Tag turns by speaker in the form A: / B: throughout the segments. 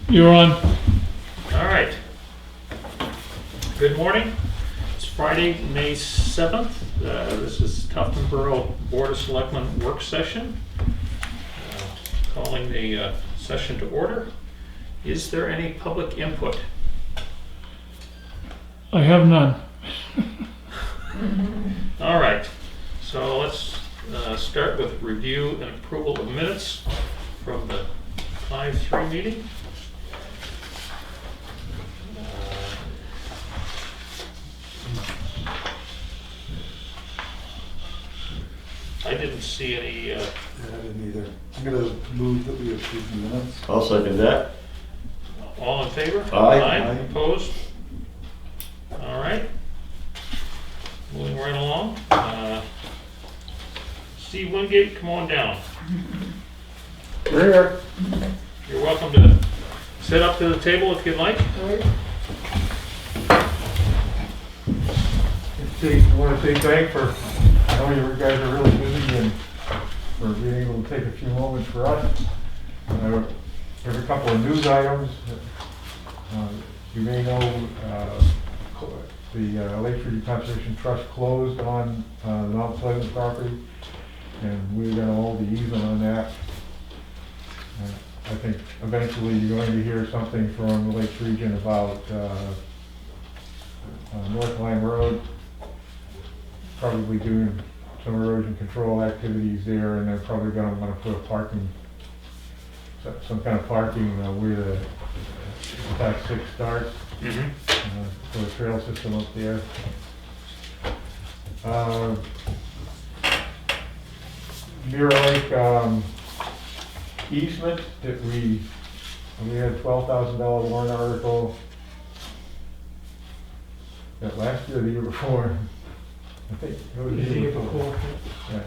A: You're on.
B: All right. Good morning. It's Friday, May 7th. This is Tufton Borough Board of Selectmen work session. Calling the session to order. Is there any public input?
A: I have none.
B: All right. So let's start with review and approval of minutes from the 5-3 meeting. I didn't see any.
C: Yeah, I didn't either. I'm gonna move that we approve the minutes.
D: I'll second that.
B: All in favor?
D: Aye.
C: Aye.
B: Opposed? All right. Moving right along. Steve Wingate, come on down.
D: Here.
B: You're welcome to sit up to the table if you'd like.
E: I want to say thanks for, I know you guys are really busy and for being able to take a few moments for us. There's a couple of news items. You may know the Lake Street Conservation Trust closed on the Mount Pleasant property, and we're going to hold the easement on that. I think eventually you're going to hear something from the Lakes region about North Line Road, probably doing some erosion control activities there, and they're probably going to want to put a parking, some kind of parking where the Tax 6 starts, for the trail system up there. Mirror Lake easement that we had $12,000 warrant article that last year or the year before. I think it was the year before. Yeah.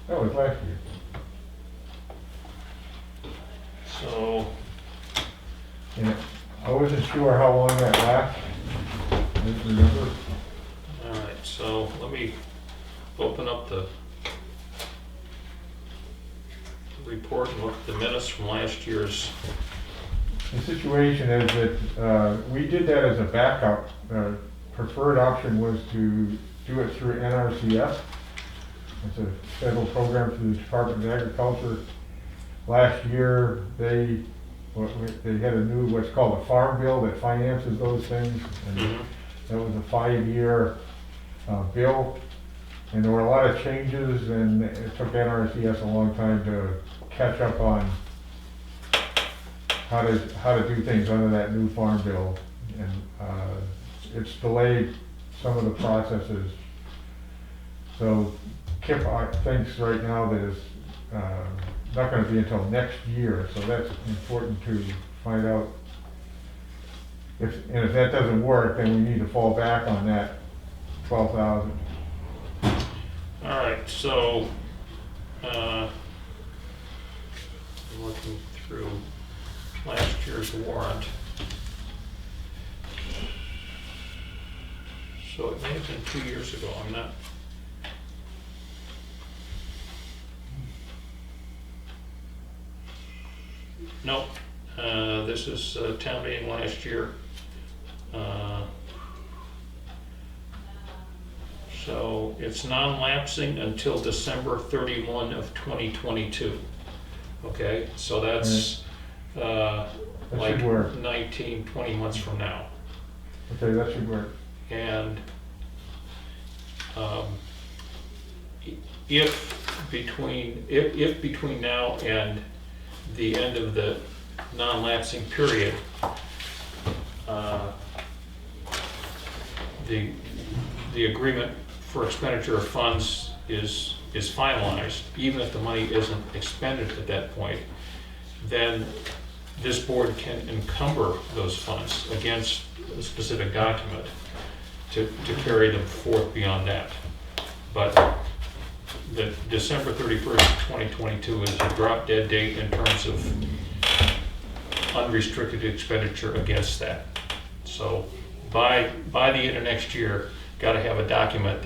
E: That was last year.
B: So,
E: And I wasn't sure how long that lasts. I didn't remember.
B: all right, so let me open up the report and look at the minutes from last year's.
E: The situation is that we did that as a backup. Preferred option was to do it through NRCS. It's a federal program through the Department of Agriculture. Last year, they had a new, what's called a farm bill that finances those things. And that was a 5-year bill. And there were a lot of changes, and it took NRCS a long time to catch up on how to do things under that new farm bill. And it's delayed some of the processes. So Kip thinks right now that it's not going to be until next year, so that's important to find out. If that doesn't work, then we need to fall back on that 12,000.
B: All right, so I'm looking through last year's warrant. So it may have been 2 years ago, I'm not. Nope, this is town meeting last year. So it's non-lapsing until December 31 of 2022. Okay, so that's like
E: should work.
B: 19, 20 months from now.
E: Okay, that should work.
B: And if between now and the end of the non-lapsing period, the agreement for expenditure of funds is finalized, even if the money isn't expended at that point, then this board can encumber those funds against a specific document to carry them forth beyond that. But the December 31st, 2022 is a drop dead date in terms of unrestricted expenditure against that. So by the end of next year, got to have a document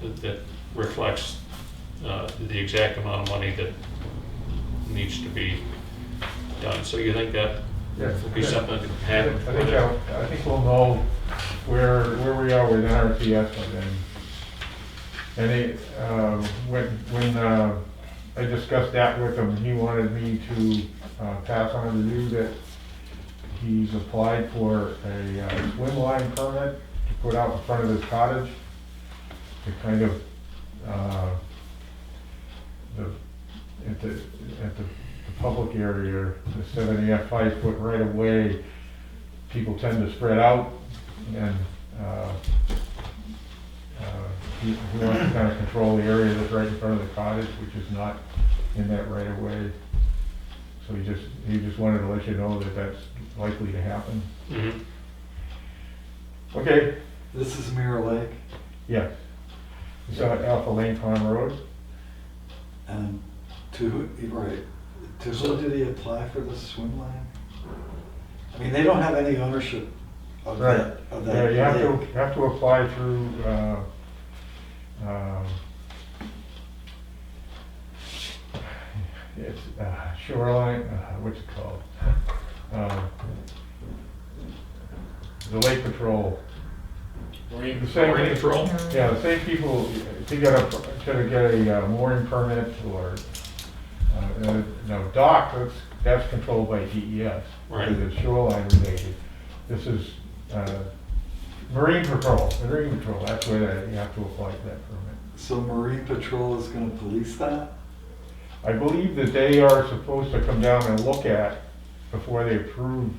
B: that reflects the exact amount of money that needs to be done. So you think that
E: Yeah.
B: will be something to
E: I
B: have?
E: think we'll know where we are with NRCS by then. And when I discussed that with him, he wanted me to pass on to you that he's applied for a swim line permit to put out in front of his cottage to kind of, at the public area, the 75-foot right of way, people tend to spread out, and he wants to kind of control the area that's right in front of the cottage, which is not in that right of way. So he just wanted to let you know that that's likely to happen.
B: Mhm.
E: Okay,
C: This is Mirror Lake,
E: yeah. It's on Alpha Lane Farm Road.
C: and to who, right, to who did he apply for the swim line? I mean, they don't have any ownership of
E: Right.
C: that, of
E: Yeah,
C: that
E: you
C: lake.
E: have to apply through, it's shoreline, what's it called? The Lake Patrol.
B: Marine
E: The same-
B: Marine Patrol?
E: Yeah, the same people, to get a mooring permit or, no, dock, that's controlled by DES.
B: Right.
E: Because it's shoreline related. This is, Marine Patrol, that's where you have to apply for that permit.
C: So Marine Patrol is gonna police that?
E: I believe that they are supposed to come down and look at before they approve,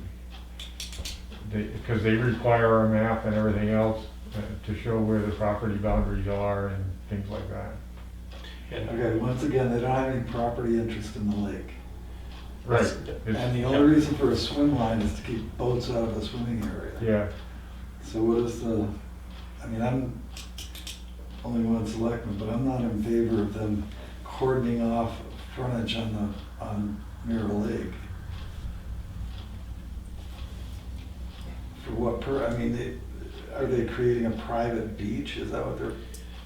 E: because they require a map and everything else to show where the property boundaries are and things like that.
B: And-
C: Okay, once again, they don't have any property interest in the lake.
E: Right.
C: And the only reason for a swim line is to keep boats out of the swimming area.
E: Yeah,
C: So what is the, I mean, I'm only one selectman, but I'm not in favor of them cordoning off frontage on Mirror Lake. For what I mean, are they creating a private beach? Is that what their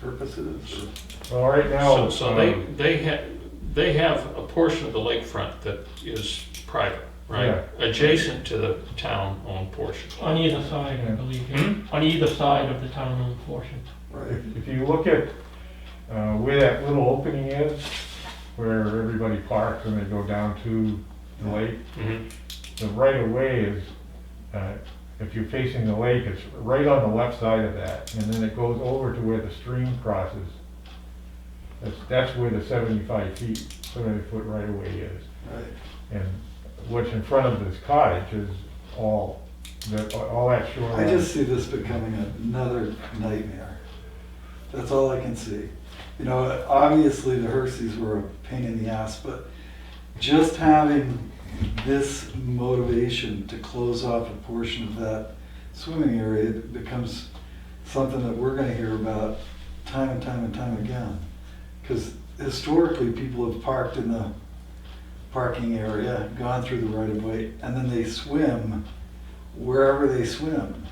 C: purpose is? Or-
E: well, right now.
B: So they have a portion of the lakefront that is private, right? Adjacent to the town-owned portion.
A: On either side, I believe, yeah. On either side of the town-owned portion.
C: Right,
E: If you look at where that little opening is, where everybody parks when they go down to the lake,
B: Mhm.
E: the right of way is, if you're facing the lake, it's right on the left side of that, and then it goes over to where the stream crosses. That's where the 70-foot right of way is.
C: right.
E: And what's in front of this cottage is all that shoreline.
C: I just see this becoming another nightmare. That's all I can see. You know, obviously the Herseys were a pain in the ass, but just having this motivation to close off a portion of that swimming area becomes something that we're gonna hear about time and time and time again. Because historically, people have parked in the parking area, gone through the right of way, and then they swim wherever they swim.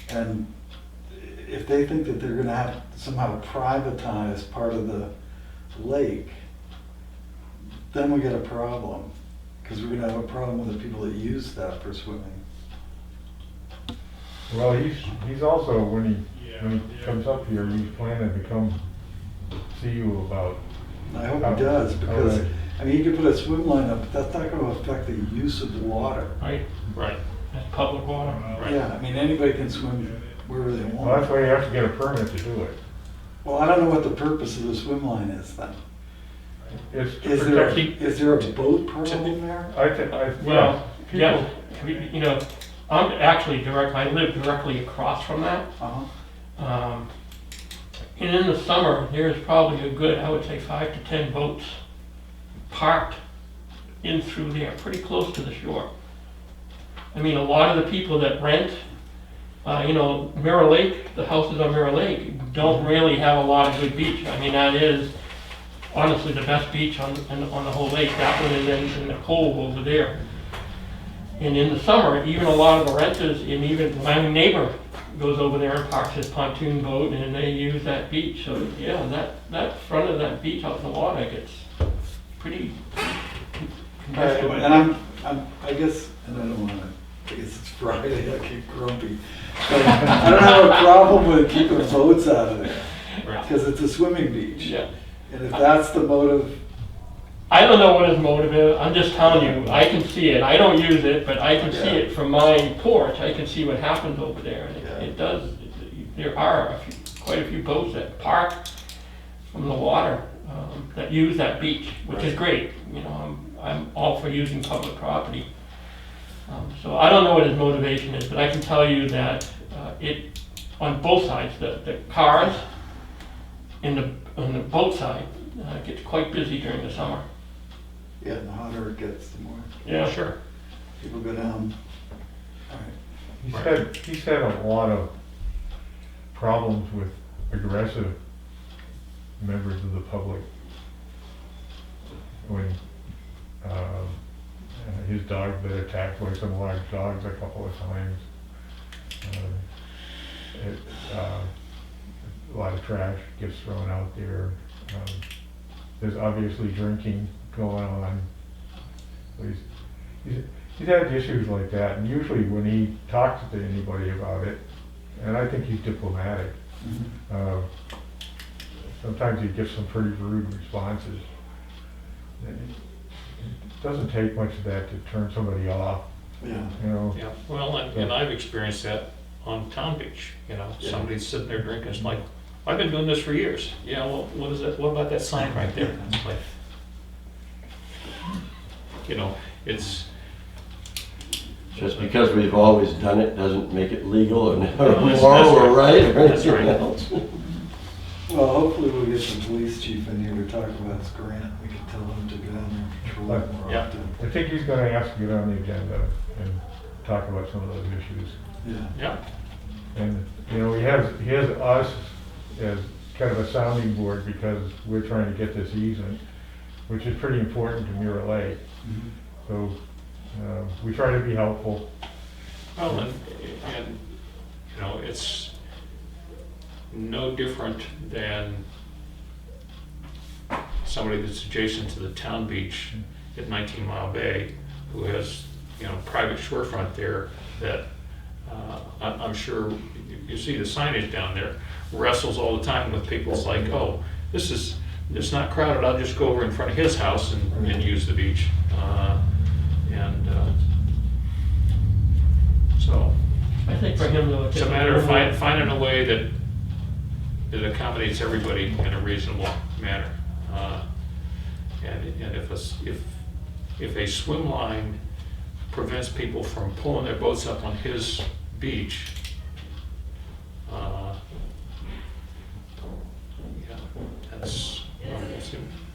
C: And if they think that they're gonna have to somehow privatize part of the lake, then we get a problem. Because we're gonna have a problem with the people that use that for swimming.
E: Well, he's also, when he comes up here, he's planning to come see you about.
C: I hope he does, because, I mean, you could put a swim line up, but that's not gonna affect the use of the water.
A: Right,
B: Right.
A: that's public water.
B: Right.
C: Yeah, I mean, anybody can swim wherever they
E: Well, that's
C: want.
E: why you have to get a permit to do it.
C: Well, I don't know what the purpose of the swim line is then.
E: It's to
C: Is there,
E: protect.
C: is there a boat problem there?
A: Well,
E: yeah,
A: yeah, you know, I'm actually I live directly across from that.
C: Uh-huh.
A: And in the summer, there's probably a good, I would say, 5 to 10 boats parked in through there, pretty close to the shore. I mean, a lot of the people that rent, you know, Mirror Lake, the houses on Mirror Lake, don't really have a lot of good beach. I mean, that is honestly the best beach on the whole lake. That one is in the cove over there. And in the summer, even a lot of the renters, and even my neighbor goes over there and parks his pontoon boat, and they use that beach. So yeah, that front of that beach out in the water gets pretty
C: All right, and I guess, and I don't wanna, I guess it's Friday, I keep grumpy. But I don't have a problem with keeping boats out of there,
B: Right.
C: because it's a swimming beach.
A: Yeah.
C: And if that's the motive,
A: I don't know what his motive is, I'm just telling you, I can see it, I don't use it, but I can see
C: Yeah.
A: it from my porch, I can see what happens over there, and
C: Yeah.
A: it does, there are quite a few boats that park from the water, that use that beach, which is
C: Right.
A: great, you know, I'm all for using public property. So I don't know what his motivation is, but I can tell you that, it, on both sides, the cars and on the boat side, gets quite busy during the summer.
C: yeah, the hotter it gets, the more
A: Yeah.
B: Sure.
C: people go down. All right.
E: He's had a lot of problems with aggressive members of the public. When his dog's been attacked by some large dogs a couple of times. A lot of trash gets thrown out there. There's obviously drinking going on. He's had issues like that, and usually when he talks to anybody about it, and I think he's diplomatic,
C: Mhm.
E: sometimes he gets some pretty rude responses. It doesn't take much of that to turn somebody off,
C: Yeah,
E: you know.
B: Yeah, well, and I've experienced that on Town Beach, you know,
C: Yeah.
B: somebody's sitting there drinking, it's like, I've been doing this for years. Yeah, well, what is that, what about that sign right there? It's like, you know, it's,
D: Just because we've always done it doesn't make it legal or
B: that's
D: moral or
B: right.
D: right or
B: That's
D: anything
B: right.
D: else.
C: well, hopefully we'll get the police chief in here to talk about his grant. We can tell him to go down there and patrol it more
B: Yeah.
C: often.
E: I think he's gonna ask to get on the agenda and talk about some of those issues.
C: Yeah,
B: yeah,
E: And, you know, he has us as kind of a sounding board because we're trying to get this easement, which is pretty important to Mirror Lake.
C: Mhm.
E: So, we try to be helpful.
B: well, and, you know, it's no different than somebody that's adjacent to the Town Beach at 19 Mile Bay, who has, you know, private shorefront there that, I'm sure you see the signage down there, wrestles all the time with people. It's like, oh, it's not crowded, I'll just go over in front of his house and use the beach. So,
A: I think for him though,
B: it's a matter of finding a way that accommodates everybody in a reasonable manner. And if a swim line prevents people from pulling their boats up on his beach, yeah, that's, we'll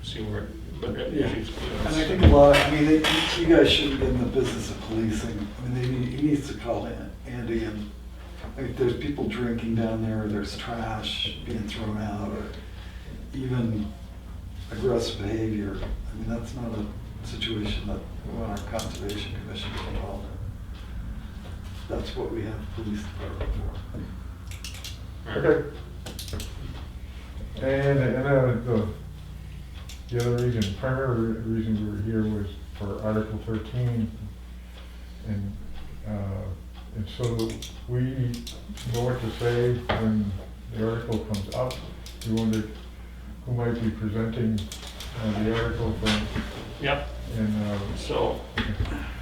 B: see where, but
C: Yeah. And I think a lot, I mean, you guys shouldn't get in the business of policing. I mean, he needs to call Andy, and if there's people drinking down there, or there's trash being thrown out, or even aggressive behavior, I mean, that's not a situation that we want our conservation commission to get involved in. That's what we have the police department for.
E: Okay. And the other reason, primary reason we were here was for Article 13. And so we know what to say when the article comes up. We wondered who might be presenting the article from,
B: Yep,
E: and
B: so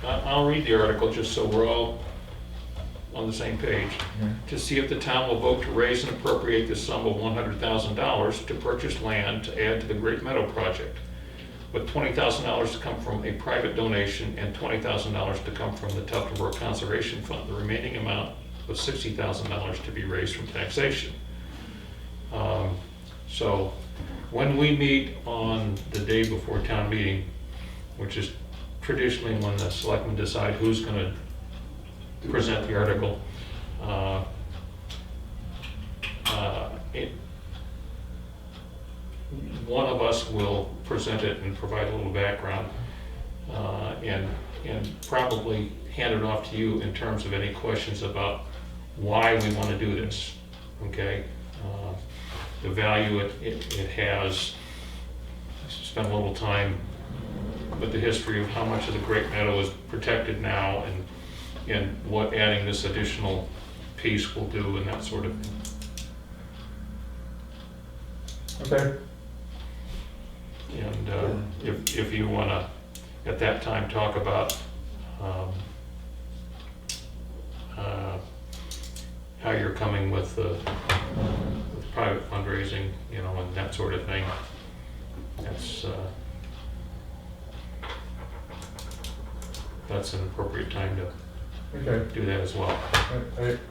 B: I'll read the article just so we're all on the same page.
E: yeah.
B: To see if the town will vote to raise and appropriate the sum of $100,000 to purchase land to add to the Great Meadow project, with $20,000 to come from a private donation and $20,000 to come from the Tuftonboro Conservation Fund. The remaining amount of $60,000 to be raised from taxation. So when we meet on the day before town meeting, which is traditionally when the selectmen decide who's going to present the article, one of us will present it and provide a little background, and probably hand it off to you in terms of any questions about why we want to do this, okay? The value it has. I spent a little time with the history of how much of the Great Meadow is protected now and what adding this additional piece will do and that sort of thing.
E: Okay,
B: And if you want to, at that time, talk about how you're coming with private fundraising, you know, and that sort of thing, that's an appropriate time to
E: okay.
B: do that as well.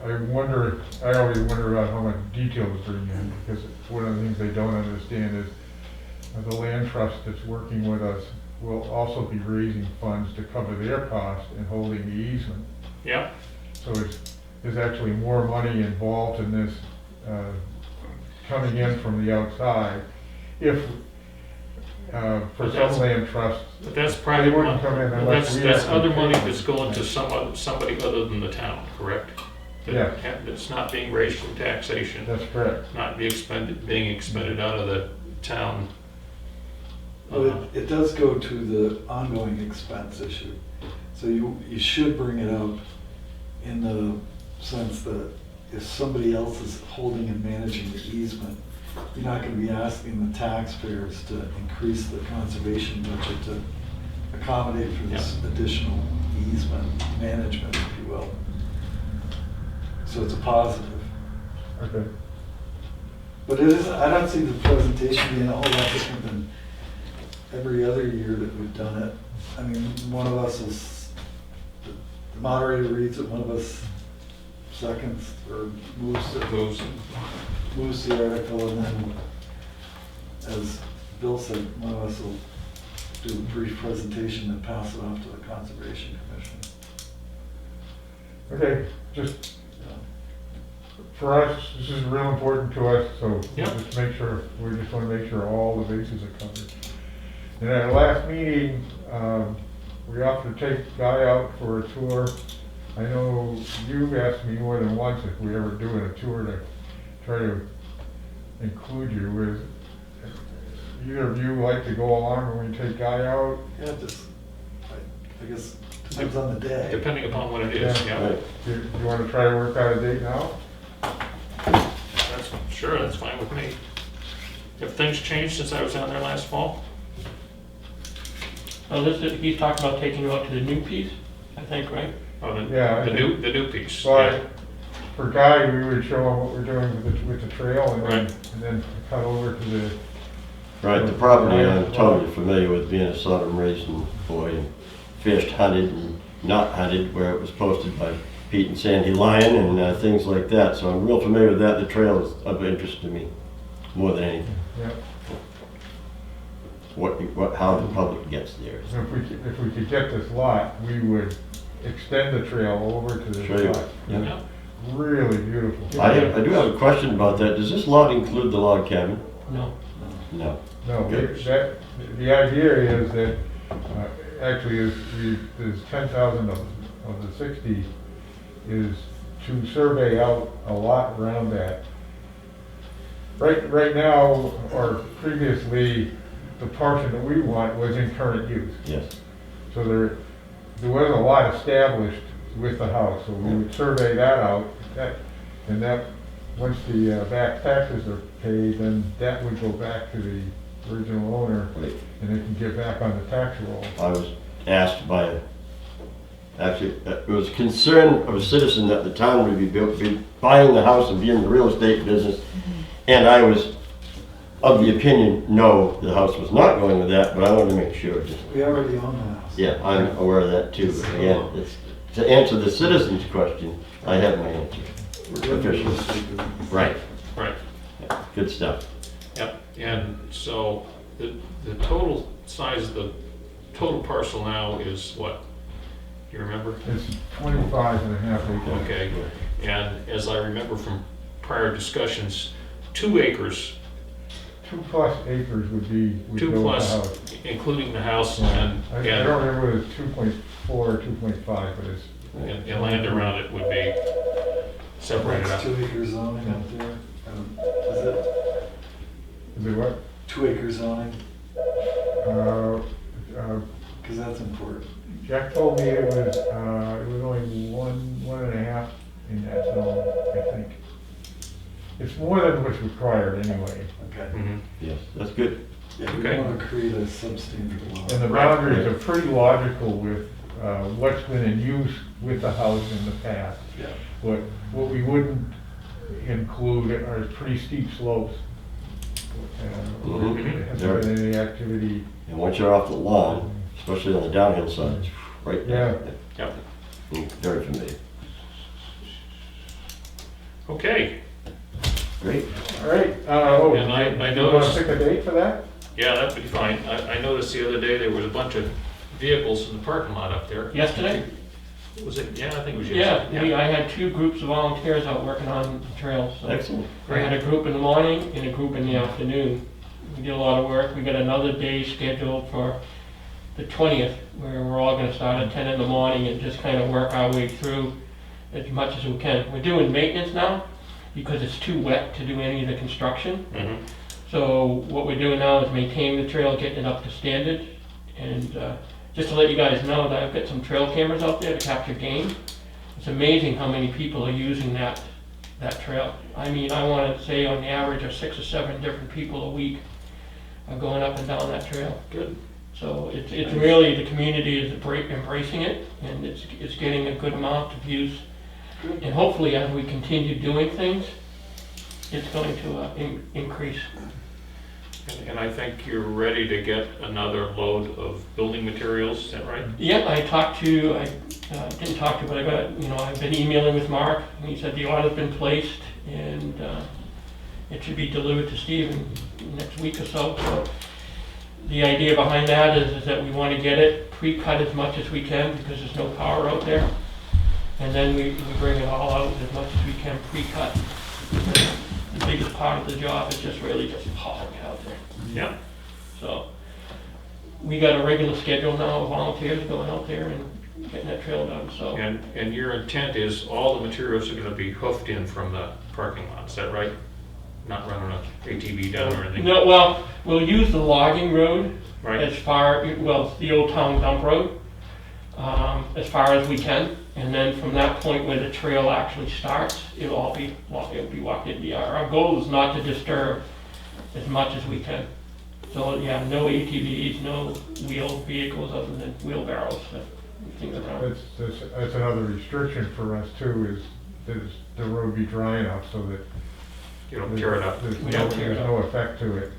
E: I wonder, I always wonder about how much detail to bring in, because one of the things they don't understand is the land trust that's working with us will also be raising funds to cover their costs and holding the easement.
B: Yeah,
E: So there's actually more money involved in this coming in from the outside. If, for some land trusts,
B: but that's
E: they
B: private
E: wouldn't
B: money.
E: come in unless we
B: That's
E: actually
B: other money
E: pay
B: that's
E: them.
B: going to somebody other than the town, correct?
E: Yeah.
B: That's not being raised from taxation,
E: That's correct.
B: not being expended out of the town.
C: But it does go to the ongoing expense issue. So you should bring it up in the sense that if somebody else is holding and managing the easement, you're not gonna be asking the taxpayers to increase the conservation budget to accommodate for this additional easement management, if you will. So it's a positive.
E: Okay.
C: But it is, I don't see the presentation being a whole lot different than every other year that we've done it. I mean, one of us is, the moderator reads it, one of us seconds or moves the article, and then, as Bill said, one of us will do a brief presentation and pass it off to the Conservation Commission.
E: Okay, just for us, this is real important to us, so
B: Yeah.
E: just make sure, we just want to make sure all the bases are covered. In our last meeting, we offered to take Guy out for a tour. I know you've asked me more than once if we ever do a tour to try to include you. Is either of you like to go along when we take Guy out?
C: Yeah, just, I guess, depends on the day.
B: Depending upon what it is,
E: Yeah.
B: yeah.
D: Right.
E: Do you want to try to work out a date now?
B: That's fine with me. Have things changed since I was down there last fall?
A: Oh, he's talking about taking you out to the new piece, I think, right?
B: Oh,
E: Yeah, I
B: the
E: think-
B: new piece,
E: But
B: yeah.
E: for Guy, we would show him what we're doing with the trail and
B: Right.
E: then cut over to the,
D: Right, the property I'm totally familiar with, being a Sodom racing boy, and fished, hunted, and not hunted, where it was posted by Pete and Sandy Lyon and things like that, so I'm real familiar with that. The trail is of interest to me, more than anything.
E: yeah.
D: How the public gets there.
E: So if we could get this lot, we would extend the trail over to this
D: Sure you
E: lot.
D: would, yeah.
E: Really beautiful.
D: I do have a question about that. Does this lot include the log cabin?
A: No.
D: No.
E: No,
D: Good.
E: the idea is that, actually, there's 10,000 of the 60 is to survey out a lot around that. Right now, or previously, the portion that we want was in current use.
D: Yes.
E: So there was a lot established with the house, so we would survey that out, and that, once the back taxes are paid, then that would go back to the original owner,
D: Right.
E: and they can get back on the tax roll.
D: I was asked by, actually, it was a concern of a citizen that the town would be buying the house and be in the real estate business. And I was of the opinion, no, the house was not going with that, but I wanted to make sure.
C: We already own the house.
D: Yeah, I'm aware of that too, but again, to answer the citizen's question, I have my answer.
C: We're doing the real estate business.
D: Right,
B: Right,
D: good stuff.
B: yep. And so the total size of the total parcel now is what? Do you remember?
E: It's 25 and a half acres.
B: Okay, and as I remember from prior discussions, 2 acres,
E: 2+ acres would
B: 2
E: go with the
B: plus,
E: house.
B: including the house
E: Yeah.
B: and,
E: I don't remember whether it's 2.4 or 2.5, but it's,
B: and land around it would be separated
C: That's
B: out.
C: 2 acre zoning out there. Is it
E: is it what?
C: 2 acre zoning?
E: Uh, Jack told me it was only one and a half in that zone, I think. It's more than what's required anyway.
C: Okay.
D: Yes, that's good.
C: Yeah, we
B: Okay.
C: want to create a substandard law.
E: And the boundaries are pretty logical with what's been in use with the house in the past.
C: Yeah.
E: What we wouldn't include are pretty steep slopes. Where there hasn't been any activity.
D: And once you're off the lawn, especially on the downhill side, it's right there.
B: Yep.
D: Very familiar.
B: Okay,
D: Great.
E: All right,
B: And I
E: you want
B: noticed-
E: to pick a date for that?
B: yeah, that'd be fine. I noticed the other day there was a bunch of vehicles in the parking lot up there.
A: Yesterday?
B: Was it, yeah, I think it was
A: Yeah,
B: yesterday.
A: I had 2 groups of volunteers out working on the trails. So
D: Excellent.
A: I had a group in the morning and a group in the afternoon. We did a lot of work. We got another day scheduled for the 20th, where we're all gonna start at 10 in the morning and just kind of work our way through as much as we can. We're doing maintenance now because it's too wet to do any of the construction.
B: Mhm.
A: So what we're doing now is maintaining the trail, getting it up to standard. And just to let you guys know that I've got some trail cameras out there to capture game. It's amazing how many people are using that trail. I mean, I want to say on the average of 6 or 7 different people a week are going up and down that trail.
B: Good.
A: So it's really, the community is embracing it, and it's getting a good amount of use. And hopefully, as we continue doing things, it's going to increase.
B: And I think you're ready to get another load of building materials, is that right?
A: Yeah, I didn't talk to, but I've been emailing with Mark, and he said the order's been placed, and it should be delivered to Steve in the next week or so. So the idea behind that is that we want to get it pre-cut as much as we can, because there's no power out there. And then we bring it all out as much as we can pre-cut. The biggest part of the job is just really just hauling it out there.
B: Yeah.
A: So we got a regular schedule now of volunteers going out there and getting that trail done, so.
B: And your intent is all the materials are gonna be hoofed in from the parking lot, is that right? Not running a ATV down or anything?
A: No, well, we'll use the logging road
B: Right?
A: as far, well, the old town dump road, as far as we can. And then from that point where the trail actually starts, it'll be walked into the yard. Our goal is not to disturb as much as we can. So, yeah, no ATVs, no wheeled vehicles other than wheelbarrows, things around.
E: That's another restriction for us too, is that the road be dry enough so that
B: You don't tear it up.
E: there's
A: We don't tear it
E: no effect to it.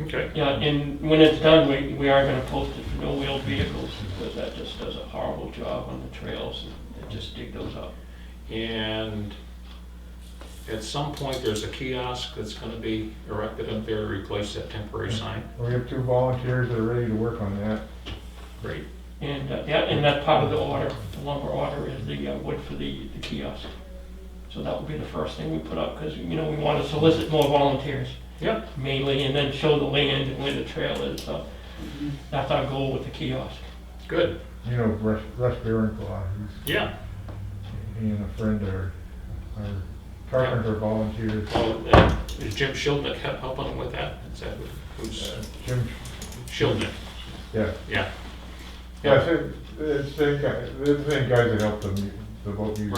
B: Okay.
A: Yeah, and when it's done, we are gonna post it for no wheeled vehicles, because that just does a horrible job on the trails, and just dig those up.
B: And at some point, there's a kiosk that's gonna be erected up there to replace that temporary sign.
E: We have 2 volunteers that are ready to work on that.
B: Great.
A: And, yeah, and that's part of the order, the lumber order is the wood for the kiosk. So that will be the first thing we put up, because, we want to solicit more volunteers
B: Yep.
A: mainly, and then show the land and where the trail is, so that's our goal with the kiosk.
B: Good.
E: You know, Russ Berenclaw,
B: Yeah.
E: he and a friend are carpenter volunteers.
B: Well, is Jim Shildnick helping them with that? Is that who's
E: Jim,
B: Shildnick?
E: yeah.
B: Yeah.
E: Yeah, it's the same guys that helped the boat museum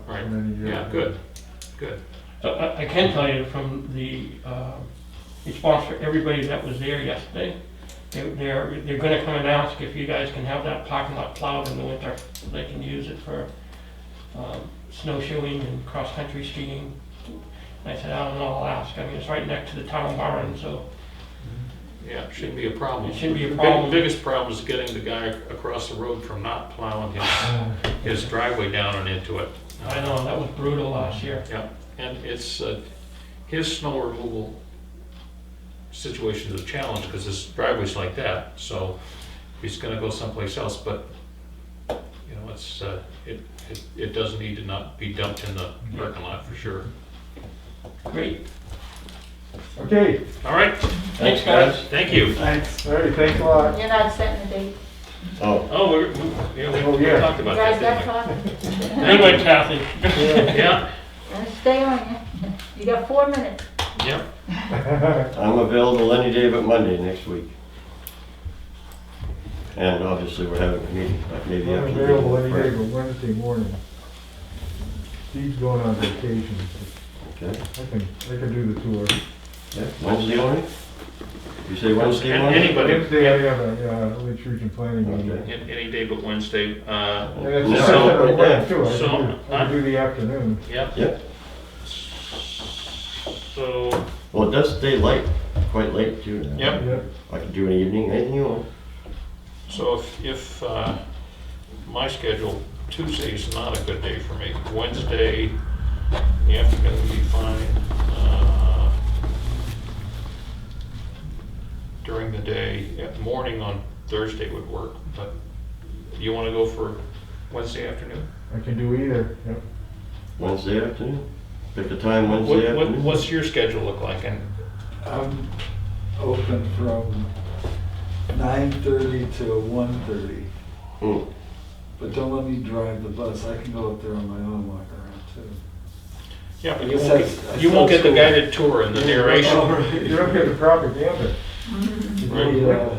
B: Right.
E: for many years.
B: Yeah, good. Good.
A: So I can tell you from the response for everybody that was there yesterday, they're gonna come and ask if you guys can have that parking lot plowed in the winter, so they can use it for snowshoeing and cross-country skiing. And I said, I don't know, I'll ask. I mean, it's right next to the town barn, so
B: Yeah, it shouldn't be a problem.
A: it shouldn't be a
B: The
A: problem.
B: biggest problem is getting the guy across the road from not plowing his driveway down and into it.
A: I know, that was brutal last year.
B: Yeah, and it's, his snow removal situation is a challenge because his driveway's like that, so he's gonna go someplace else, but, it's, it does need to not be dumped in the parking lot for sure.
A: Great.
E: Okay,
B: All right,
A: Thanks, guys.
B: thank you.
C: Thanks.
E: all right, thanks a lot.
F: You're not setting a date.
D: Oh,
B: Oh, we
E: Oh, yeah.
B: talked
F: You
B: about
F: guys
B: that,
F: got
B: didn't
F: talking?
A: Good one, Kathy.
B: we? Yeah,
F: Gonna stay on you. You got 4 minutes.
B: yeah.
D: I'm available any day but Monday next week. And obviously, we're having a meeting, like maybe
E: I'm
D: after the
E: available any day
D: meeting.
E: but Wednesday morning. Steve's going on vacation,
D: Okay,
E: so I can do the tour.
D: yeah, Wednesday morning? You say Wednesday morning?
B: Anybody,
E: Wednesday, I have a Lake Region Planning meeting.
D: Okay.
B: any day but Wednesday.
E: And it's
D: No,
E: a
B: so-
E: Saturday morning too,
B: so-
E: I can do the afternoon.
B: Yep.
D: Yep,
B: So,
D: well, it does stay late, quite late too.
B: Yep.
E: Yeah.
D: I can do an evening, anything you want.
B: so if my schedule, Tuesday is not a good day for me. Wednesday, the afternoon would be fine. During the day, morning on Thursday would work, but you want to go for Wednesday afternoon?
E: I can do either, yep.
D: Wednesday afternoon? Pick a time Wednesday afternoon?
B: What's your schedule look like? And
C: I'm open from 9:30 to 1:30,
D: Hmm.
C: but don't let me drive the bus. I can go up there on my own, walk around too.
B: yeah, but
C: I
B: you won't
C: said-
B: get, you won't get the guided tour and the
C: Oh,
B: narration.
C: right.
E: You don't get the propaganda.
C: The,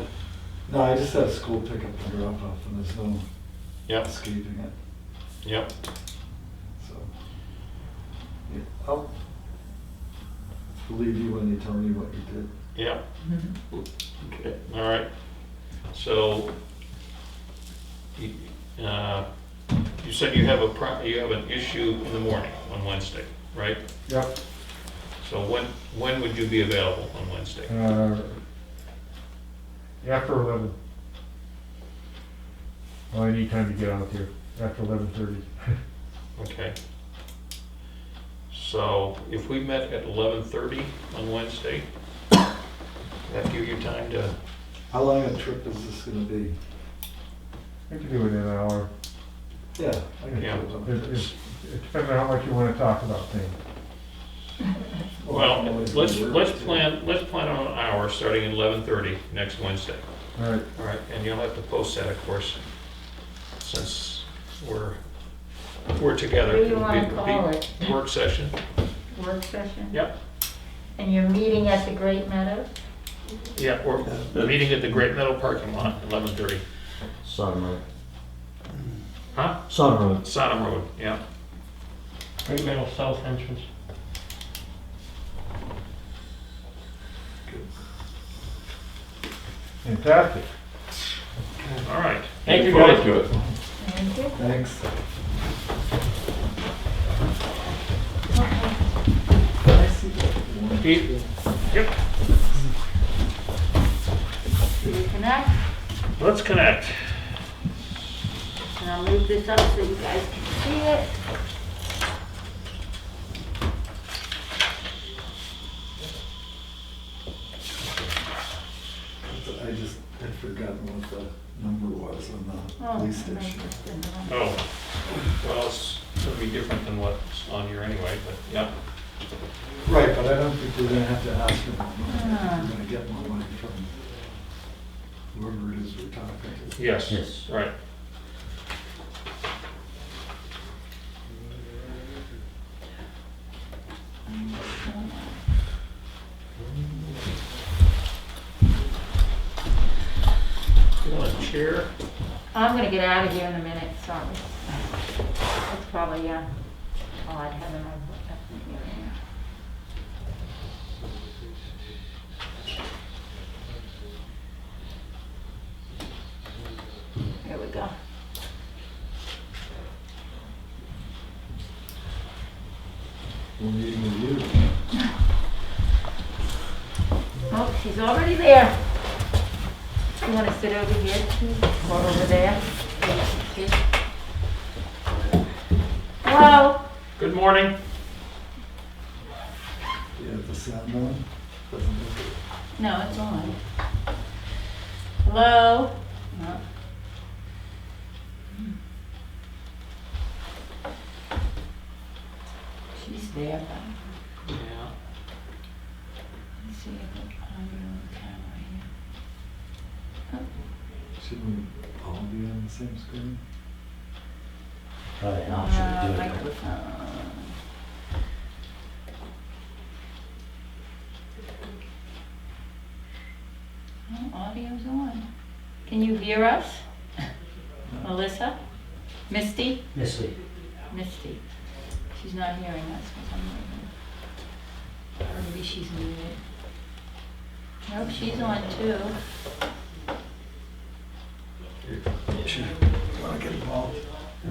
C: no, I just have school pickup and drop off, and there's no
B: Yep,
C: escaping it.
B: yep.
C: So, yeah, I'll believe you when you tell me what you did.
B: Yep,
D: Okay.
B: all right. So, you said you have you have an issue in the morning on Wednesday, right?
E: Yep.
B: So when would you be available on Wednesday?
E: After 11. Well, I need time to get out there, after 11:30.
B: Okay. So if we met at 11:30 on Wednesday, that give you time to,
C: How long a trip is this gonna be?
E: I can do it in an hour.
C: Yeah, I can
B: Yeah.
C: do it.
E: It depends on how much you want to talk about things.
B: well,
C: always
B: let's
C: works, too.
B: plan on an hour, starting at 11:30 next Wednesday.
E: All right,
B: All right, and you'll have to post that, of course, since we're together.
F: What do you
B: It'll
F: wanna
B: be-
F: call
B: be
F: it?
B: Work session.
F: Work session?
B: Yep.
F: And you're meeting at the Great Meadows?
B: Yeah, we're meeting at the Great Meadow parking lot, 11:30.
G: Sodom Road.
B: Huh?
G: Sodom Road.
B: Sodom Road, yeah.
A: Great Meadow South entrance.
E: fantastic.
B: All right.
A: Thank you,
D: Look forward
A: guys.
D: to it.
F: Thank you.
C: Thanks.
B: Pete? Yep.
F: Do you connect?
B: Let's connect.
F: And I'll move this up so you guys can see it.
C: I just had forgotten what the number was on the
F: Oh,
C: police
F: I
C: station.
F: just didn't know.
B: Oh, well, it's gonna be different than what's on here anyway, but, yep.
C: Right, but I don't think we're gonna have to ask for more money.
F: Ah.
C: We're gonna get more money from whoever it is we're talking to.
B: Yes.
G: Yes.
B: Right. You want a chair?
F: I'm gonna get out of here in a minute, sorry. That's probably, all I'd have in my book. Here we go.
C: We're meeting with you.
F: Oh, she's already there. You wanna sit over here, too, or over there? Hello?
B: Good morning.
C: Do you have the sound on? Doesn't it?
F: No, it's on. Hello? No. She's there, but
B: Yeah.
F: let's see if it's on the camera here.
C: Shouldn't we all be on the same screen?
G: Probably an option to do it.
F: Microphone. Oh, audio's on. Can you hear us? Melissa? Misty?
G: Misty.
F: Misty. She's not hearing us for some reason. Or maybe she's muted. Nope, she's on too.
C: Want to get involved?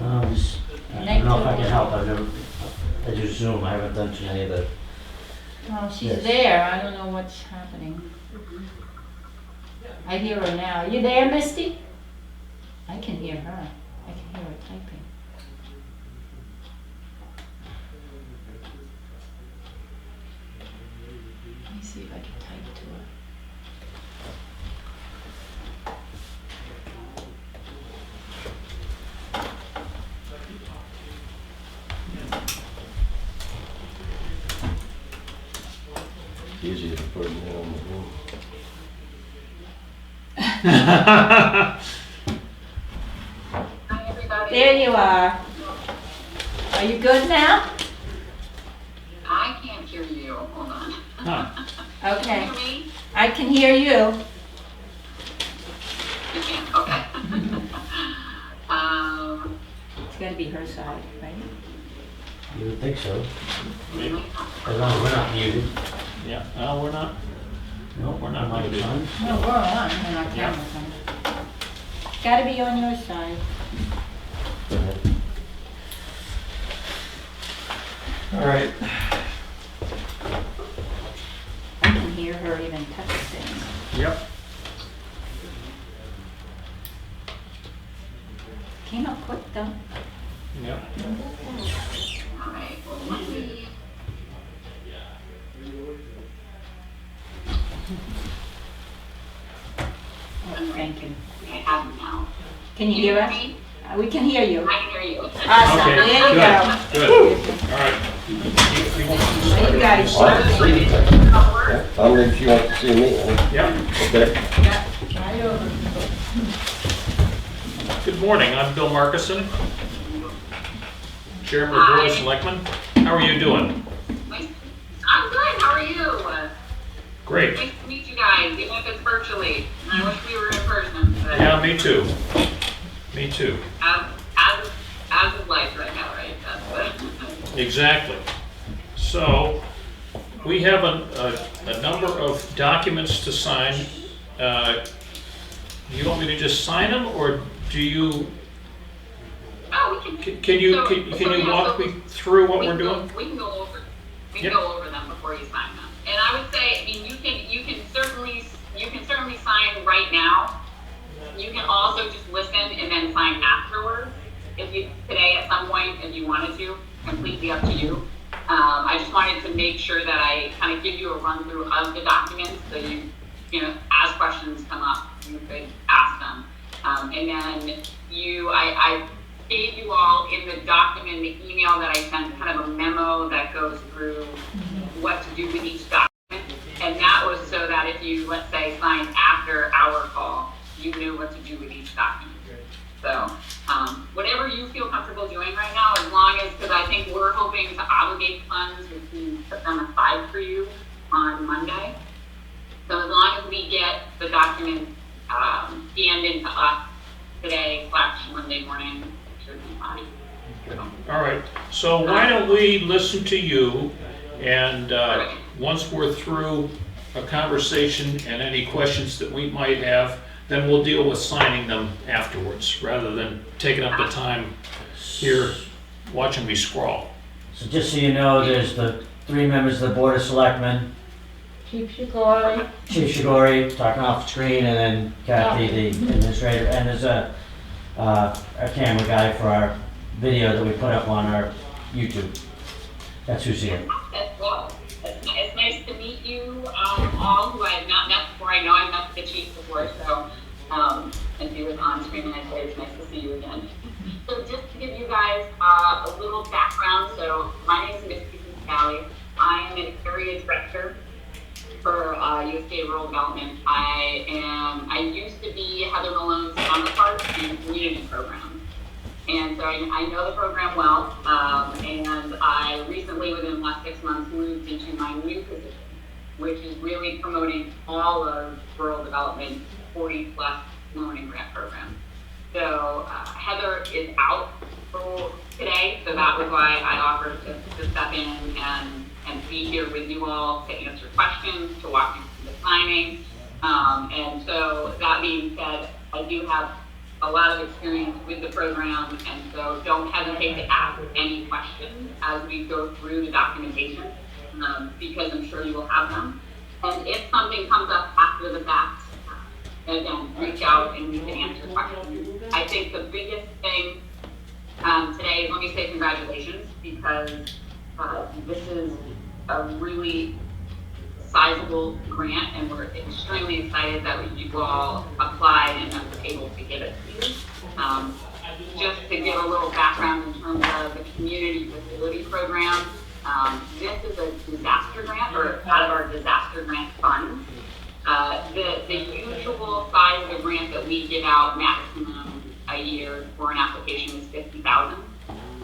G: I don't know if I can help. I do Zoom. I haven't done too many of the.
F: Oh, she's
G: Yes.
F: there. I don't know what's happening. I hear her now. You there, Misty? I can hear her. I can hear her typing. Let me see if I can type to her.
D: It's easier to put them in on the room.
H: Hi, everybody.
F: There you are. Are you good now?
H: I can't hear you. Hold on.
B: Huh.
F: Okay.
H: Can you hear me?
F: I can hear you.
H: You can. Okay.
F: It's gotta be her side, right?
G: You would think so.
B: Maybe.
G: As long as we're not muted.
B: Yeah, no, we're not.
G: No,
B: We're not
G: my
B: muted.
G: son.
F: No, we're on, and our camera's on. Gotta be on your side.
G: Go ahead.
A: All right.
F: I can hear her even touch things.
B: Yep.
F: Came up quick though.
B: Yep.
H: all right. Well, let me.
F: Oh, thank you.
H: I have you now.
F: Can you hear us?
H: me?
F: We can hear you.
H: I can hear you.
F: Awesome,
B: Okay,
F: there you go.
B: Good. All right. You want to
F: There you
B: start?
F: guys.
D: Oh, I can see you.
H: Cover.
D: I don't know if you want to see me.
B: Yep.
D: Okay.
F: Yeah, right over.
B: Good morning, I'm Bill Markison, Chairman of the Board of
H: Hi.
B: Selectmen. How are you doing?
H: Nice. I'm good. How are you?
B: Great.
H: Nice to meet you guys, even if it's virtually. I wish we were in person, but
B: Yeah, me too. Me too.
H: as is life right now, right? That's what.
B: Exactly. So, we have a number of documents to sign. You want me to just sign them, or do you,
H: Oh, we can.
B: can you,
H: So-
B: can
H: so,
B: you
H: yeah,
B: walk
H: so-
B: me through what
H: We
B: we're
H: can go-
B: doing?
H: We can go over,
B: Yep.
H: them before you sign them. And I would say, I mean, you can certainly sign right now. You can also just listen and then sign afterwards, today at some point, if you wanted to, completely up to you. I just wanted to make sure that I kind of give you a run through of the documents, so as questions come up, you could ask them. And then I gave you all in the document, the email that I sent, kind of a memo that goes through what to do with each document. And that was so that if you, let's say, signed after our call, you knew what to do with each document. So, whatever you feel comfortable doing right now, as long as, because I think we're hoping to obligate funds, we can put them aside for you on Monday. So as long as we get the document scanned into us today / Monday morning, it should be fine.
B: All right, so why don't we listen to you, and once we're through a conversation and any questions that we might have, then we'll deal with signing them afterwards, rather than taking up the time here watching me scrawl.
G: So just so you know, there's the 3 members of the Board of Selectmen,
F: Chief Shigori.
G: Chief Shigori talking off screen, and then Kathy, the administrator, and there's a camera guy for our video that we put up on our YouTube. That's who's here.
H: Well, it's nice to meet you all who I have not met before. I know I met the chief before, so and he was on screen, and I said it's nice to see you again. So just to give you guys a little background, so my name is Misty Scally. I am an area director for USDA Rural Development. I used to be Heather Malone's counterpart in community programs. And so I know the program well, and I recently, within the last 6 months, moved into my new position, which is really promoting all of rural development, 40 plus loan and grant program. So Heather is out for today, so that was why I offered to step in and be here with you all to answer questions, to walk you through the signing. And so that being said, I do have a lot of experience with the program, and so don't hesitate to ask any questions as we go through the documentation, because I'm sure you will have them. And if something comes up after the fact, again, reach out and we can answer questions. I think the biggest thing today is, let me say congratulations, because this is a really sizable grant, and we're extremely excited that you all applied and was able to get it to you. Just to give a little background in terms of the community facility program, this is a disaster grant, or out of our disaster grant fund. The usual size of the grant that we give out maximum a year for an application is $50,000.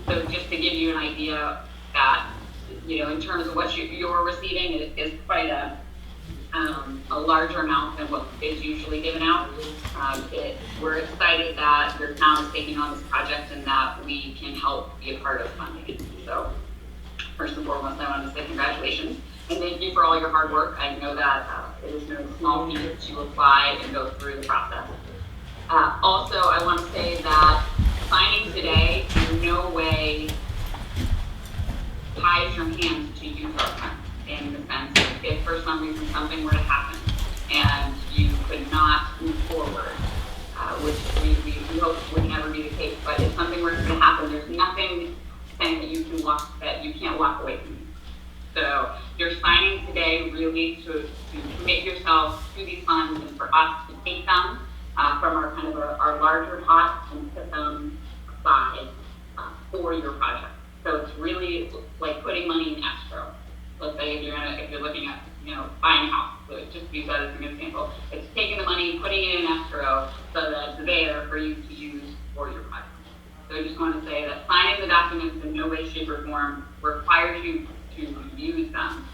H: So just to give you an idea that, you know, in terms of what you're receiving, it is quite a larger amount than what is usually given out. We're excited that your town is taking on this project and that we can help be a part of funding it. So first and foremost, I want to say congratulations and thank you for all your hard work. I know that it is no small feat to apply and go through the process. Also, I want to say that signing today in no way ties your hands to use our funds, in the sense of if for some reason something were to happen and you could not move forward, which we hope would never be the case, but if something were to happen, there's nothing saying that you can't walk away from these. So you're signing today really to commit yourself to these funds and for us to take them from our kind of our larger pot and put them aside for your project. So it's really like putting money in escrow. Let's say if you're looking at, you know, buying a house, so just use that as an example. It's taking the money, putting it in escrow so that it's there for you to use for your project. So I just want to say that signing the documents in no way, shape, or form requires you to use them,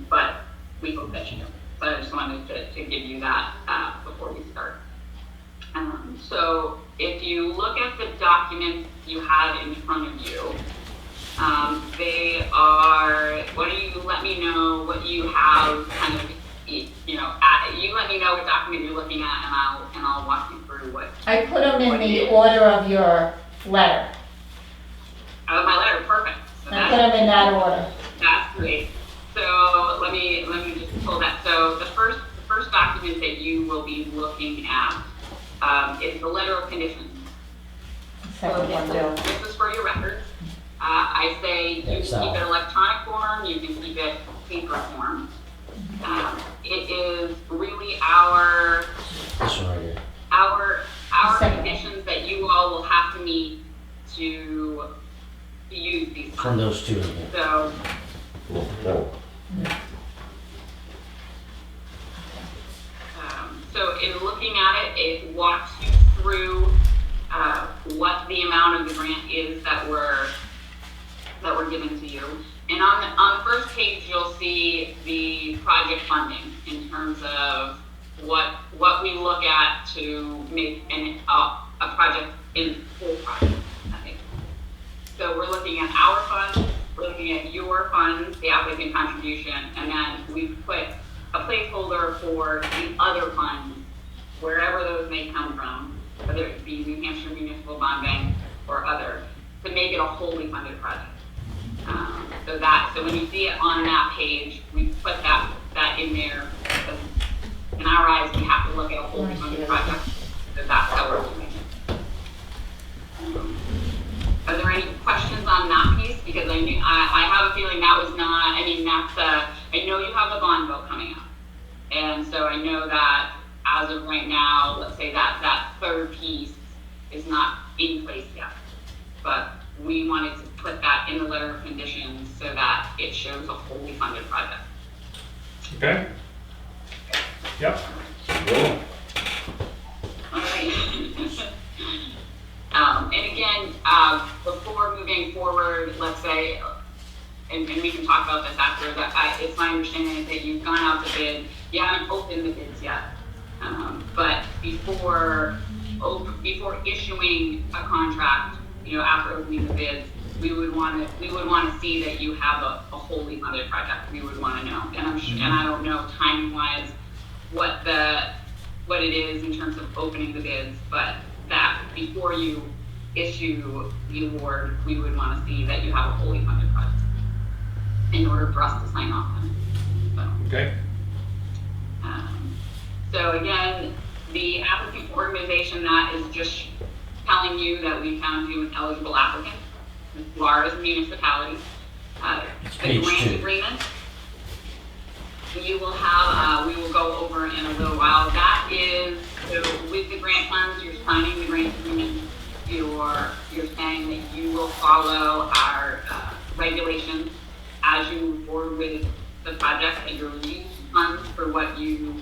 H: but we hope that you do. So I just wanted to give you that before we start. So if you look at the documents you have in front of you, they are, why don't you let me know what you have kind of, you know, you let me know what document you're looking at and I'll walk you through what.
F: I put them in the order of your letter.
H: Oh, my letter, perfect. So
F: I put them in that order.
H: That's great. So let me just pull that. So the first document that you will be looking at is the letter of conditions. So this is for your records. I say you can keep it electronic form, you can keep it paper form. It is really our conditions that you all will have to meet to use these funds.
G: From those two.
H: So, so in looking at it, it walks you through what the amount of the grant is that we're given to you. And on the first page, you'll see the project funding in terms of what we look at to make a project in full project. So we're looking at our funds, we're looking at your funds, the applicant contribution, and then we put a placeholder for the other funds, wherever those may come from, whether it be New Hampshire Municipal Bond Bank or other, to make it a wholly funded project. So when you see it on that page, we put that in there because in our eyes, we have to look at a wholly funded project. So that's how we're doing it. Are there any questions on that piece? Because I have a feeling that was not, I mean, I know you have a bond vote coming up. And so I know that as of right now, let's say that third piece is not in place yet. But we wanted to put that in the letter of conditions so that it shows a wholly funded project.
B: Okay? Yep.
H: All right. And again, before moving forward, let's say, and we can talk about this after, that it's my understanding that you've gone out to bid. You haven't opened the bids yet, but before issuing a contract, after opening the bids, we would want to see that you have a wholly funded project. We would want to know, and I don't know timing wise what it is in terms of opening the bids, but that before you issue the award, we would want to see that you have a wholly funded project in order for us to sign off on it. So.
B: Okay.
H: So again, the applicant organization, that is just telling you that we found you an eligible applicant. You are as a municipality. The
G: page
H: grant
G: 2.
H: agreement, we will go over in a little while. That is, so with the grant funds, you're signing the grant agreement. You're saying that you will follow our regulations as you move forward with the project, that you'll use funds for what you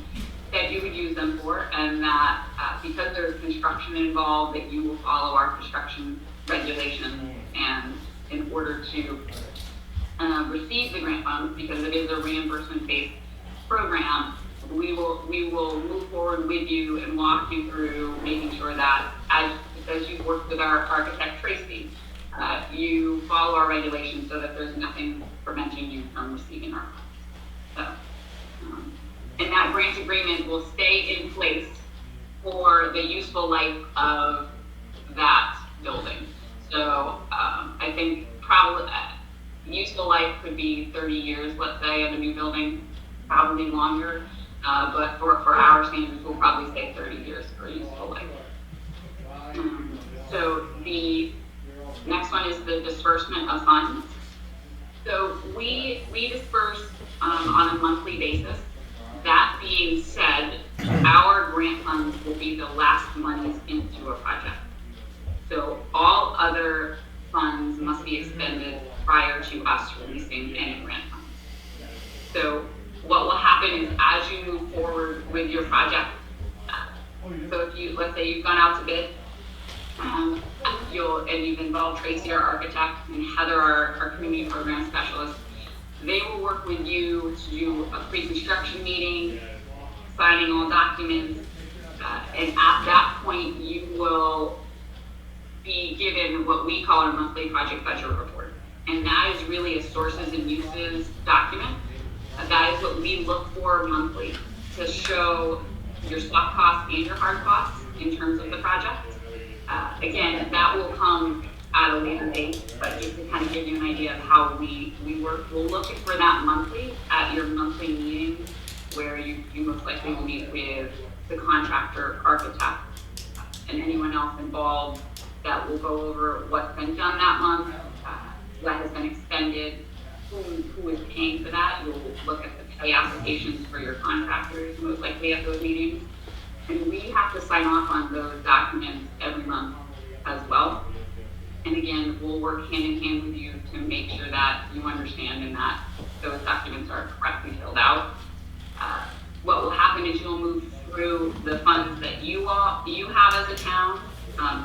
H: said you would use them for, and that because there's construction involved, that you will follow our construction regulations, and in order to receive the grant funds, because it is a reimbursement-based program, we will move forward with you and walk you through making sure that as you've worked with our architect Tracy, you follow our regulations so that there's nothing preventing you from receiving our funds. So, and that grant agreement will stay in place for the useful life of that building. So I think probably useful life could be 30 years, let's say, of a new building, probably longer. But for our standards, we'll probably say 30 years for useful life. So the next one is the disbursement of funds. So we disperse on a monthly basis. That being said, our grant funds will be the last monies into a project. So all other funds must be expended prior to us releasing any grant funds. So what will happen is, as you move forward with your project, so if let's say you've gone out to bid, and you've involved Tracy, our architect, and Heather, our community program specialist, they will work with you to do a pre-construction meeting, signing all documents, and at that point you will be given what we call our monthly project budget report. And that is really a sources and uses document. That is what we look for monthly to show your soft costs and your hard costs in terms of the project. Again, that will come at a later date, but just to kind of give you an idea of how we work, we'll look for that monthly at your monthly meeting, where you most likely will meet with the contractor, architect, and anyone else involved. That will go over what's been done that month, what has been expended, who is paying for that. You'll look at the pay applications for your contractors, most likely at those meetings. And we have to sign off on those documents every month as well. And again, we'll work hand in hand with you to make sure that you understand and that those documents are correctly filled out. What will happen is you'll move through the funds that you have as a town,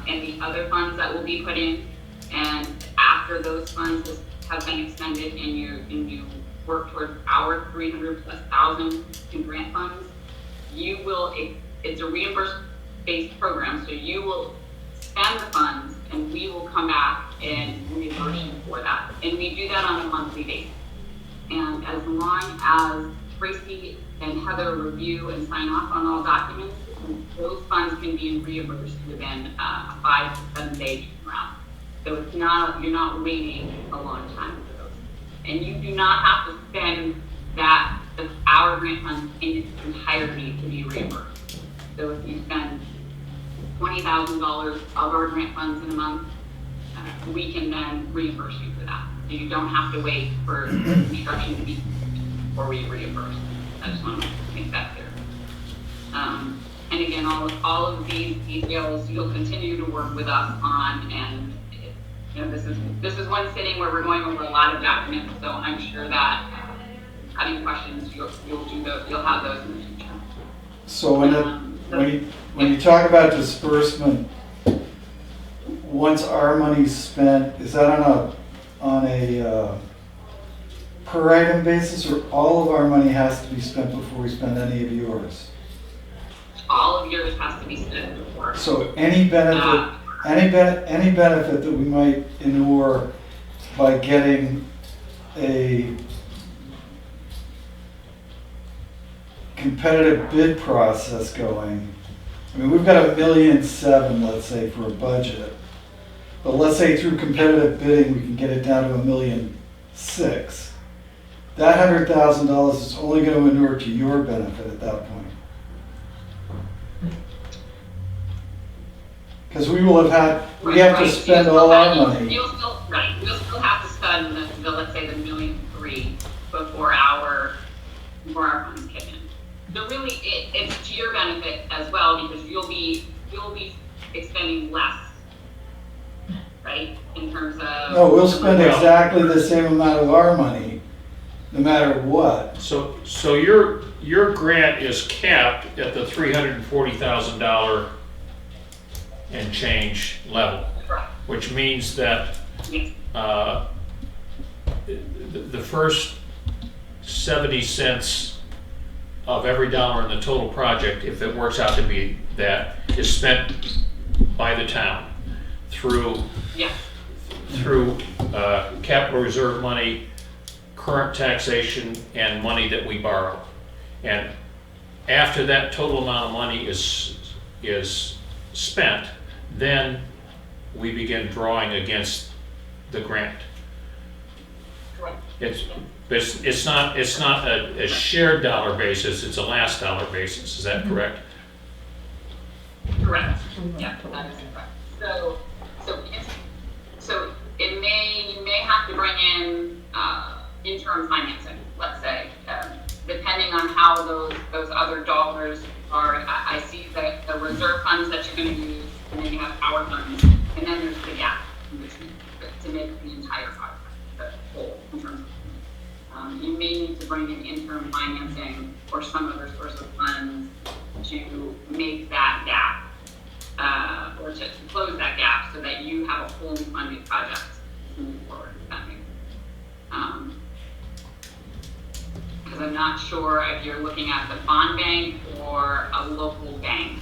H: and the other funds that will be put in. And after those funds have been expended and you work toward our 300,000+ in grant funds, it's a reimbursement-based program, so you will spend the funds and we will come back and reimburse you for that. And we do that on a monthly basis. And as long as Tracy and Heather review and sign off on all documents, those funds can be reimbursed within a 5 to 7 day turnaround. So you're not waiting a long time for those. And you do not have to spend our grant funds in its entirety to be reimbursed. So if you spend $20,000 of our grant funds in a month, we can then reimburse you for that. So you don't have to wait for construction to be before we reimburse. I just want to make that clear. And again, all of these details you'll continue to work with us on, and this is one sitting where we're going over a lot of documents. So I'm sure that having questions, you'll have those in the future.
C: So when you talk about disbursement, once our money's spent, is that on a per item basis, or all of our money has to be spent before we spend any of yours?
H: all of yours has to be spent before.
C: So any benefit, any benefit that we might inure by getting a competitive bid process going. I mean, we've got $1.7 million, let's say, for a budget. But let's say through competitive bidding, we can get it down to $1.6 million. That $100,000 is only going to inure to your benefit at that point. Because we will have had, we have to spend all our money.
H: You'll still have to spend the let's say the $1.3 million before our funds kick in. So really, it's to your benefit as well, because you'll be expending less, right? In terms of.
C: No, we'll spend exactly the same amount of our money, no matter what.
B: So your grant is capped at the $340,000 and change level,
H: Correct.
B: which means that
H: Yes.
B: the first 70 cents of every dollar in the total project, if it works out to be that, is spent by the town through
H: Yes.
B: capital reserve money, current taxation, and money that we borrow. And after that total amount of money is spent, then we begin drawing against the grant.
H: Correct.
B: It's not a shared dollar basis, it's a last dollar basis, is that correct?
H: Correct. Yeah, that is correct. So you may have to bring in interim financing, let's say, depending on how those other dollars are. I see that the reserve funds that you're going to use, and then you have our funds, and then there's the gap in between to make the entire project whole in terms of. You may need to bring in interim financing or some other source of funds to make that gap, or to close that gap so that you have a fully funded project to move forward. If that makes sense. Because I'm not sure if you're looking at the bond bank or a local bank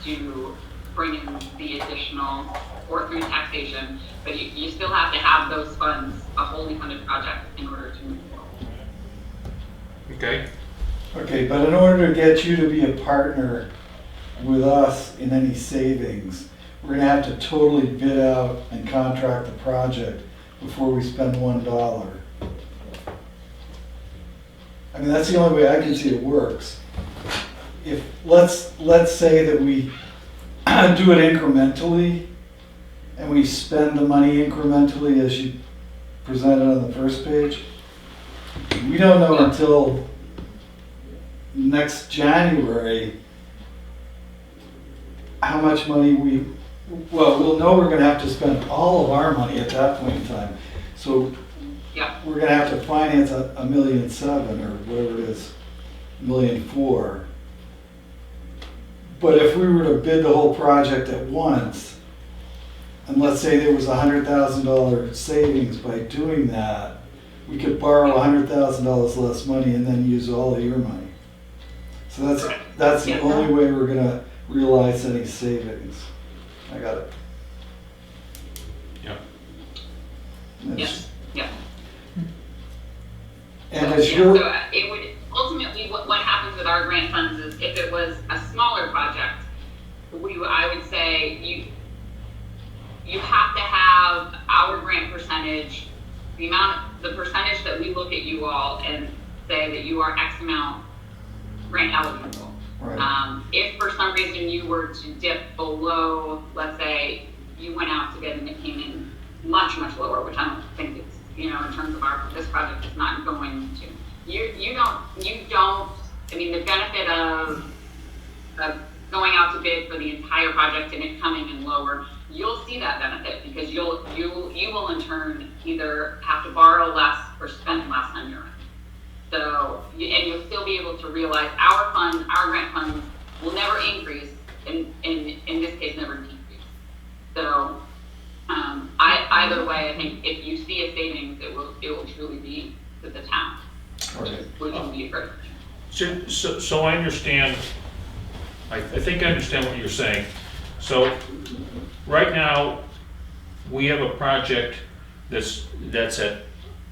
H: to bring in the additional, or through taxation, but you still have to have those funds, a wholly funded project, in order to move forward.
B: Okay.
C: Okay, but in order to get you to be a partner with us in any savings, we're gonna have to totally bid out and contract the project before we spend $1. I mean, that's the only way I can see it works. If, let's say that we do it incrementally, and we spend the money incrementally as you presented on the first page, we don't know until next January how much money we'll know we're gonna have to spend all of our money at that point in time. So
H: Yeah.
C: we're gonna have to finance $1.7 million or whatever it is, $1.4 million. But if we were to bid the whole project at once, and let's say there was $100,000 savings by doing that, we could borrow $100,000 less money and then use all of your money. So that's the
H: Yeah.
C: only way we're gonna realize any savings. I got it.
B: Yeah.
H: Yes. Yeah.
C: And as
H: Yeah,
C: you're,
H: so it would, ultimately, what happens with our grant funds is if it was a smaller project, I would say you have to have our grant percentage, the percentage that we look at you all and say that you are X amount grant eligible.
C: right,
H: If for some reason you were to dip below, let's say you went out to bid and it came in much, much lower, which I don't think it's, in terms of this project is not going to. You don't, I mean, the benefit of going out to bid for the entire project and it coming in lower, you'll see that benefit because you will in turn either have to borrow less or spend less on your end. So, and you'll still be able to realize our grant funds will never increase, in this case, never decrease. So, either way, I think if you see a savings, it will truly be to the town,
C: right.
H: which will be a great.
B: So I understand I think I understand what you're saying. So, right now, we have a project that's at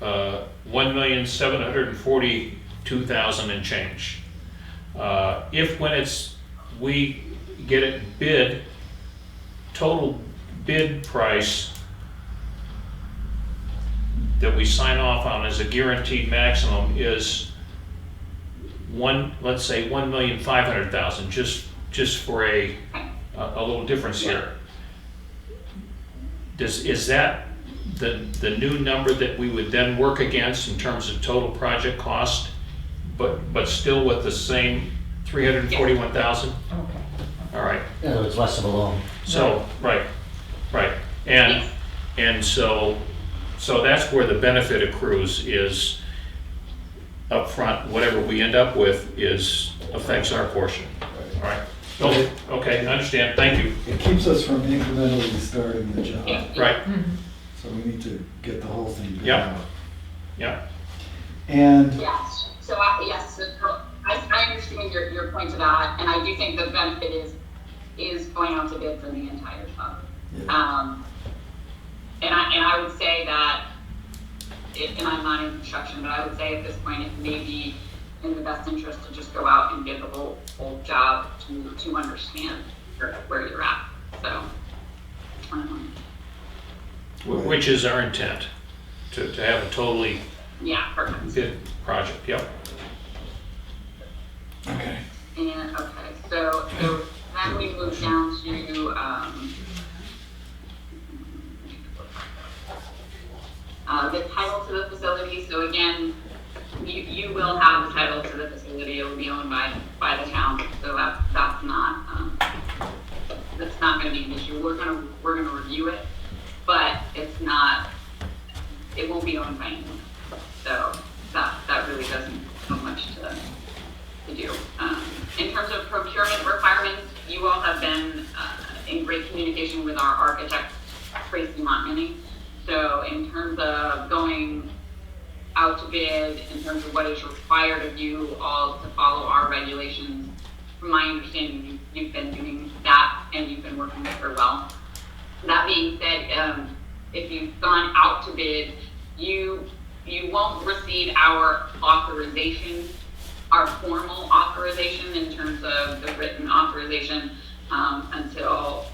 B: 1,742,000 and change. If when we get it bid, total bid price that we sign off on as a guaranteed maximum is let's say 1,500,000, just for a little difference here. Is that the new number that we would then work against in terms of total project cost, but still with the same 341,000?
F: Okay.
B: All right.
G: In other words, less of a loan.
B: So, right. And so that's where the benefit accrues, is upfront. Whatever we end up with affects our portion. All right. Okay, I understand. Thank you.
C: It keeps us from incrementally starting the job,
B: Right.
C: so we need to get the whole thing done.
B: Yeah. Yeah.
C: And
H: Yes, so I understand your point to that, and I do think the benefit is going out to bid for the entire job.
C: yeah,
H: And I would say that, and I'm not in construction, but I would say at this point, it may be in the best interest to just go out and bid the whole job to understand where you're at, so.
B: Which is our intent, to have a totally
H: Yeah, perfect.
B: bid project. Yep.
C: okay.
H: And, okay, so then we move down to, the title to the facility. So again, you will have the title to the facility. It will be owned by the town. So that's not going to be an issue. We're gonna review it, but it won't be owned by anyone. So that really doesn't have much to do. In terms of procurement requirements, you all have been in great communication with our architect, Tracy Montminy. So in terms of going out to bid, in terms of what is required of you all to follow our regulations, from my understanding, you've been doing that and you've been working with her well. That being said, if you've gone out to bid, you won't receive our authorization, our formal authorization in terms of the written authorization, until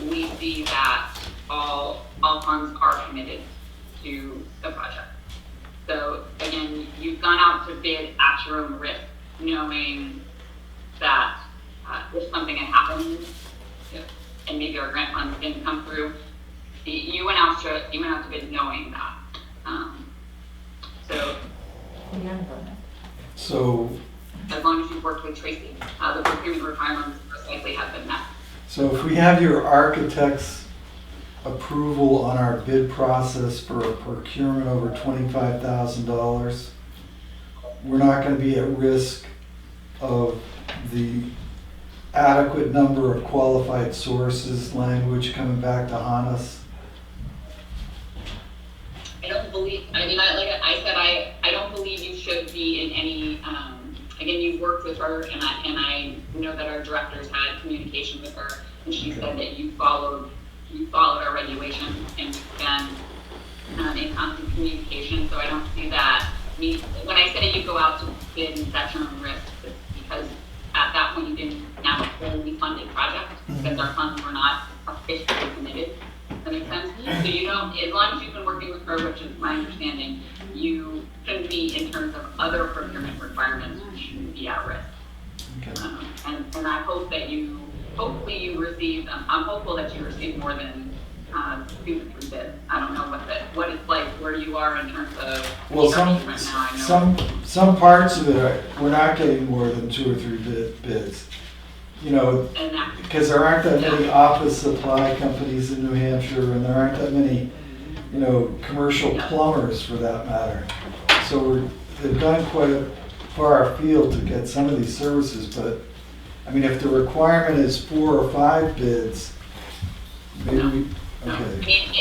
H: we see that all funds are committed to the project. So again, you've gone out to bid at your own risk, knowing that if something had happened, and maybe our grant funds didn't come through, you went out to bid knowing that.
C: So,
H: As long as you've worked with Tracy, the procurement requirements most likely have been met.
C: so if we have your architect's approval on our bid process for a procurement over $25,000, we're not gonna be at risk of the adequate number of qualified sources language coming back to haunt us?
H: I don't believe, like I said, I don't believe you should be in any, again, you've worked with her, and I know that our directors had communication with her, and she said that you followed our regulations, and you've been in constant communication, so I don't see that. When I said that you go out to bid and set your own risk, it's because at that point you didn't have a fully funded project, because our funds were not officially committed. Does that make sense? So you don't, as long as you've been working with her, which is my understanding, you shouldn't be, in terms of other procurement requirements, you shouldn't be at risk.
C: Okay.
H: And I hope that hopefully you received, I'm hopeful that you received more than 2 to 3 bids. I don't know what it's like where you are in terms of
C: Well,
H: construction right now. I know.
C: some parts of it, we're not getting more than 2 or 3 bids. You know,
H: And that,
C: because there aren't that many office supply companies in New Hampshire, and there aren't that many, you know, commercial plumbers for that matter. So they've gone quite far afield to get some of these services, but, I mean, if the requirement is 4 or 5 bids, maybe we,
H: no. I
C: okay.
H: mean,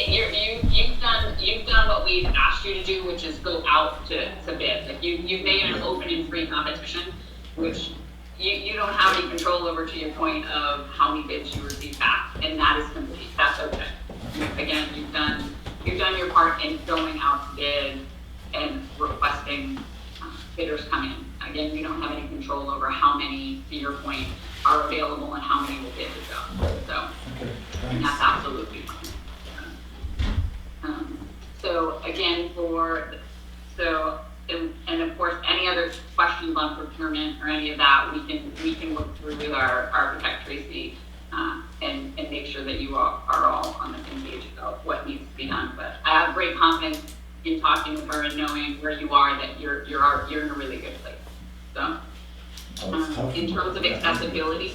H: you've done what we've asked you to do, which is go out to bid. Like you've made an open and free competition, which you don't have any control over, to your point, of how many bids you receive back, and that is complete, that's okay. Again, you've done your part in going out to bid and requesting bidders come in. Again, you don't have any control over how many, to your point, are available and how many will bid to go, so,
C: Okay,
H: and that's
C: thanks.
H: absolutely fine. So again, and of course, any other questions on procurement or any of that, we can work through with our architect Tracy, and make sure that you are all on the same page about what needs to be done. But I have great confidence in talking with her and knowing where you are, that you're in a really good place. So,
C: That's tough.
H: in terms of accessibility,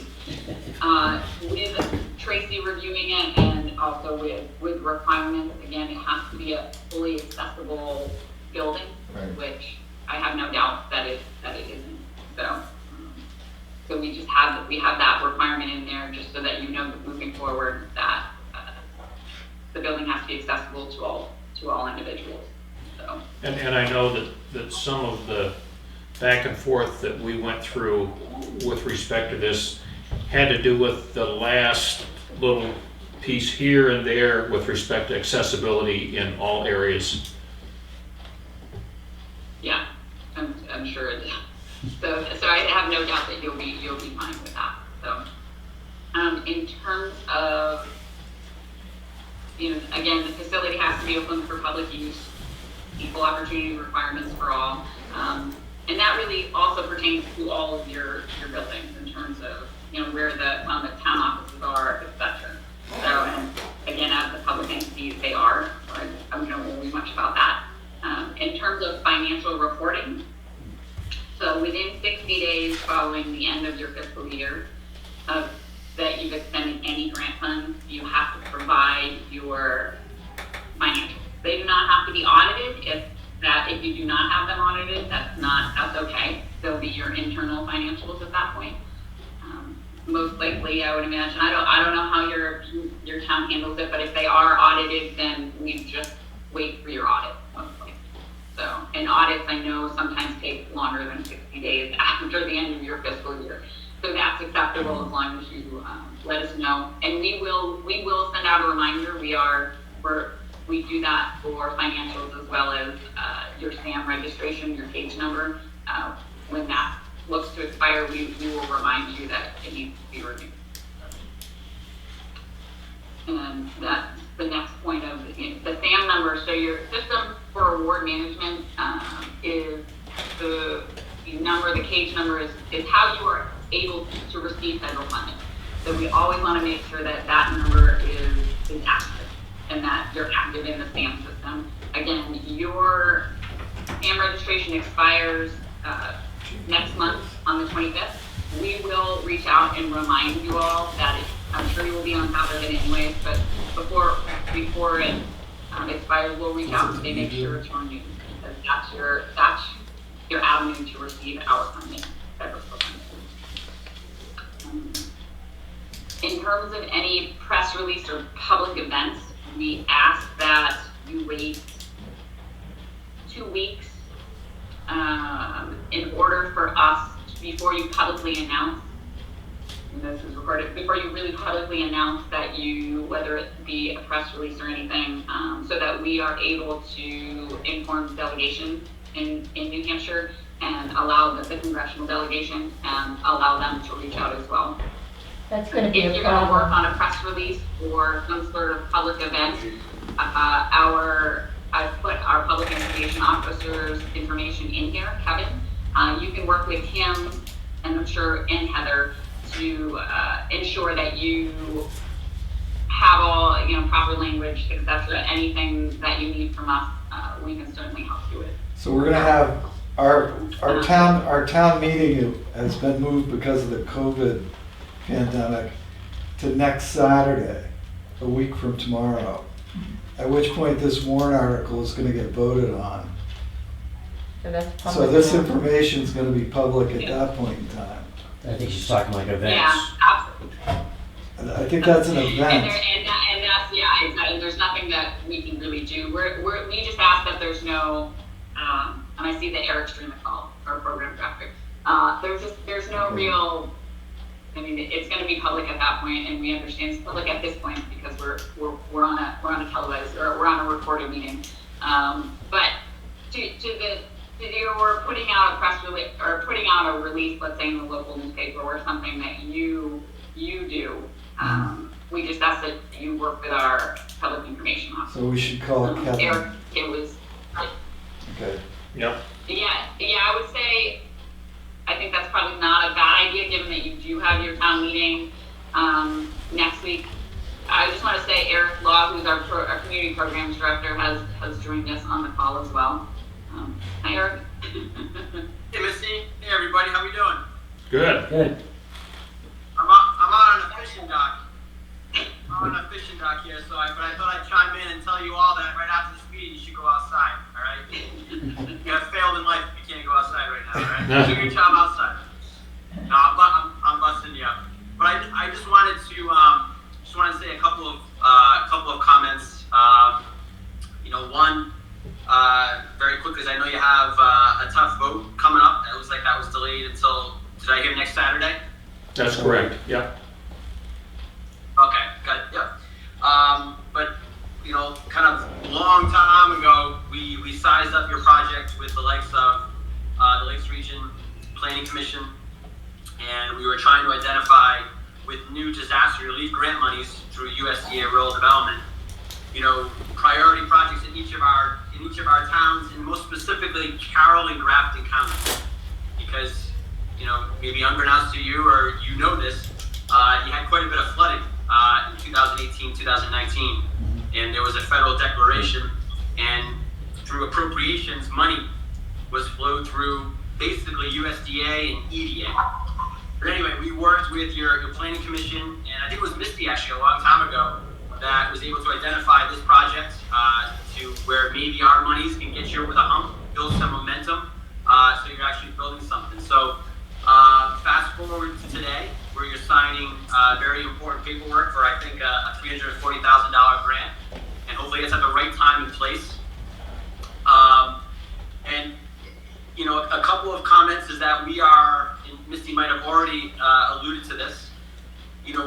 H: with Tracy reviewing it and also with requirements, again, it has to be a fully accessible building,
C: Right.
H: which I have no doubt that it isn't. So we have that requirement in there just so that you know that moving forward that the building has to be accessible to all individuals. So.
B: And I know that some of the back and forth that we went through with respect to this had to do with the last little piece here and there with respect to accessibility in all areas.
H: Yeah, I'm sure it is. So I have no doubt that you'll be fine with that. So, in terms of, again, the facility has to be open for public use, equal opportunity requirements for all, and that really also pertains to all of your buildings in terms of where the town offices are, etc. So, and again, as the public entities, they are. So I'm not worry much about that. In terms of financial reporting, so within 60 days following the end of your fiscal year that you've expended any grant funds, you have to provide your financials. They do not have to be audited. If you do not have them audited, that's okay. They'll be your internal financials at that point. Most likely, I would imagine. I don't know how your town handles it, but if they are audited, then we just wait for your audit. Mostly. So, and audits I know sometimes take longer than 60 days after the end of your fiscal year. So that's acceptable as long as you let us know. And we will send out a reminder. We do that for financials as well as your SAM registration, your cage number. When that looks to expire, we will remind you that it needs to be reviewed. And that's the next point of the SAM number. So your system for award management is the number, the cage number is how you are able to receive federal funding. So we always want to make sure that that number is active and that you're active in the SAM system. Again, your SAM registration expires next month on the 25th. We will reach out and remind you all that I'm sure you will be on top of it anyways, but before it expires, we'll reach out and say make sure it's renewed, because that's your avenue to receive our funding, federal funding. In terms of any press release or public events, we ask that you wait 2 weeks in order for us, before you publicly announce, and this is recorded, before you really publicly announce that whether it be a press release or anything, so that we are able to inform the delegation in New Hampshire and allow the congressional delegation and allow them to reach out as well.
F: That's gonna be
H: If
F: a
H: you're gonna work
F: problem.
H: on a press release or some sort of public event, I've put our public information officer's information in here, Kevin. You can work with him and I'm sure, and Heather, to ensure that you have all, proper language, etc. Anything that you need from us, we can certainly help you with.
C: So we're gonna have, our town meeting has been moved because of the COVID pandemic to next Saturday, a week from tomorrow. At which point this warrant article is gonna get voted on.
F: So that's
C: So
F: public.
C: this information is gonna be public at that point in time.
G: I think she's talking like events.
H: Yeah, absolutely.
C: And I think that's an
H: And
C: event.
H: that's, yeah, exactly. There's nothing that we can really do. We just ask that there's no, and I see that Eric's doing the call, our program director. There's no real, I mean, it's gonna be public at that point, and we understand it's public at this point because we're on a televised, or we're on a recorded meeting. But to your putting out a press release, or putting out a release, let's say in the local newspaper or something that you do, we just ask that you work with our public information officer.
C: So we should call it Kevin.
H: Eric, it was,
C: Okay.
B: Yep.
H: yeah, I would say, I think that's probably not a bad idea, given that you do have your town meeting next week. I just want to say Eric Law, who's our community programs director, has joined us on the call as well. Hi, Eric.
I: Hey, Missy. Hey, everybody. How we doing?
B: Good.
G: Good.
I: I'm out on a fishing dock. I'm on a fishing dock here, but I thought I'd chime in and tell you all that right after this meeting, you should go outside. All right? You have failed in life if you can't go outside right now. All right? Do your job outside. No, I'm busting you up. But I just wanted to say a couple of comments. One. Very quickly, as I know you have a tough vote coming up. It looks like that was delayed until, did I hear next Saturday?
B: That's correct, yep.
I: Okay, got it, yep. But, kind of long time ago, we sized up your project with the likes of the Lakes Region Planning Commission, and we were trying to identify with new disaster relief grant monies through USDA Rural Development, priority projects in each of our towns, and most specifically Carroll and Grafton counties, because maybe unbeknownst to you, or this, you had quite a bit of flooding in 2018, 2019, and there was a federal declaration, and through appropriations, money was flowed through basically USDA and EDA. But anyway, we worked with your planning commission, and I think it was Misty actually a long time ago, that was able to identify this project to where maybe our monies can get you over the hump, build some momentum, so you're actually building something. So fast forward to today, where you're signing very important paperwork for, I think, a $340,000 grant, and hopefully it's at the right time and place. And a couple of comments is that we are, and Misty might have already alluded to this,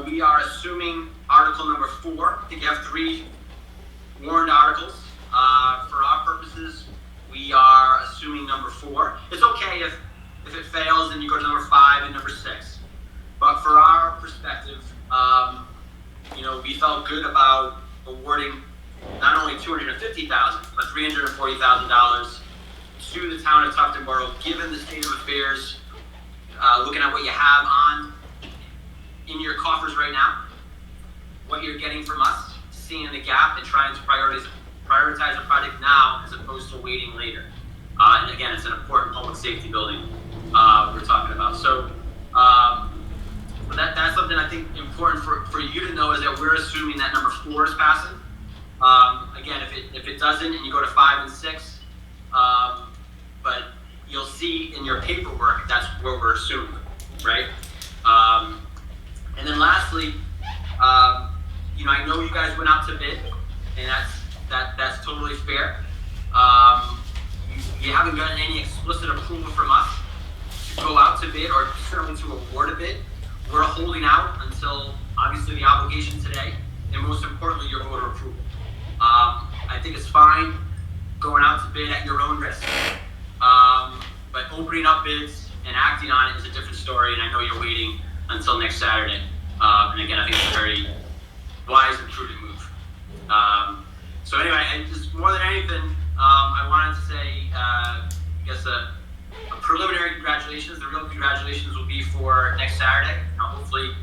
I: we are assuming article number 4. I think you have 3 warrant articles. For our purposes, we are assuming number 4. It's okay if it fails and you go to number 5 and number 6. But for our perspective, we felt good about awarding not only $250,000, but $340,000 to the town of Tufton Borough, given the state of affairs, looking at what you have in your coffers right now, what you're getting from us, seeing the gap and trying to prioritize the project now as opposed to waiting later. And again, it's an important public safety building we're talking about. So that's something I think important for you to know, is that we're assuming that number 4 is passing. Again, if it doesn't and you go to 5 and 6, but you'll see in your paperwork that's what we're assuming, right? And then lastly, I know you guys went out to bid, and that's totally fair. You haven't gotten any explicit approval from us to go out to bid, or certainly to award a bid. We're holding out until obviously the obligation today, and most importantly, your voter approval. I think it's fine going out to bid at your own risk, but opening up bids and acting on it is a different story, and I know you're waiting until next Saturday. And again, I think it's a very wise and prudent move. So anyway, just more than anything, I wanted to say, a preliminary congratulations. The real congratulations will be for next Saturday. Hopefully,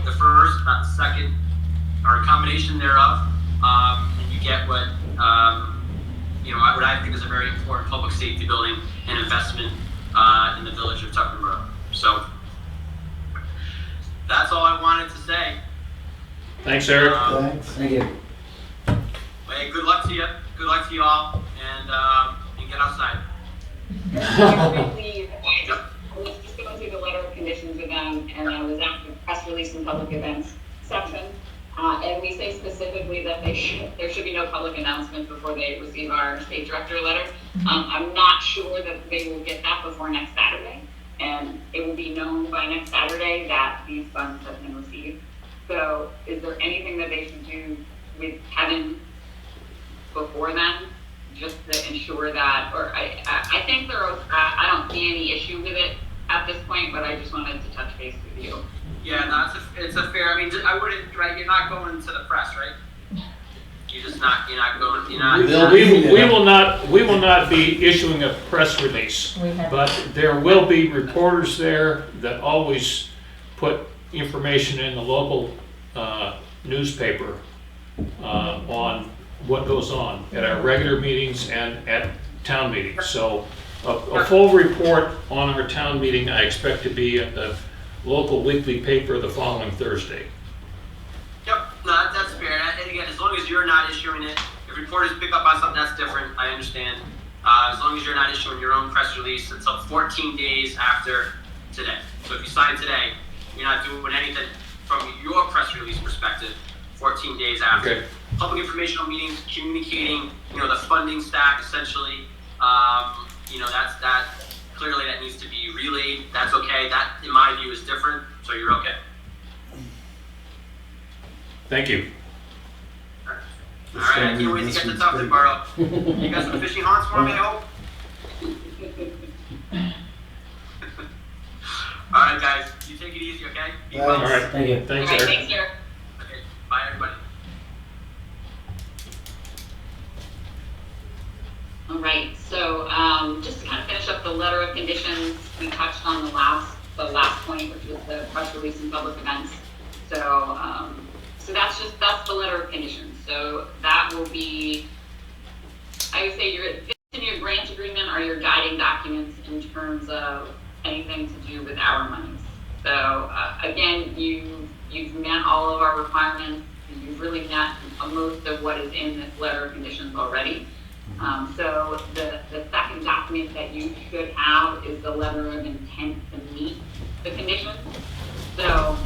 I: the first, not the second, or a combination thereof, and you get what I think is a very important public safety building and investment in the village of Tufton Borough. So that's all I wanted to say.
B: Thanks, Eric.
C: Thanks.
G: Thank you.
I: Hey, good luck to you. Good luck to you all, and get outside.
H: I was just going through the letter of conditions with them, and I was at the press release and public events section, and we say specifically that there should be no public announcement before they receive our state director letter. I'm not sure that they will get that before next Saturday, and it will be known by next Saturday that these funds have been received. So is there anything that they should do with Kevin before then, just to ensure that, or I think I don't see any issue with it at this point, but I just wanted to touch base with you.
I: Yeah, no, it's a fair, I mean, I wouldn't, right, you're not going to the press, right? You're not going, you're not.
B: We will not be issuing a press release,
F: We have-
B: but there will be reporters there that always put information in the local newspaper on what goes on at our regular meetings and at town meetings. So a full report on our town meeting, I expect to be at the local weekly paper the following Thursday.
I: Yep, no, that's fair. And again, as long as you're not issuing it, if reporters pick up on something, that's different. I understand. As long as you're not issuing your own press release until 14 days after today. So if you sign today, you're not doing anything from your press release perspective 14 days after.
B: Okay.
I: Public informational meetings, communicating, the funding stack essentially. That clearly that needs to be relayed. That's okay. That, in my view, is different. So you're okay.
B: Thank you.
I: All right, I can't wait to get to Tuftonboro. You got some fishing haunts for me, I hope? All right, guys, you take it easy, okay? Be well.
B: All right.
G: Thank you.
H: All
B: Thanks,
H: right,
B: Eric.
H: thanks, sir.
I: Okay, bye, everybody.
H: All right, so just to kind of finish up the letter of conditions, we touched on the last point, which was the press release and public events. So that's the letter of conditions. So that will be, I would say this in your grant agreement are your guiding documents in terms of anything to do with our monies. So again, you've met all of our requirements. You've really met most of what is in this letter of conditions already. So the second document that you should have is the letter of intent to meet the conditions. So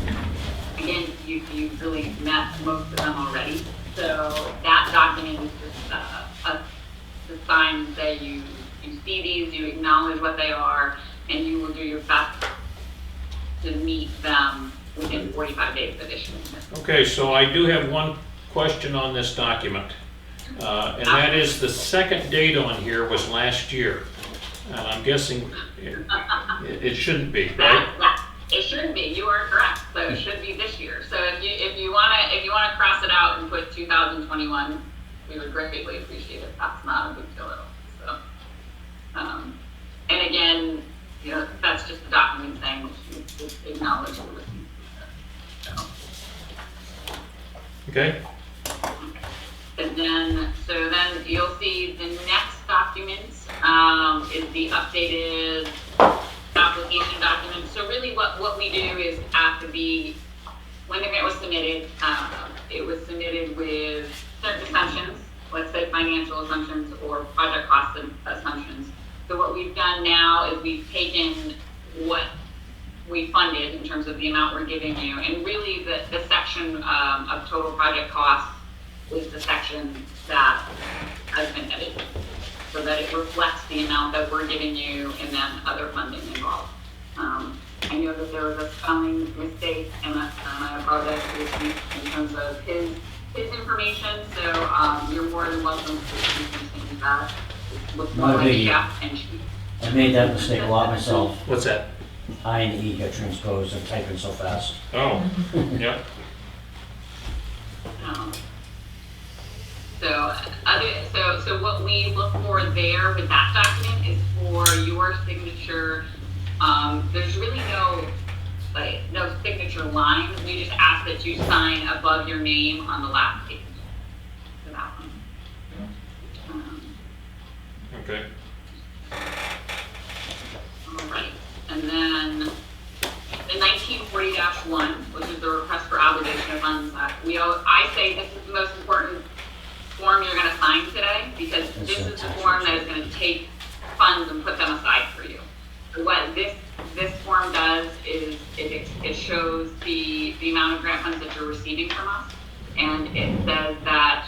H: again, you've really met most of them already. So that document is just us to sign and say you see these, you acknowledge what they are, and you will do your best to meet them within 45 days of issuance.
B: Okay, so I do have one question on this document. And that is the second date on here was last year. And I'm guessing it shouldn't be, right?
H: It shouldn't be. You are correct. So it should be this year. So if you wanna cross it out and put 2021, we would greatly appreciate it. That's not a big deal at all. So, and again, that's just the document saying we acknowledge the receipt. So.
B: Okay.
H: And then you'll see the next document is the updated application document. So really what we do is when the grant was submitted, it was submitted with certain assumptions, let's say financial assumptions or project cost assumptions. So what we've done now is we've taken what we funded in terms of the amount we're giving you, and really the section of total project costs is the section that has been edited, so that it reflects the amount that we're giving you and then other funding involved. I know that there was a spelling mistake, and I apologize to the chief in terms of his information, so you're more than welcome to change that. Look more
G: Not a
H: like
G: biggie.
H: chef and chief.
G: I made that mistake a lot myself.
B: What's that?
G: I and E got transposed and typing so fast.
B: Oh, yeah.
H: So what we look for there with that document is for your signature. There's really no signature line. We just ask that you sign above your name on the last page. So that one.
B: Okay.
H: All right, and then the 1940-1, which is the request for obligation of funds. I say this is the most important form you're going to sign today, because this is the form that is going to take funds and put them aside for you. So what this form does is it shows the amount of grant funds that you're receiving from us, and it says that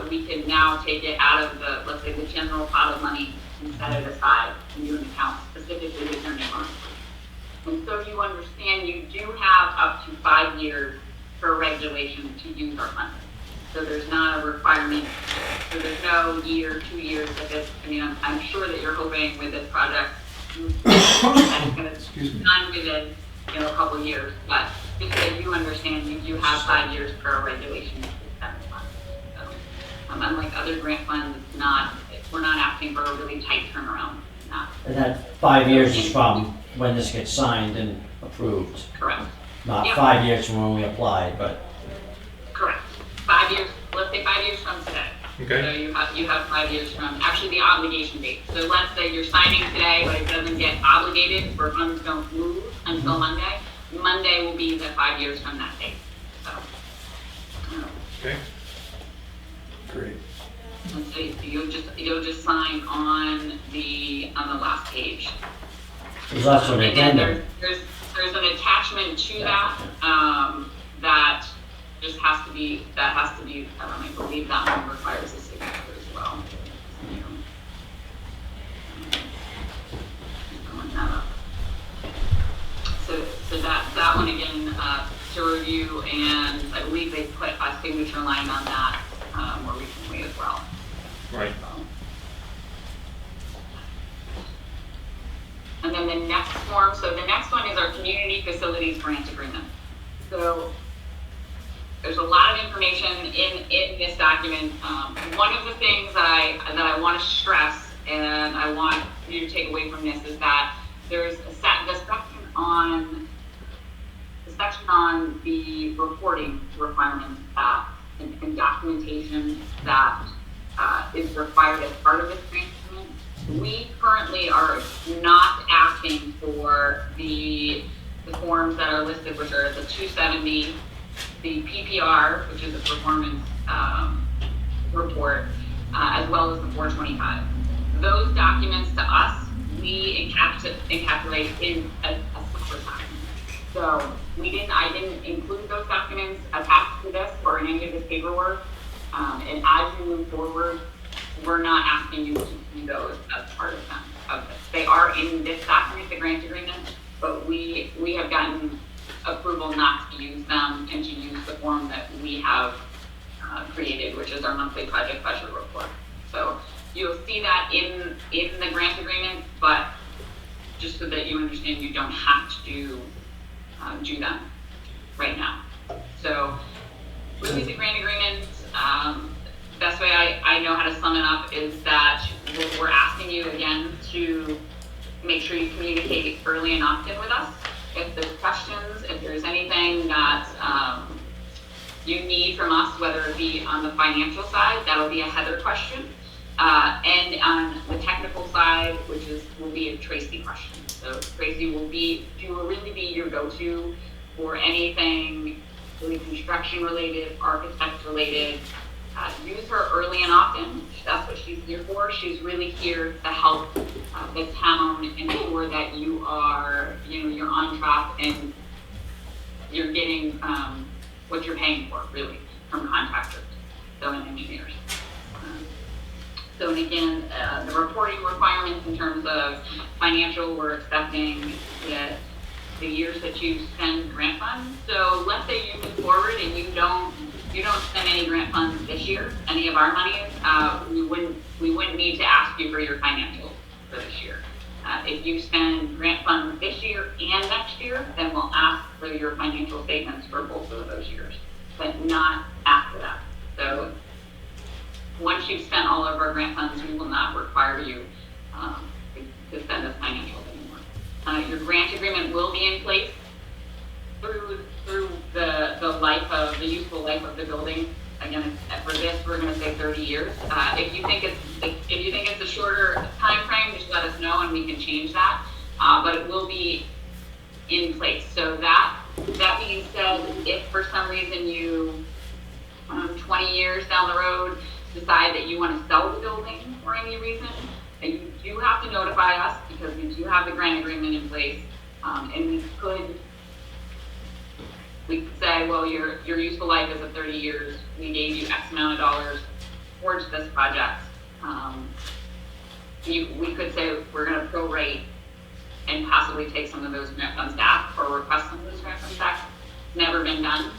H: we can now take it out of let's say the general pot of money and set it aside in an account specifically with your name on it. And so you understand you do have up to 5 years per regulation to use our funds. So there's not a requirement, so there's no year, 2 years of this. I mean, I'm sure that you're hoping with this project, that it's gonna be done within, you know, a couple of years, but just so you understand, you do have 5 years per regulation to spend the funds. So, unlike other grant funds, it's not, we're not asking for a really tight turnaround. Not
G: And that 5 years is from when this gets signed and approved,
H: correct.
G: not
H: Yeah.
G: 5 years from when we applied, but
H: Correct. 5 years, let's say 5 years from today.
B: Okay.
H: So you have 5 years from, actually the obligation date. So let's say you're signing today, but it doesn't get obligated, or funds don't move until Monday. Monday will be the 5 years from that date. So,
B: Okay.
C: Great.
H: let's see, you'll just sign on the last page.
G: there's also an
H: And then
G: addendum.
H: there's an attachment to that, that just has to be, I believe that one requires a signature as well. Pulling that up. So that one again, to review, and I believe they put a signature line on that, more recently as well.
B: Right.
H: And then the next form, so the next one is our community facilities grant agreement. So there's a lot of information in this document. One of the things that I want to stress, and I want you to take away from this, is that there's the section on the reporting requirements and documentation that is required as part of this grant agreement. We currently are not asking for the forms that are listed, which are the 270, the PPR, which is a performance report, as well as the 425. Those documents to us, we encapsulate in a separate document. So I didn't include those documents attached to this or in any of this paperwork. And as you move forward, we're not asking you to do those as part of this. They are in this document, the grant agreement, but we have gotten approval not to use them and to use the form that we have created, which is our monthly project budget report. So you'll see that in the grant agreement, but just so that you understand, you don't have to do them right now. So really the grant agreement, best way I know how to sum it up is that we're asking you again to make sure you communicate early and often with us. If there's questions, if there's anything that you need from us, whether it be on the financial side, that'll be a Heather question. And on the technical side, which will be a Tracy question. So Tracy will really be your go-to for anything really construction related, architect related. Use her early and often. That's what she's here for. She's really here to help the town ensure that you're on track and you're getting what you're paying for, really, from contractors, so and engineers. So, and again, the reporting requirements in terms of financial, we're expecting that the years that you spend grant funds. So let's say you move forward and you don't spend any grant funds this year, any of our monies, we wouldn't need to ask you for your financials for this year. If you spend grant funds this year and next year, then we'll ask for your financial statements for both of those years, but not after that. So once you've spent all of our grant funds, we will not require you to send us financials anymore. Your grant agreement will be in place through the useful life of the building. Again, for this, we're going to say 30 years. If you think it's a shorter time frame, just let us know and we can change that. But it will be in place. So that being said, if for some reason you, 20 years down the road, decide that you want to sell the building for any reason, then you do have to notify us because we do have the grant agreement in place, and we could say, well, your useful life is 30 years. We gave you X amount of dollars towards this project. We could say we're going to prorate and possibly take some of those grant funds back or request some of those grant funds back. It's never been done.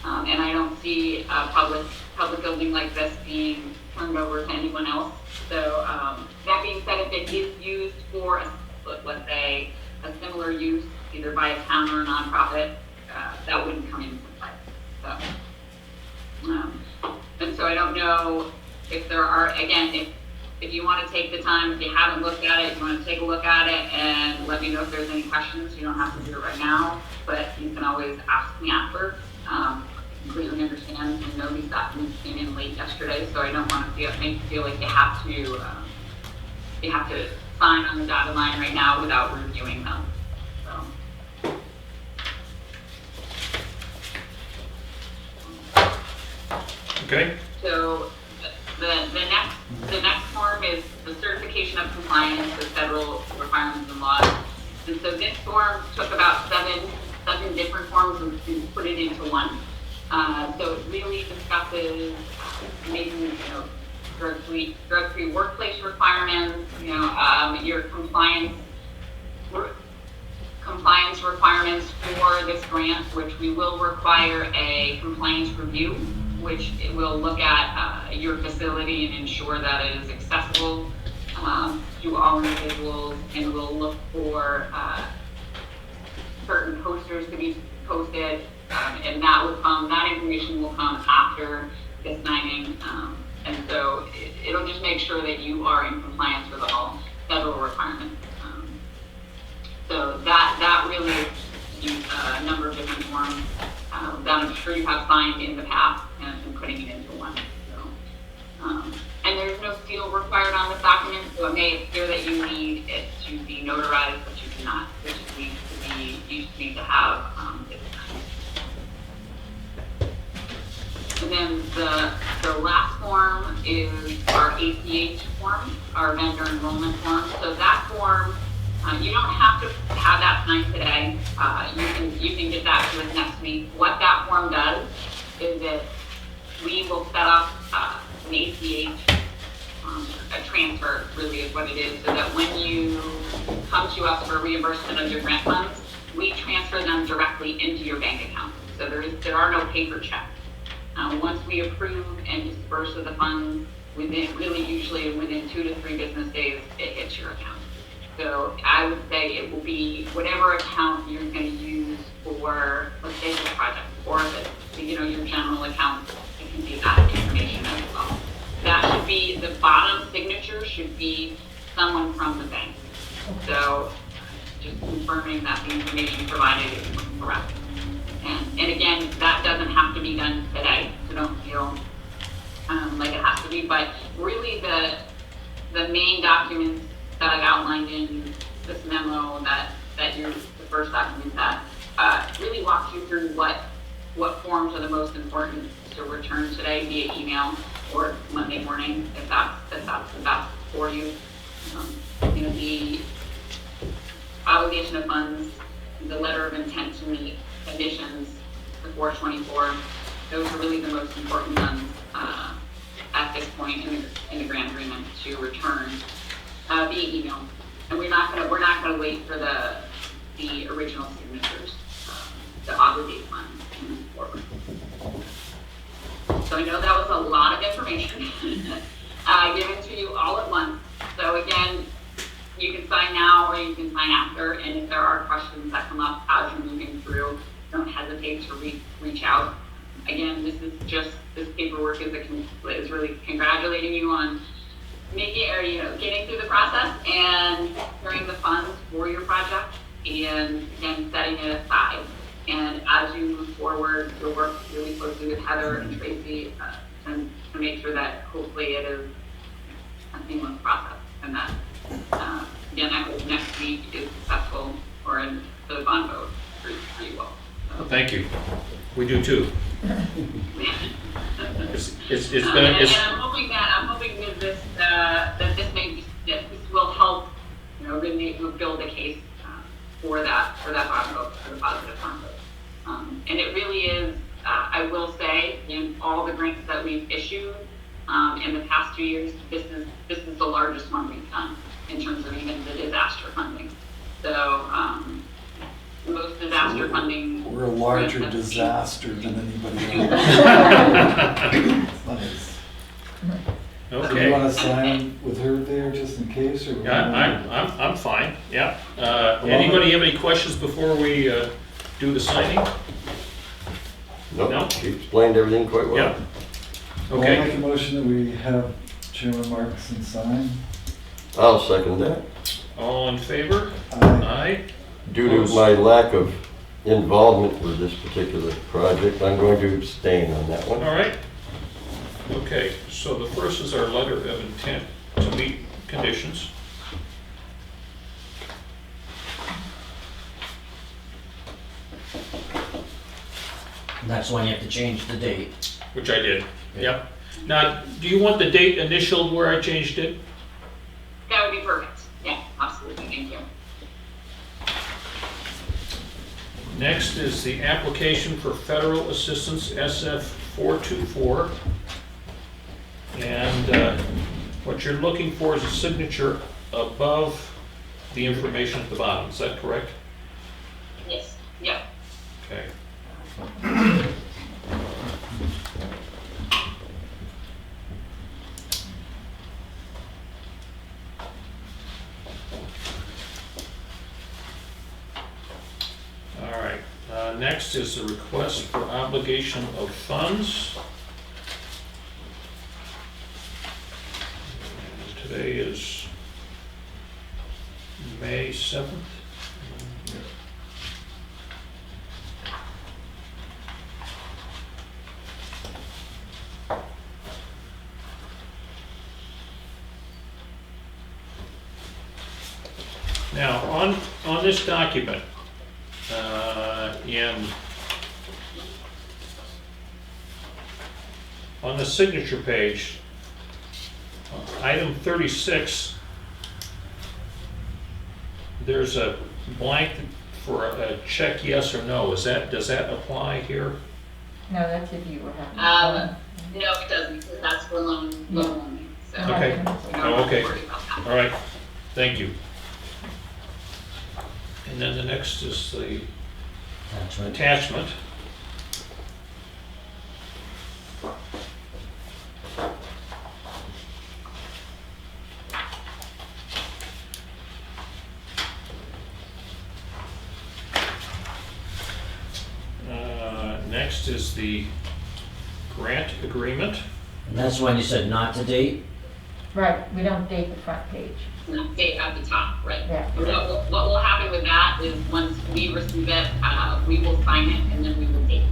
H: And I don't see a public building like this being turned over to anyone else. So that being said, if it is used for, let's say, a similar use, either by a town or a nonprofit, that wouldn't come into play. So, and so I don't know if there are, again, if you want to take the time, if you haven't looked at it, you want to take a look at it and let me know if there's any questions. You don't have to do it right now, but you can always ask me after. Completely understand and know these documents came in late yesterday, so I don't want to make you feel like you have to sign on the dotted line right now without reviewing them.
B: Okay?
H: So the next form is the certification of compliance with federal requirements and laws. And so this form took about seven different forms and put it into one. So it really discusses making, drug-free workplace requirements, your compliance requirements for this grant, which we will require a compliance review, which it will look at your facility and ensure that it is accessible to all individuals, and will look for certain posters to be posted, and that information will come after the signing, and so it'll just make sure that you are in compliance with all federal requirements. So that really is a number of different forms that I'm sure you have signed in the past and putting it into one. So, and there's no seal required on this document, so it may appear that you need it to be notarized, but you do not. It just needs to be, you just need to have it signed. And then the last form is our ACH form, our vendor enrollment form. So that form, you don't have to have that signed today. You can get that to us next week. What that form does is that we will set up an ACH, a transfer really is what it is, so that when you come to us for reimbursement of your grant funds, we transfer them directly into your bank account. So there are no paper checks. Once we approve and disperse of the funds, usually within 2 to 3 business days, it hits your account. So I would say it will be whatever account you're going to use for, let's say, this project, or your general account. It can be that information as well. That should be, the bottom signature should be someone from the bank. So just confirming that the information provided is correct. And again, that doesn't have to be done today, so don't feel like it has to be. But really the main documents that I've outlined in this memo, that you're the first document that really walks you through what forms are the most important to return today via email or Monday morning, if that's the best for you. The obligation of funds, the letter of intent to meet, conditions, the 424, those are really the most important ones at this point in the grant agreement to return via email. And we're not gonna wait for the original signatures to obligate funds moving forward. So I know that was a lot of information given to you all at once. So again, you can sign now or you can sign after, and if there are questions that come up as you're moving through, don't hesitate to reach out. Again, this paperwork is really congratulating you on getting through the process and securing the funds for your project, and again, setting it aside. And as you move forward, you'll work really closely with Heather and Tracy to make sure that hopefully it is a seamless process, and that again, I hope next week is successful, or in the bond vote for you all.
B: Well, thank you. We do too. It's been.
H: And I'm hoping that this this will help, really build a case for that bond vote, for the positive bond vote. And it really is. I will say, in all the grants that we've issued in the past 2 years, this is the largest one we've done in terms of even the disaster funding. So, most disaster funding.
C: We're a larger
H: grants have
C: disaster than anybody else. Nice. Do you
B: Okay.
C: wanna sign with her there just in case, or?
B: Yeah, I'm fine, yeah. Anybody have any questions before we do the signing? No?
D: No, she explained everything quite well.
B: Yeah.
C: I'll
B: Okay.
C: make a motion that we have Chairman Markson sign.
D: I'll second that.
B: All in favor?
C: Aye.
B: Aye.
D: Due to my lack of involvement with this particular project, I'm going to abstain on that
B: All
D: one.
B: right. Okay, so the first is our letter of intent to meet conditions.
G: That's when you have to change the date.
B: Which I did, yep. Now, do you want the date initialed where I changed it?
H: That would be perfect. Yeah, absolutely. Thank you.
B: Next is the application for federal assistance, SF 424. And what you're looking for is a signature above the information at the bottom, is that correct?
H: Yes. Yep.
B: Okay. All right, next is the request for obligation of funds. And today is May 7th. Now, on this document, on the signature page, item 36, there's a blank for a check yes or no. Does that apply here?
F: No, that's if you were having.
H: No, it doesn't, because that's for loan only, so.
B: Okay.
H: we don't
B: Oh,
H: have to
B: okay.
H: worry about that.
B: All right, thank you. And then the next is the
G: Attachment.
B: attachment. Next is the grant agreement.
G: And that's when you said not to date?
F: Right, we don't date the front page.
H: Date at the top, right?
F: Yeah.
H: What will happen with that is once we receive it, we will sign it and then we will date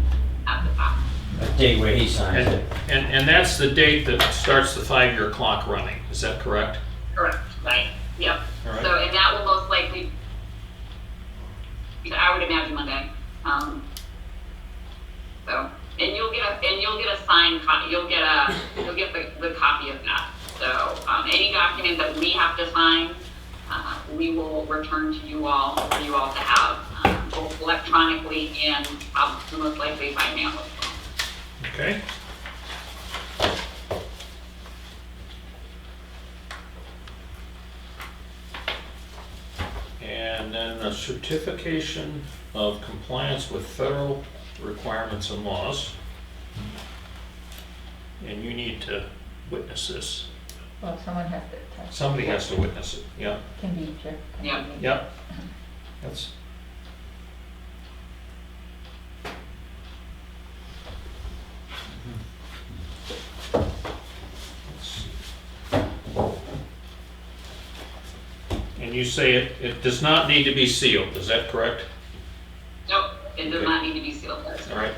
H: at the top.
G: A date where he signs it.
B: And that's the date that starts the 5-year clock running, is that correct?
H: Correct, right, yep.
B: All right.
H: So, and that will most likely, I would imagine Monday. So, and you'll get a signed copy, you'll get the copy of that. So, any document that we have to sign, we will return to you all for you all to have, both electronically and most likely by mail as well.
B: Okay. And then a certification of compliance with federal requirements and laws. And you need to witness this.
F: Well, someone has to attest.
B: Somebody has to witness it, yeah.
F: Can be Jeff. can
H: Yeah.
F: be me.
B: Yep. That's. Let's see. And you say it does not need to be sealed, is that correct?
H: Nope, it does
B: Okay.
H: not need to be sealed.
B: All right.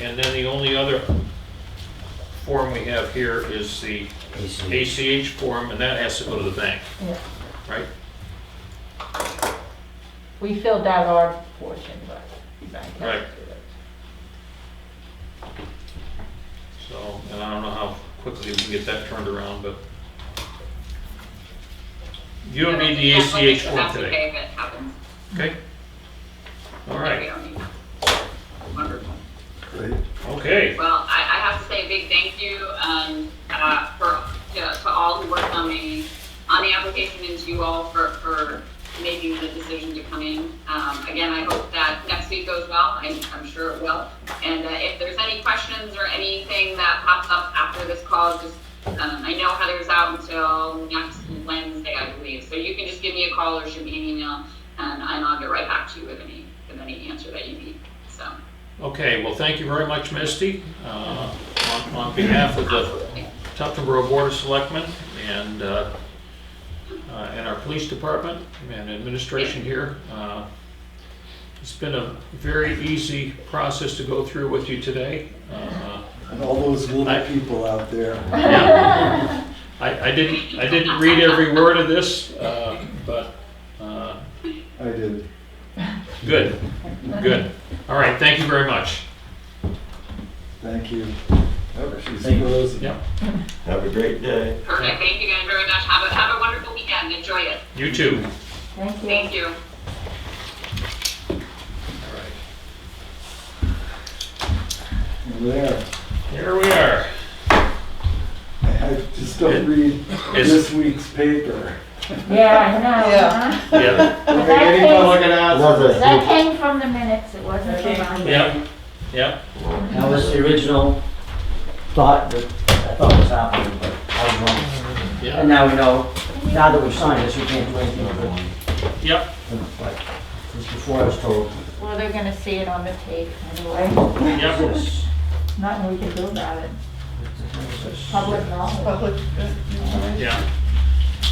B: And then the only other form we have here is the ACH form, and that has to go to the bank,
F: Yeah.
B: right?
F: We filled out our portion, but the bank has
B: Right.
F: to do it.
B: So, and I don't know how quickly we can get that turned around, but you don't need the ACH form
H: That's
B: today,
H: okay if it happens.
B: okay? All
H: We
B: right,
H: don't need that. Wonderful.
C: Great.
B: okay.
H: Well, I have to say a big thank you to all who worked on on the application and to you all for making the decision to come in. Again, I hope that next week goes well. I'm sure it will. And if there's any questions or anything that pops up after this call, just I know Heather's out until next Wednesday, I believe. So you can just give me a call or shoot me an email, and I'll get right back to you with any answer that you need. So.
B: Okay, well, thank you very much, Misty. On behalf of the Tufton Borough Board of Selectmen and our police department and administration here, it's been a very easy process to go through with you today.
C: And all those little people out there.
B: Yeah. I didn't read every word of this, but
C: I did.
B: good. All right, thank you very much.
C: Thank you. Oh, she's
G: Thank you.
C: frozen.
B: Yep.
D: Have a great day.
H: Perfect. Thank you guys very much. Have a wonderful weekend. Enjoy it.
B: You too.
F: Thank you.
H: Thank you.
B: All right.
C: There.
B: Here we are.
C: I just don't read this week's paper.
F: Yeah, I know,
J: Yeah.
F: huh?
B: Yeah.
F: But that
D: Another.
F: came from the minutes, it wasn't from us.
B: Yep.
G: That was the original thought that I thought was happening, but I was wrong. And
B: Yeah.
G: now we know, now that we've signed this, we can't do anything with it.
B: Yep.
G: But just before I was told,
F: Well, they're gonna see it on the tape anyway.
B: Yep.
G: this,
F: Nothing we can do about it. Public knowledge.
J: Public,
B: Yeah.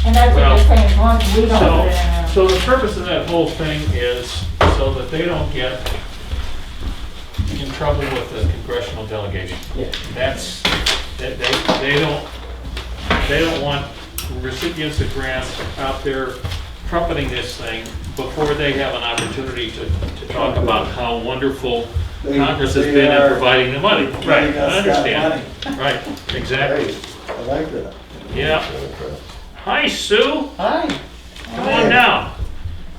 F: And that's what
B: Well,
F: they're saying, as long as we don't put it in.
B: So the purpose of that whole thing is so that they don't get in trouble with the congressional delegation.
G: yeah.
B: That's, they don't want recipients of grants out there trumpeting this thing before they have an opportunity to talk about how wonderful Congress has
C: They
B: been in
C: are
B: providing the money.
C: giving
B: Right, I
C: us that
B: understand. Right, exactly.
C: Great. I like that.
B: Yeah. Hi, Sue.
J: hi.
B: Come on down.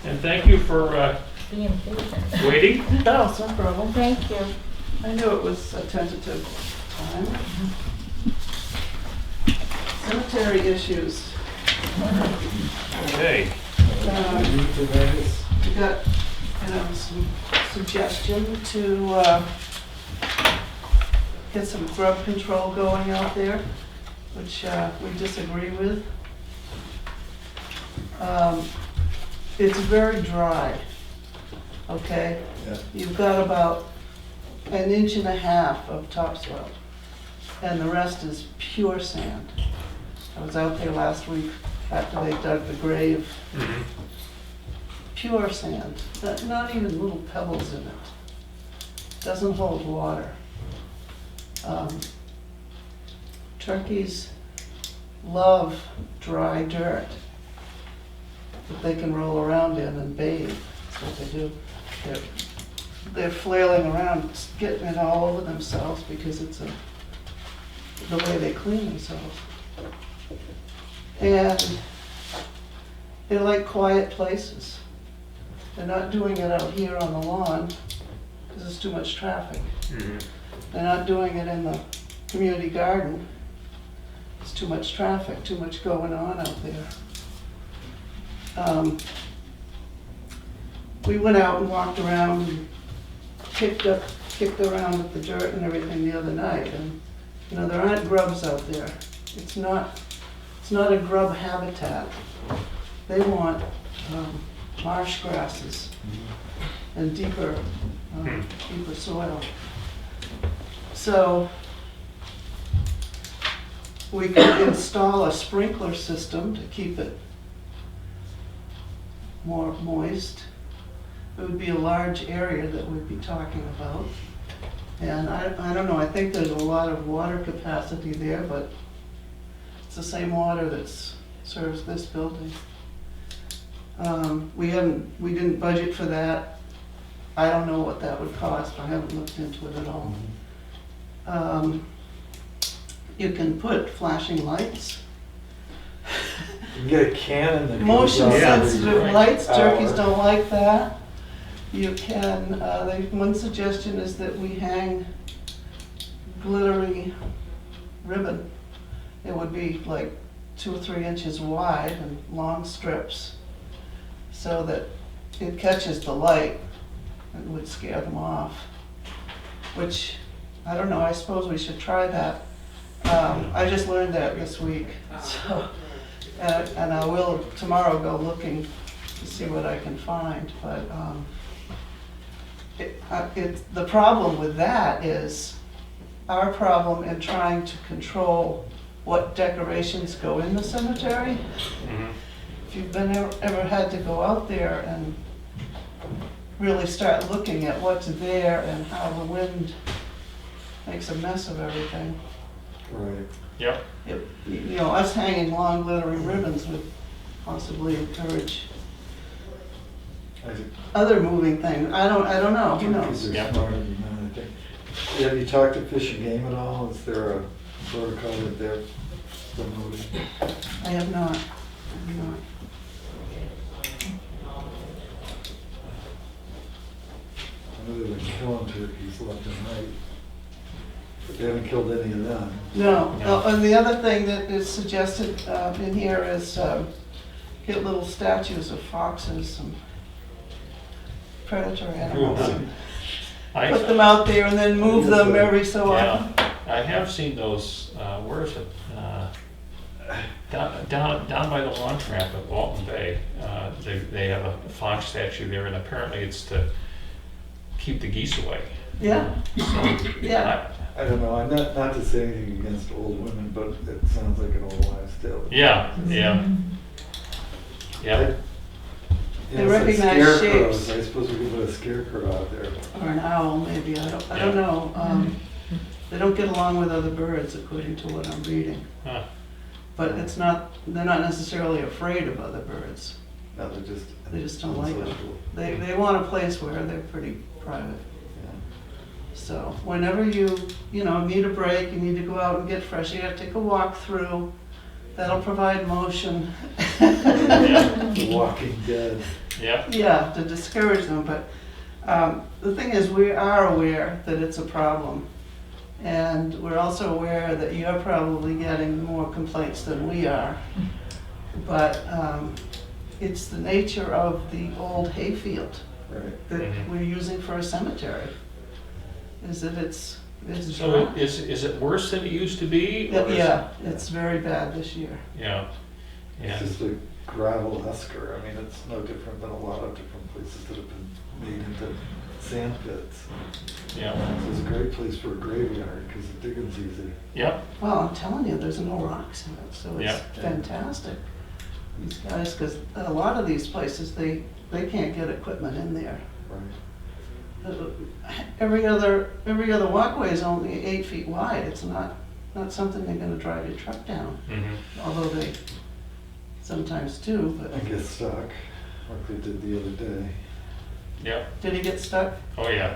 B: And thank you for
F: Being patient.
B: waiting.
J: No, it's no problem.
F: Thank you.
J: I knew it was a tentative time. Cemetery issues.
B: Okay.
J: We got, some suggestion to, get some grub control going out there, which, we disagree with. It's very dry, okay?
C: Yeah.
J: You've got about 1.5 inches of topsoil, and the rest is pure sand. I was out there last week after they dug the grave.
B: Mhm.
J: Pure sand, not even little pebbles in it. Doesn't hold water. Turkeys love dry dirt that they can roll around in and bathe. That's what they do. They're flailing around, getting it all over themselves because it's the way they clean themselves. And they like quiet places. They're not doing it out here on the lawn because there's too much traffic.
B: Mhm.
J: They're not doing it in the community garden. There's too much traffic, too much going on out there. We went out and walked around and kicked around with the dirt and everything the other night, and, there aren't grubs out there. It's not a grub habitat. They want marsh grasses and deeper soil. So we could install a sprinkler system to keep it more moist. It would be a large area that we'd be talking about. And I don't know, I think there's a lot of water capacity there, but it's the same water that serves this building. We didn't budget for that. I don't know what that would cost. I haven't looked into it at all. You can put flashing lights.
C: You can get a cannon that goes
J: Motion
C: up every
J: sensitive lights, turkeys
C: hour.
J: don't like that. You can, one suggestion is that we hang glittery ribbon. It would be like 2 or 3 inches wide and long strips so that it catches the light and would scare them off. Which, I don't know, I suppose we should try that. I just learned that this week, so, and I will tomorrow go looking to see what I can find, but the problem with that is our problem in trying to control what decorations go in the cemetery. If you've ever had to go out there and really start looking at what's there and how the wind makes a mess of everything.
C: Right.
B: Yep.
J: You know, us hanging long glittering ribbons would possibly encourage other moving things. I don't know, who knows?
C: Because they're
B: Yeah.
C: smarter than that, I think. Have you talked to Fish and Game at all? Is there a protocol that they're promoting?
J: I have not.
C: I know they've been killing turkeys left and right, but they haven't killed any of them.
J: No.
B: No.
J: And the other thing that is suggested in here is get little statues of foxes and predator animals. and Put them out there and then move them every so often.
B: Yeah, I have seen those, where is it? Down by the launch ramp at Walton Bay. They have a fox statue there, and apparently it's to keep the geese away.
J: Yeah,
B: So,
J: yeah.
C: I don't know, I'm not to say anything against old women, but it sounds like an old wives' tale.
B: Yeah, yeah. Yeah,
J: They
C: You know, it's like
J: recognize
C: scarecrows.
J: shapes.
C: I suppose we could put a scarecrow out there.
J: Or an owl, maybe, I don't know. They don't get along with other birds, according to what I'm reading.
B: Huh.
J: But they're not necessarily afraid of other birds.
C: No, they
J: They just don't like them.
C: unsociable.
J: They want a place where they're pretty private.
C: Yeah.
J: So whenever you need a break, you need to go out and get fresh air, take a walk through. That'll provide motion.
C: The Walking Dead.
B: yeah,
J: Yeah, to discourage them, but the thing is, we are aware that it's a problem. And we're also aware that you're probably getting more complaints than we are. But it's the nature of the old hayfield
C: Right.
J: that
B: Mhm.
J: we're using for a cemetery. Is that it's
B: so
J: dry.
B: is it worse than it used to be? or is-
J: Yeah, it's very bad this year.
B: Yeah, yeah,
C: It's just a gravel esker. I mean, it's no different than a lot of different places that have been made into sand pits.
B: yeah,
C: So it's a great place for a graveyard because the digging's easy.
B: yeah,
J: Well, I'm telling you, there's no rocks in it, so it's
B: Yeah.
J: fantastic. These guys, because a lot of these places, they can't get equipment in there.
C: Right.
J: Every other walkway is only 8 feet wide. It's not something they're gonna drive your truck down,
B: mhm,
J: although they sometimes do, but.
C: And get stuck like they did the other day.
B: yeah,
J: Did he get stuck?
B: oh, yeah.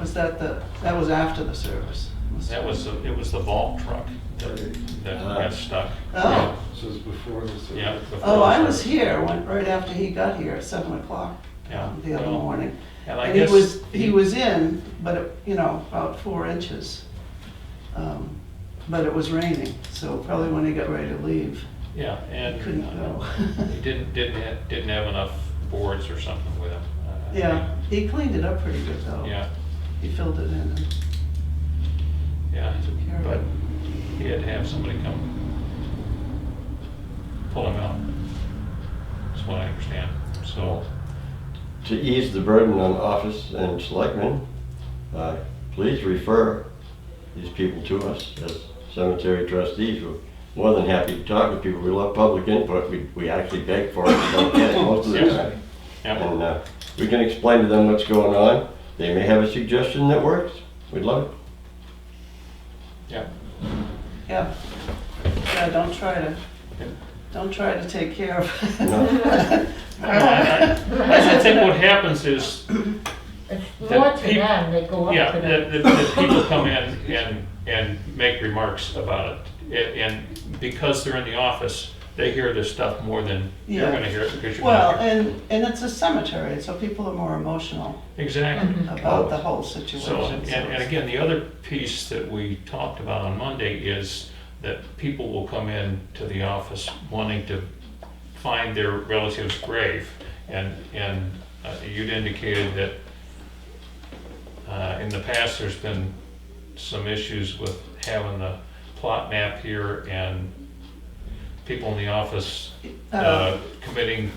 J: Was that was after the service?
B: It was the vault truck that got stuck.
J: Oh.
C: This was before the service.
B: Yeah. before
J: Oh, I
B: the
J: was
B: service.
J: here right after he got here at 7 o'clock
B: Yeah,
J: the other
B: well,
J: morning.
B: And I
J: And
B: guess.
J: he was in, but about 4 inches. But it was raining, so probably when he got ready to leave,
B: Yeah,
J: he
B: and.
J: couldn't go.
B: He didn't have enough boards or something with him.
J: Yeah, he cleaned it up pretty good though.
B: Yeah,
J: He filled it in and
B: yeah,
J: took care of
B: but
J: it.
B: he had to have somebody come pull him out. That's what I understand, so,
D: To ease the burden on office and selectmen, please refer these people to us as cemetery trustees. We're more than happy to talk with people. We love public input. We actually beg for it, we don't get it most of the
B: Yes.
D: time.
B: yeah,
D: And we can explain to them what's going on. They may have a suggestion that works. We'd love it.
B: yeah.
J: Yeah. Yeah, don't try to take care of it.
D: No.
B: I think what happens is,
K: It's
B: The
K: more to
B: peop-
K: them, they go up
B: yeah,
K: to them.
B: the people come in and make remarks about it. And because they're in the office, they hear this stuff more than you're
J: Yeah.
B: gonna hear it because you're
J: Well,
B: not here.
J: and it's a cemetery, so people are more emotional
B: Exactly.
J: about the whole
B: So,
J: situation.
B: and again, the other piece that we talked about on Monday is that people will come in to the office wanting to find their relative's grave, and you'd indicated that in the past there's been some issues with having the plot map here and people in the office committing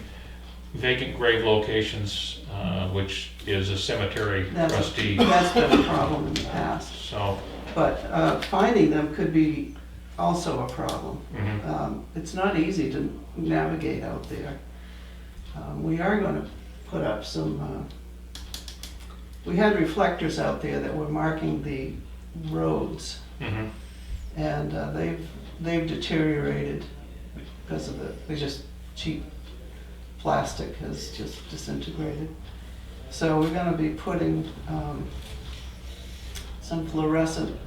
B: vacant grave locations, which is a cemetery trustee.
J: That's been a problem in the past.
B: So,
J: But finding them could be also a problem.
B: mhm.
J: It's not easy to navigate out there. We are gonna put up some, we had reflectors out there that were marking the roads,
B: Mhm.
J: and they've deteriorated because of the just cheap plastic has just disintegrated. So we're gonna be putting some fluorescent,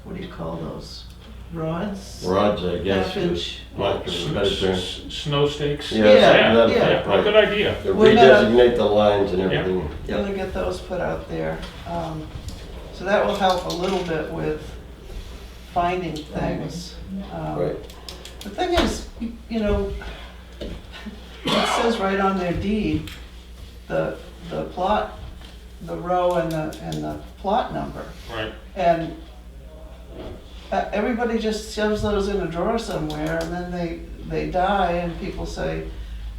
J: what do you call those? Rods?
D: Rods, I guess.
J: Half-inch.
D: Like a better term.
B: Snow stakes?
D: Yeah,
J: Yeah,
D: yeah,
B: Oh, good idea.
D: To
J: We're gonna-
D: redesignate the lines and everything.
J: Gonna get those put out there. So that will help a little bit with finding things.
D: Right.
J: The thing is, you know, it says right on their deed, the plot, the row and the plot number.
B: Right.
J: And everybody just shoves those in a drawer somewhere, and then they die, and people say,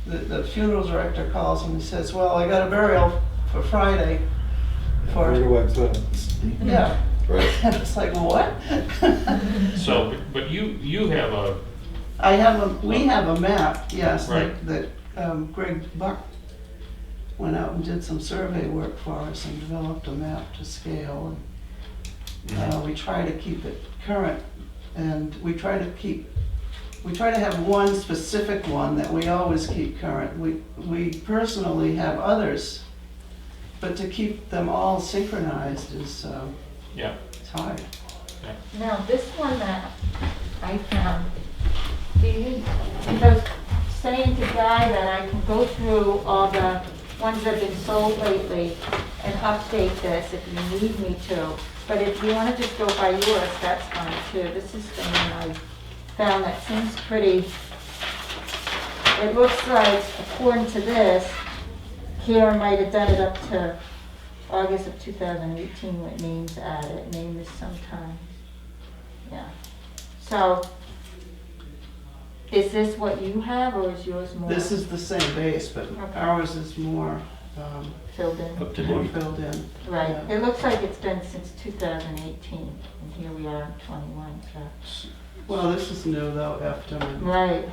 J: the funeral director calls and he says, well, I got a burial for Friday
C: Where
J: for,
C: do I put it?
J: yeah.
D: Right.
J: And it's like, what?
B: So, but you have a,
J: We have a map, yes,
B: Right.
J: that Greg Buck went out and did some survey work for us and developed a map to scale. And we try to keep it current, and we try to have one specific one that we always keep current. We personally have others, but to keep them all synchronized is,
B: yeah.
J: it's hard.
F: Now, this one that I found, because I was saying to Guy that I can go through all the ones that have been sold lately and update this if you need me to. But if you want to just go by yours, that's fine too. This is the one I found that seems pretty, it looks like, according to this, Karen might have done it up to August of 2018 with names added, name is sometime. Yeah. So, is this what you have, or is yours more
J: This is the same base, but
F: Okay.
J: ours is more,
F: filled in?
D: Up to
J: more
D: date.
J: filled in.
F: Right,
J: Yeah.
F: it looks like it's been since 2018, and here we are in 21, so.
J: Well, this is new though, Efton
F: Right,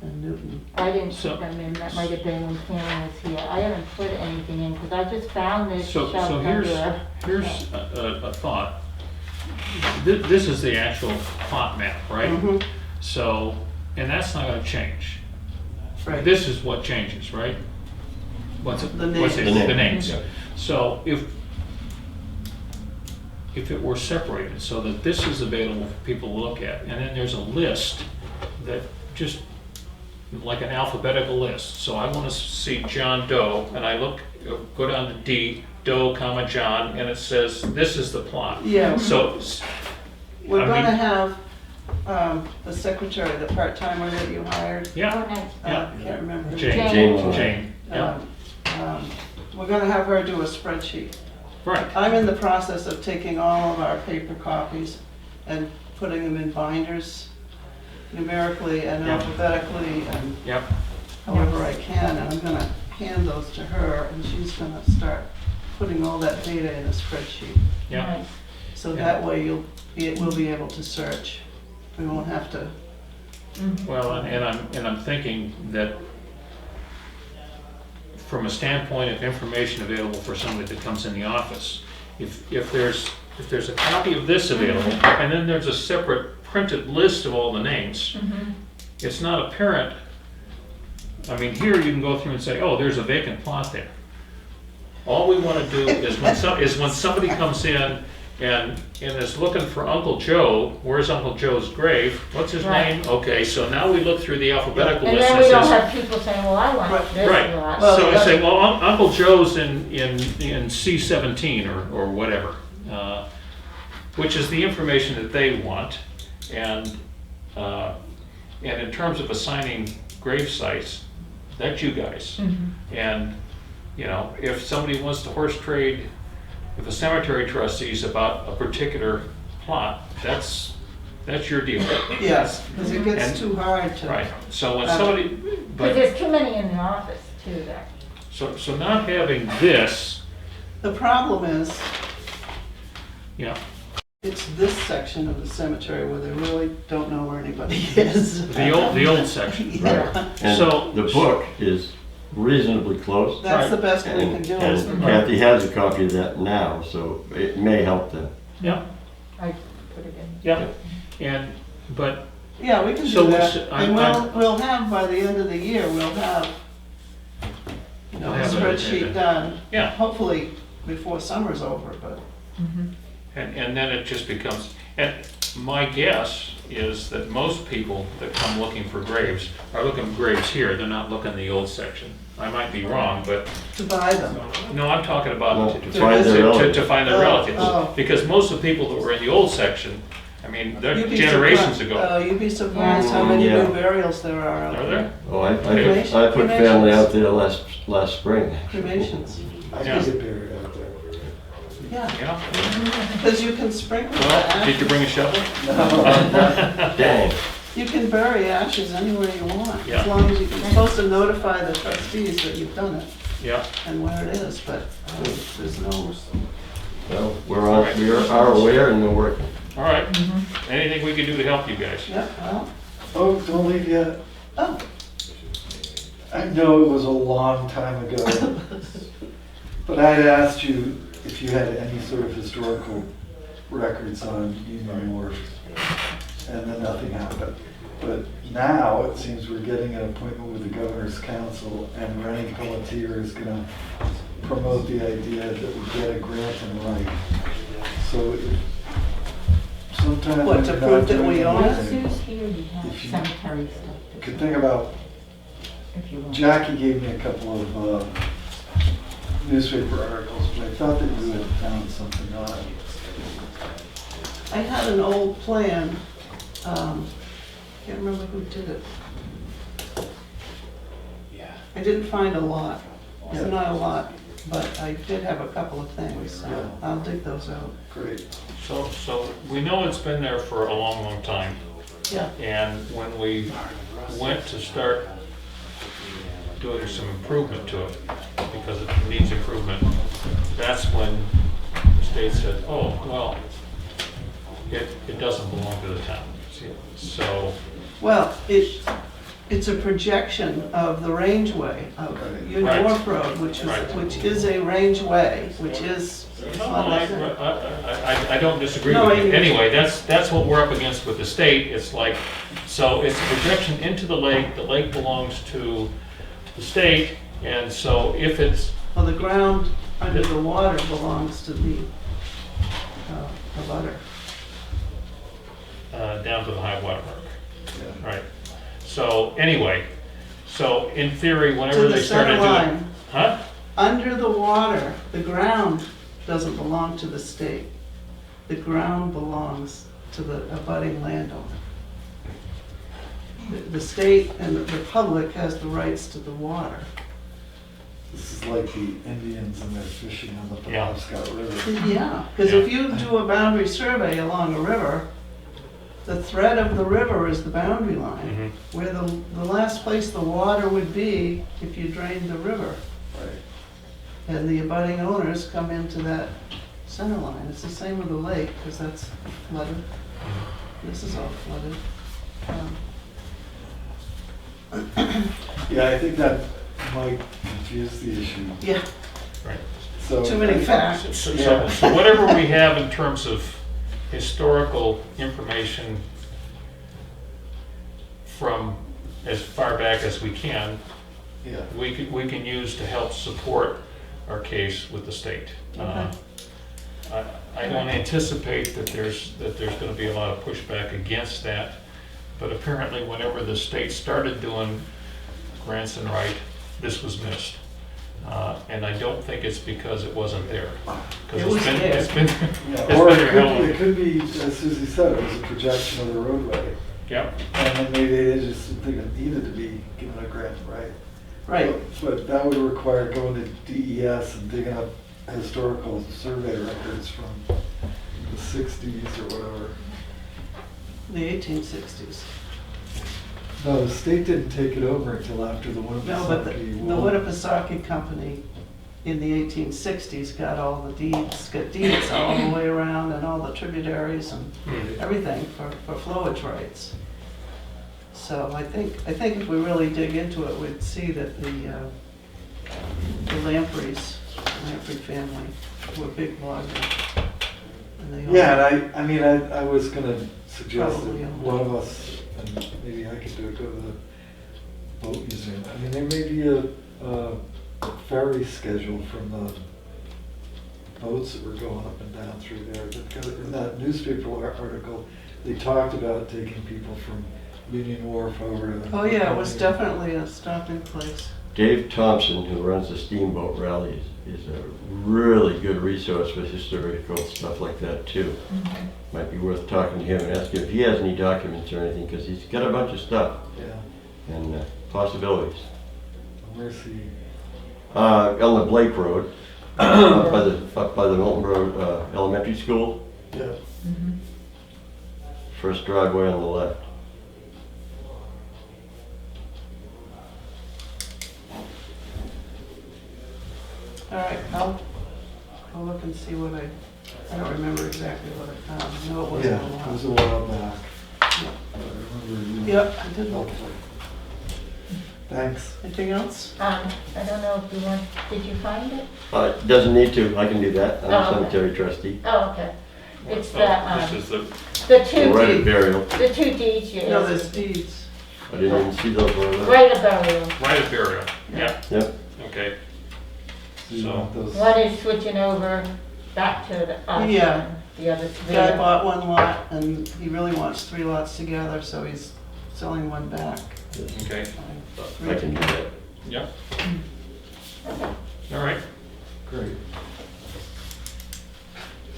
J: and Newton.
F: I didn't
B: So-
F: put them in, that might have been when Karen was here. I haven't put anything in, because I just found this
B: So
F: shoved
B: here's
F: under.
B: a thought. This is the actual plot map, right?
J: Mhm.
B: So, and that's not gonna change.
J: Right.
B: This is what changes, right? What's it?
J: The
B: What's it?
J: names.
D: The
B: The
D: names.
B: names. So if it were separated so that this is available for people to look at, and then there's a list that just, like an alphabetical list. So I want to see John Doe, and I go down to D, Doe, comma, John, and it says, this is the plot.
J: Yeah.
B: So,
J: We're
B: I
J: gonna
B: mean-
J: have, the secretary, the part-timer that you hired,
B: yeah,
F: Oh, nice.
B: yeah.
J: I can't remember. her
B: Jane,
J: name.
B: Jane, yeah,
J: We're gonna have her do a spreadsheet.
B: right,
J: I'm in the process of taking all of our paper copies and putting them in binders numerically and
B: Yeah.
J: alphabetically and
B: yep,
J: however I can, and I'm gonna hand those to her, and she's gonna start putting all that data in a spreadsheet.
B: yeah.
F: Nice.
J: So
B: Yeah.
J: that way we'll be able to search. We won't have to,
B: Well, and I'm thinking that from a standpoint of information available for somebody that comes in the office, if there's a copy of this available, and then there's a separate printed list of all the names, it's not apparent. I mean, here you can go through and say, oh, there's a vacant plot there. All we want to do is when somebody comes in and is looking for Uncle Joe, where's Uncle Joe's grave? What's his
F: Right.
B: name? Okay, so now we look through the alphabetical
F: And
B: list
F: then
B: and
F: we don't
B: says,
F: have people saying, well, I want this
B: right.
F: lot.
J: Well,
B: So I say, well, Uncle Joe's in C-17 or whatever, which is the information that they want. And And in terms of assigning grave sites, that's you guys. And, you know, if somebody wants to horse trade with the cemetery trustees about a particular plot, that's your deal.
J: Yes, because it gets
B: And-
J: too hard to.
B: Right, so when somebody,
F: Because
B: but,
F: there's too many in the office too, that.
B: so not having this,
J: The problem is,
B: you know,
J: it's this section of the cemetery where they really don't know where anybody is.
B: the old section.
J: Yeah,
B: So-
D: And the book is reasonably close.
J: that's the best we can
D: And
J: do is the
D: and
J: book.
D: Kathy has a copy of that now, so it may help them.
B: Yeah,
F: I put it in.
B: yeah, and, but,
J: Yeah, we can
B: So
J: do that.
B: what's-
J: And we'll have, by the end of the year, we'll have, you know,
B: We'll
J: a
B: have
J: spreadsheet done.
B: yeah,
J: Hopefully before summer's over, but.
B: and then it just becomes, and my guess is that most people that come looking for graves are looking for graves here, they're not looking in the old section. I might be wrong, but,
J: To buy them.
B: no, I'm talking about
D: Well,
B: to
D: to find their
B: to
D: relatives.
B: find their
J: Oh,
B: relatives.
J: oh.
B: Because most of the people that were in the old section, I mean, they're
J: You'd be
B: generations
J: surprised-
B: ago.
J: You'd be surprised how many
D: Yeah.
J: new burials there are out
B: Are
J: there.
B: there?
D: Oh, I
J: Cremation-
D: put family out there last spring.
J: Cremations,
C: I
B: Yeah.
C: can get buried out there.
J: yeah,
B: Yeah,
J: because you can sprinkle the
B: well, did you bring a
J: ashes.
B: shovel?
D: Dang.
J: You can bury ashes anywhere you want,
B: Yeah.
J: as long as you're supposed to notify the trustees that you've done it
B: Yeah,
J: and where it is, but there's no,
D: Well, we are aware and we're working.
B: all right. Anything we can do to help you guys?
J: yeah, well,
C: Oh, don't leave yet.
J: oh,
C: I know it was a long time ago, but I'd asked you if you had any sort of historical records on Union Wharf, and then nothing happened. But now it seems we're getting an appointment with the Governor's Council, and Rennie Pelletier is gonna promote the idea that we get a grant and right. So sometime.
J: What, to
C: when you're
J: prove
C: not
J: that
C: doing
J: we own it?
C: anything,
F: Sue's here, you have
C: If you-
F: cemetery
C: you
F: stuff
C: could think about,
F: if you want.
C: Jackie gave me a couple of newspaper articles, but I thought that you had found something on it.
J: I had an old plan, can't remember who did it. I didn't find a lot, it's not a lot, but I did have a couple of things, so I'll dig those out.
C: Great.
B: So we know it's been there for a long, long time.
J: Yeah,
B: And when we went to start doing some improvement to it, because it needs improvement, that's when the state said, oh, well, it doesn't belong to the town. So,
J: well, it's a projection of the rangeway of Union
B: Right.
J: Wharf Road, which
B: Right.
J: is a rangeway, which is.
B: I don't disagree
J: No,
B: with you.
J: I-
B: Anyway, that's what we're up against with the state. It's like, so it's a projection into the lake belongs to the state, and so if it's,
J: Well, the ground under the water belongs to the butter.
B: down to the high water mark. Right. So anyway, so in theory,
J: To
B: whenever
J: the
B: they started
J: center
B: doing.
J: line,
B: Huh?
J: under the water, the ground doesn't belong to the state. The ground belongs to the abutting landowner. The state and the public has the rights to the water.
C: This is like the Indians and their fishing on the
B: Yeah.
C: Penobscot River.
J: Yeah, because if you do a boundary survey along a river, the thread of the river is the boundary line, where the last place the water would be if you drained the river.
C: Right.
J: And the abutting owners come into that center line. It's the same with the lake, because that's flooded. This is all flooded.
C: Yeah, I think that might confuse the issue.
J: Yeah,
B: Right.
C: So
J: too many facts.
B: So whatever we have in terms of historical information from as far back as we can,
C: Yeah.
B: we can use to help support our case with the state. I don't anticipate that there's going to be a lot of pushback against that, but apparently whenever the state started doing grants and right, this was missed. And I don't think it's because it wasn't there. 'Cause
J: It was
B: it's
J: there.
B: been
C: Yeah,
B: it's
C: or
B: been
C: it
B: there hell of
C: could be, as Susie said, it was a projection of the roadway.
B: Yep,
C: And then maybe they just think it needed to be given a grant, right?
J: Right,
C: But that would require going to DES and digging up historical survey records from the 60s or whatever.
J: the 1860s.
C: No, the state didn't take it over until after the
J: No, but the
C: Winnipesaukee War.
J: Winnipesaukee Company in the 1860s got all the deeds, got deeds all the way around and all the tributaries and everything for flowage rights. So I think if we really dig into it, we'd see that the Lamprey family were big loggers. And they all-
C: Yeah, and I mean, I was gonna suggest that
J: Probably.
C: one of us, and maybe I could do it, go to the boat museum. I mean, there may be a ferry schedule from the boats that were going up and down through there. Because in that newspaper article, they talked about taking people from Union Wharf over to.
J: Oh, yeah, it was definitely a stopping place.
D: Dave Thompson, who runs the Steamboat Rally, is a really good resource for historical stuff like that too. Might be worth talking to him and asking if he has any documents or anything, because he's got a bunch of stuff
C: Yeah,
D: and possibilities.
C: where's he?
D: On the Blake Road, up by the Milton Road Elementary School,
C: Yeah.
D: first driveway on the left.
J: All right, I'll look and see what I don't remember exactly what I found. I know it wasn't a
C: Yeah, it was
J: lot.
C: a while back. I remember you.
J: Yep, I did look.
C: Thanks.
J: Anything else?
F: I don't know if you want, did you find it?
D: Doesn't need to, I can do that, I'm
F: Oh,
D: a
F: okay.
D: cemetery trustee.
F: Oh, okay. It's
B: so this is the,
F: the two
D: Right at
F: deeds,
D: burial,
F: the two deeds,
J: No,
F: yes.
J: there's deeds.
D: I didn't even see those over there.
F: Right of burial.
B: right at burial, yeah,
D: Yep,
B: okay.
C: So you
B: So-
C: want those?
F: One is switching over back to the, us,
J: Yeah.
F: and the other three.
J: Guy bought one lot and he really wants 3 lots together, so he's selling one back.
B: Okay,
D: I can do that.
B: yep. All right,
C: Great.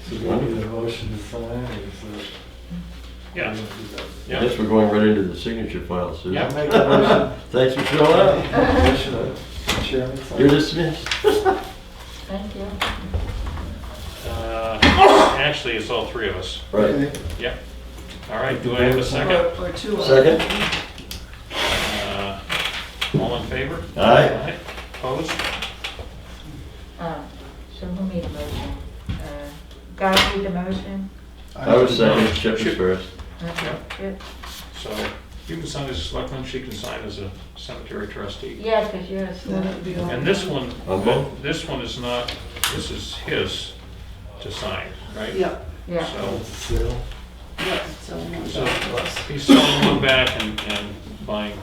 C: So do we need a motion to sign, or is it?
B: yeah,
D: I
B: yeah.
D: guess we're going right into the signature file, Sue.
B: Yeah.
C: Make a motion.
D: Thanks for showing up.
C: Motion of chairman sign.
D: You're dismissed.
F: Thank you.
B: Actually, it's all three of us.
D: Right,
C: Okay.
B: Yep. All right, do I have a second?
J: Or 2 of them.
D: second?
B: All in favor?
D: Aye.
B: Opposed?
F: So who made the motion? Guy made the motion?
D: I was second, Chip was first.
F: Okay, good.
B: So you can sign as a selectman, she can sign as a cemetery trustee.
F: Yeah, because you're a
J: Then it'd be all.
B: And this one,
D: On both?
B: this one is not, this is his to sign, right?
J: Yep,
F: Yeah.
B: So,
C: It's a sale.
J: yep, selling one
B: so
J: back to us.
B: he's selling one back and buying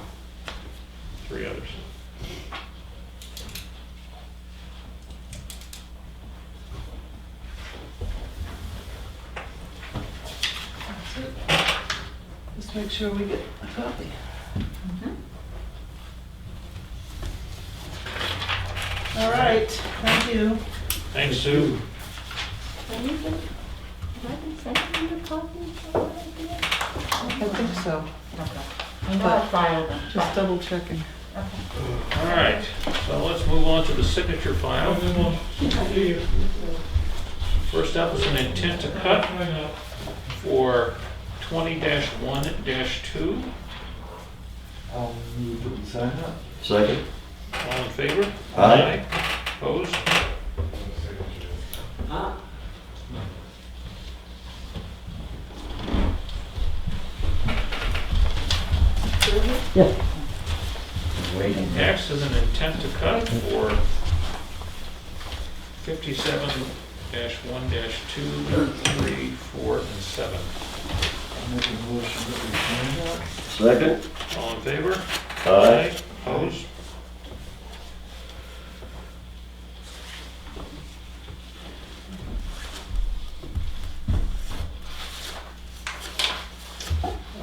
B: 3 others.
J: Just make sure we get a copy. All right, thank you.
B: Thanks, Sue.
F: Have you been, have I been sending you the copies already?
J: I think so,
F: Okay. I know I filed them.
J: just double checking.
B: All right, so let's move on to the signature file. First up is an intent to cut for 20-1-2.
C: I'll move that we sign that.
D: Second?
B: All in favor?
D: Aye.
B: Opposed?
G: Waiting.
B: Next is an intent to cut for 57-1-2, 3, 4, and 7.
C: I'll make a motion that we sign that.
D: Second?
B: All in favor?
D: Aye.
B: Opposed?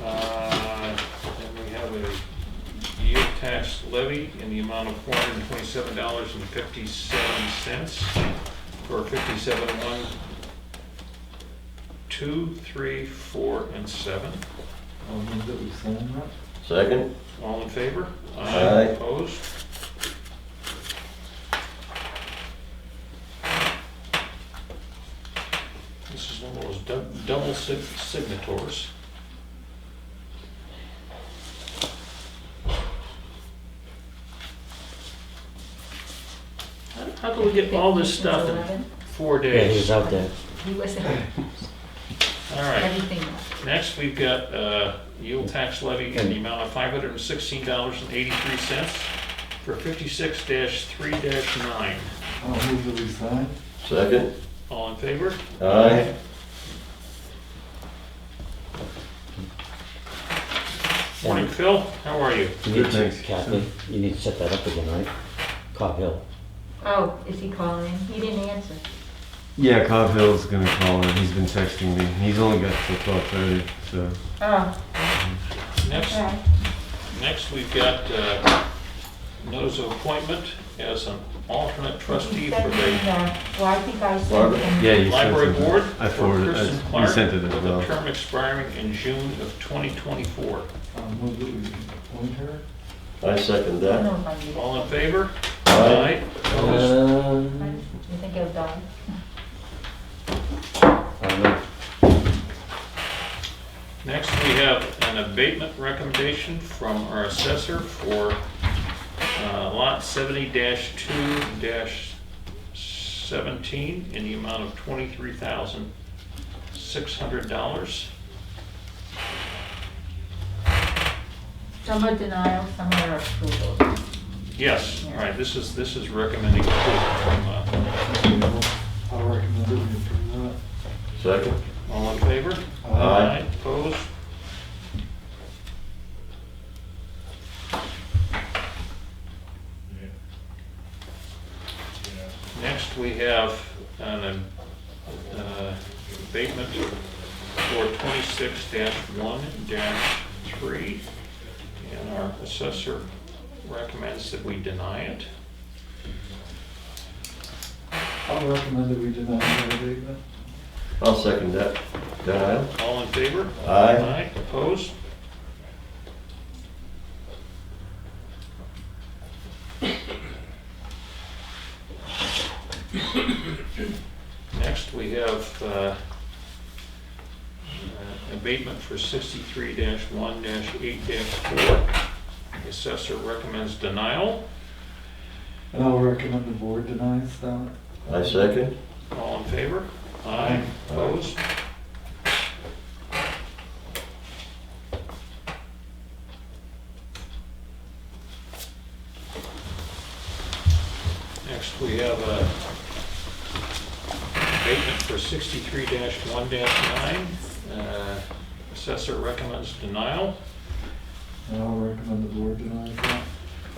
B: And we have a yield tax levy in the amount of $427.57 for 57-1, 2, 3, 4, and 7.
C: I'll move that we sign that.
D: Second?
B: All in favor?
D: Aye.
B: Opposed? This is one of those double signators. How can we get all this stuff in 4
G: Yeah,
B: days?
G: he's out there.
F: He was,
B: All right.
F: everything.
B: Next, we've got yield tax levy in the amount of $516.83 for 56-3-9.
C: I'll move that we sign.
D: Second?
B: All in favor?
D: Aye.
B: Morning, Phil. How are you?
G: You need to, Kathy, you need to set that up again, right? Cobb Hill.
F: Oh, is he calling? He didn't answer.
K: Yeah, Cobb Hill's gonna call in. He's been texting me. He's only got till 12:30, so.
F: Oh,
B: Next,
F: okay.
B: next we've got notice of appointment as an alternate trustee for the
F: Well, I think I sent
D: Barbara?
F: him.
K: Yeah, you
B: library
K: sent it.
B: board
K: I
B: for
K: forwarded
B: Kristen
K: it. You
B: Clark
K: sent it as
B: with a
K: well.
B: term expiring in June of 2024.
C: I'll move that we appoint her.
D: I second
F: I don't
D: that.
F: know if I need it.
B: All in favor?
D: Aye.
B: Opposed?
F: You think it'll die?
G: I don't know.
B: Next, we have an abatement recommendation from our assessor for lot 70-2-17 in the amount of $23,600.
F: Some are denial, some are approval.
B: Yes, all right, this is recommending approval from,
C: I'll recommend that we approve that.
D: Second?
B: all in favor?
D: Aye.
B: Opposed? Next, we have an abatement for 26-1-3, and our assessor recommends that we deny it.
C: I'll recommend that we deny that abatement.
D: I'll second that. Denial?
B: All in favor?
D: Aye.
B: Opposed? Next, we have abatement for 63-1-8-4. The assessor recommends denial.
C: And I'll recommend the board denies that.
D: I second.
B: All in favor? Aye. Opposed? Next, we have a abatement for 63-1-9. Assessor recommends denial.
C: And I'll recommend the board denies that.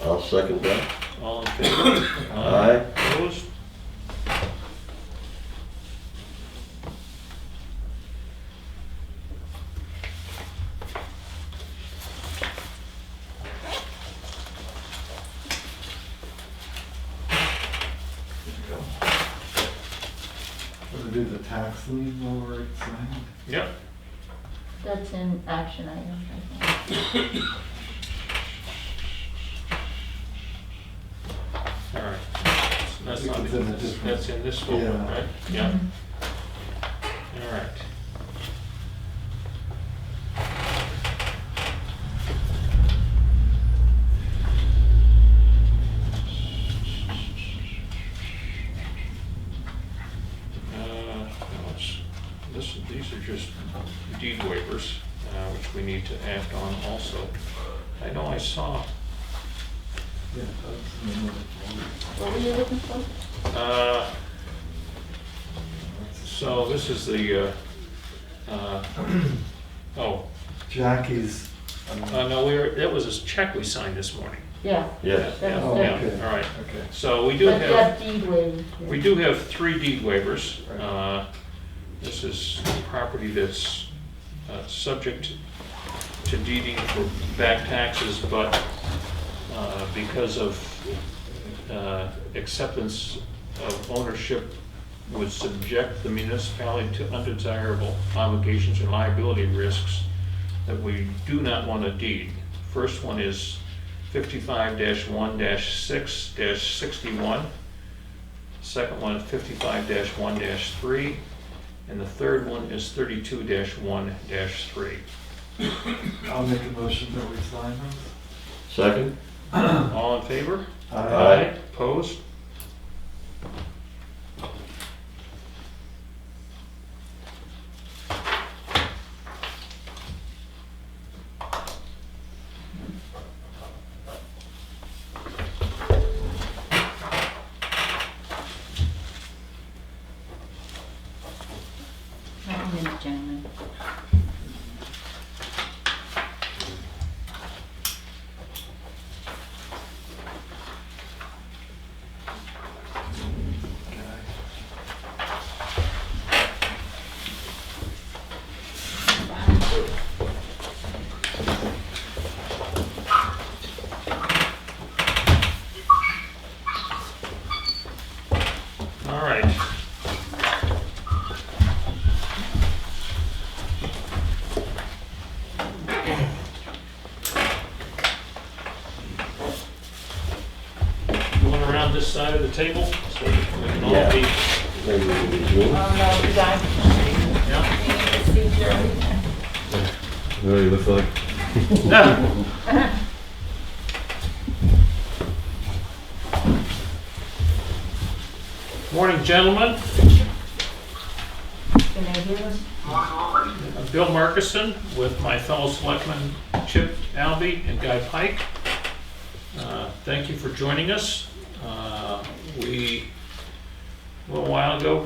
D: I'll second that.
B: All in favor?
D: Aye.
B: Opposed?
C: We'll do the tax lien while we're signed.
B: Yep.
F: That's in action item, I think.
B: All right. So that's not,
C: It's in a different-
B: that's in this folder,
C: Yeah.
B: right? Yeah. All right. These are just deed waivers, which we need to act on also. I know I saw,
C: Yeah, that's in another folder.
F: What were you looking for?
B: so this is the, oh,
C: Jackie's.
B: no, that was a check we signed this morning.
F: Yeah.
D: Yes.
B: Yeah,
C: Oh,
B: yeah,
C: okay.
B: all right.
C: Okay.
B: So we do
F: But
B: have.
F: that deed waived.
B: We do have 3 deed waivers.
C: Right.
B: This is property that's subject to deeding for back taxes, but because of acceptance of ownership would subject the municipality to undesirable obligations and liability risks. that we do not want to deed. First one is 55-1-6-61. Second one is 55-1-3. And the third one is 32-1-3.
C: I'll make a motion that we sign those.
D: Second?
B: All in favor?
C: Aye.
B: Opposed?
F: One minute, gentlemen.
B: All right. Going around this side of the table, so we can all
D: Yeah.
B: be,
D: Maybe we can do Zoom.
F: Oh, no, the guy,
B: yeah.
F: you need to see Jerry.
K: What do you look like?
B: Morning, gentlemen.
F: Can they hear us?
B: I'm Bill Markison with my fellow selectmen Chip Albee and Guy Pike. Thank you for joining us. We, a little while ago,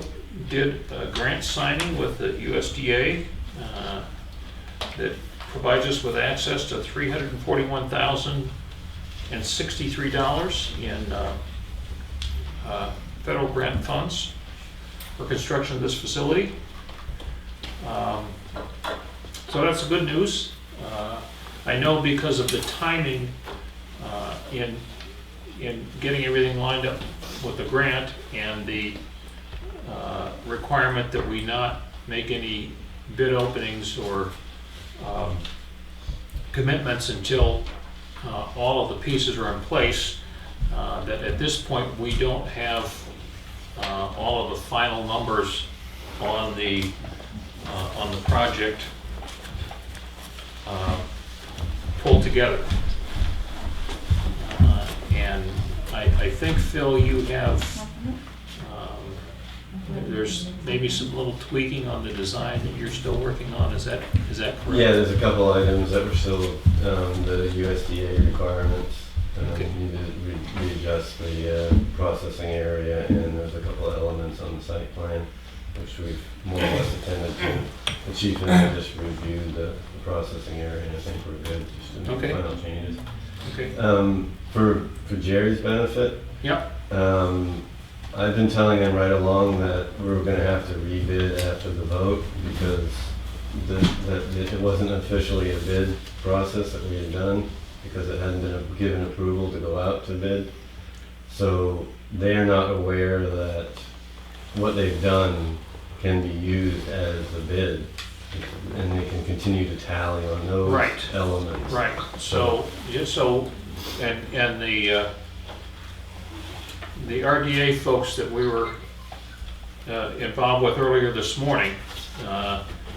B: did a grant signing with the USDA that provides us with access to $341,063 in federal grant funds for construction of this facility. So that's good news. I know because of the timing in getting everything lined up with the grant and the requirement that we not make any bid openings or commitments until all of the pieces are in place, that at this point we don't have all of the final numbers on the project pulled together. And I think, Phil, you have, there's maybe some little tweaking on the design that you're still working on, is that correct?
K: Yeah, there's a couple items that were still the USDA requirements.
B: Okay.
K: Need to readjust the processing area, and there's a couple of elements on the site plan which we've more or less attended to. The chief and I just reviewed the processing area, and I think we're good, just to make
B: Okay.
K: final changes.
B: Okay,
K: For Jerry's benefit,
B: yep,
K: I've been telling him right along that we were gonna have to rebid after the vote because that it wasn't officially a bid process that we had done because it hadn't been given approval to go out to bid. So they are not aware that what they've done can be used as a bid and they can continue to tally on those
B: Right.
K: elements.
B: right, so, yeah, so, and the RDA folks that we were involved with earlier this morning,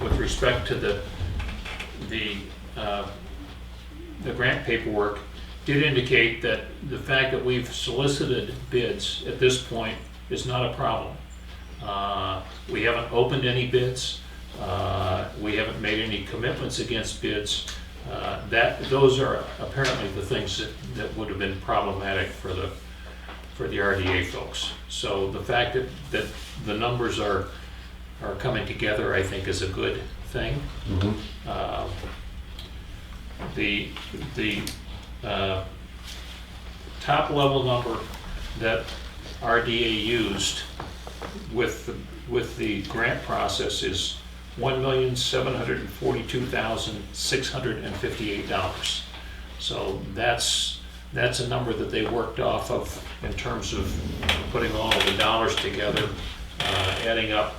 B: with respect to the grant paperwork, did indicate that the fact that we've solicited bids at this point is not a problem. We haven't opened any bids. We haven't made any commitments against bids. Those are apparently the things that would have been problematic for the RDA folks. So the fact that the numbers are coming together, I think, is a good thing.
K: Mhm.
B: The top level number that RDA used with the grant process is $1,742,658. So that's a number that they worked off of in terms of putting all of the dollars together, adding up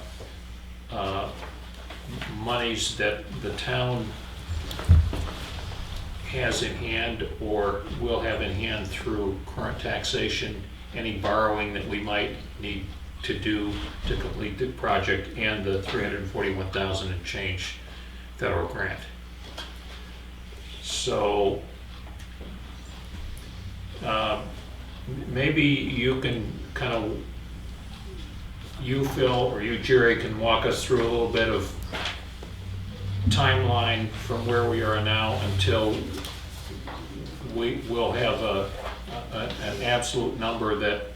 B: monies that the town has in hand or will have in hand through current taxation, any borrowing that we might need to do to complete the project, and the 341,000 and change federal grant. So maybe you can kind of, you Phil or you Jerry can walk us through a little bit of timeline from where we are now until we will have an absolute number that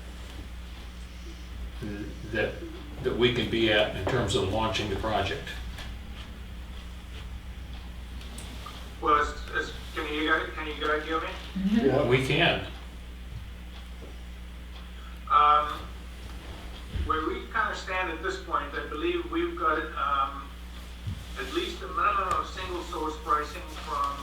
B: we can be at in terms of launching the project.
L: Well, can you guys hear me?
C: Yeah.
B: We can.
L: Where we kind of stand at this point, I believe we've got at least a minimum of single source pricing from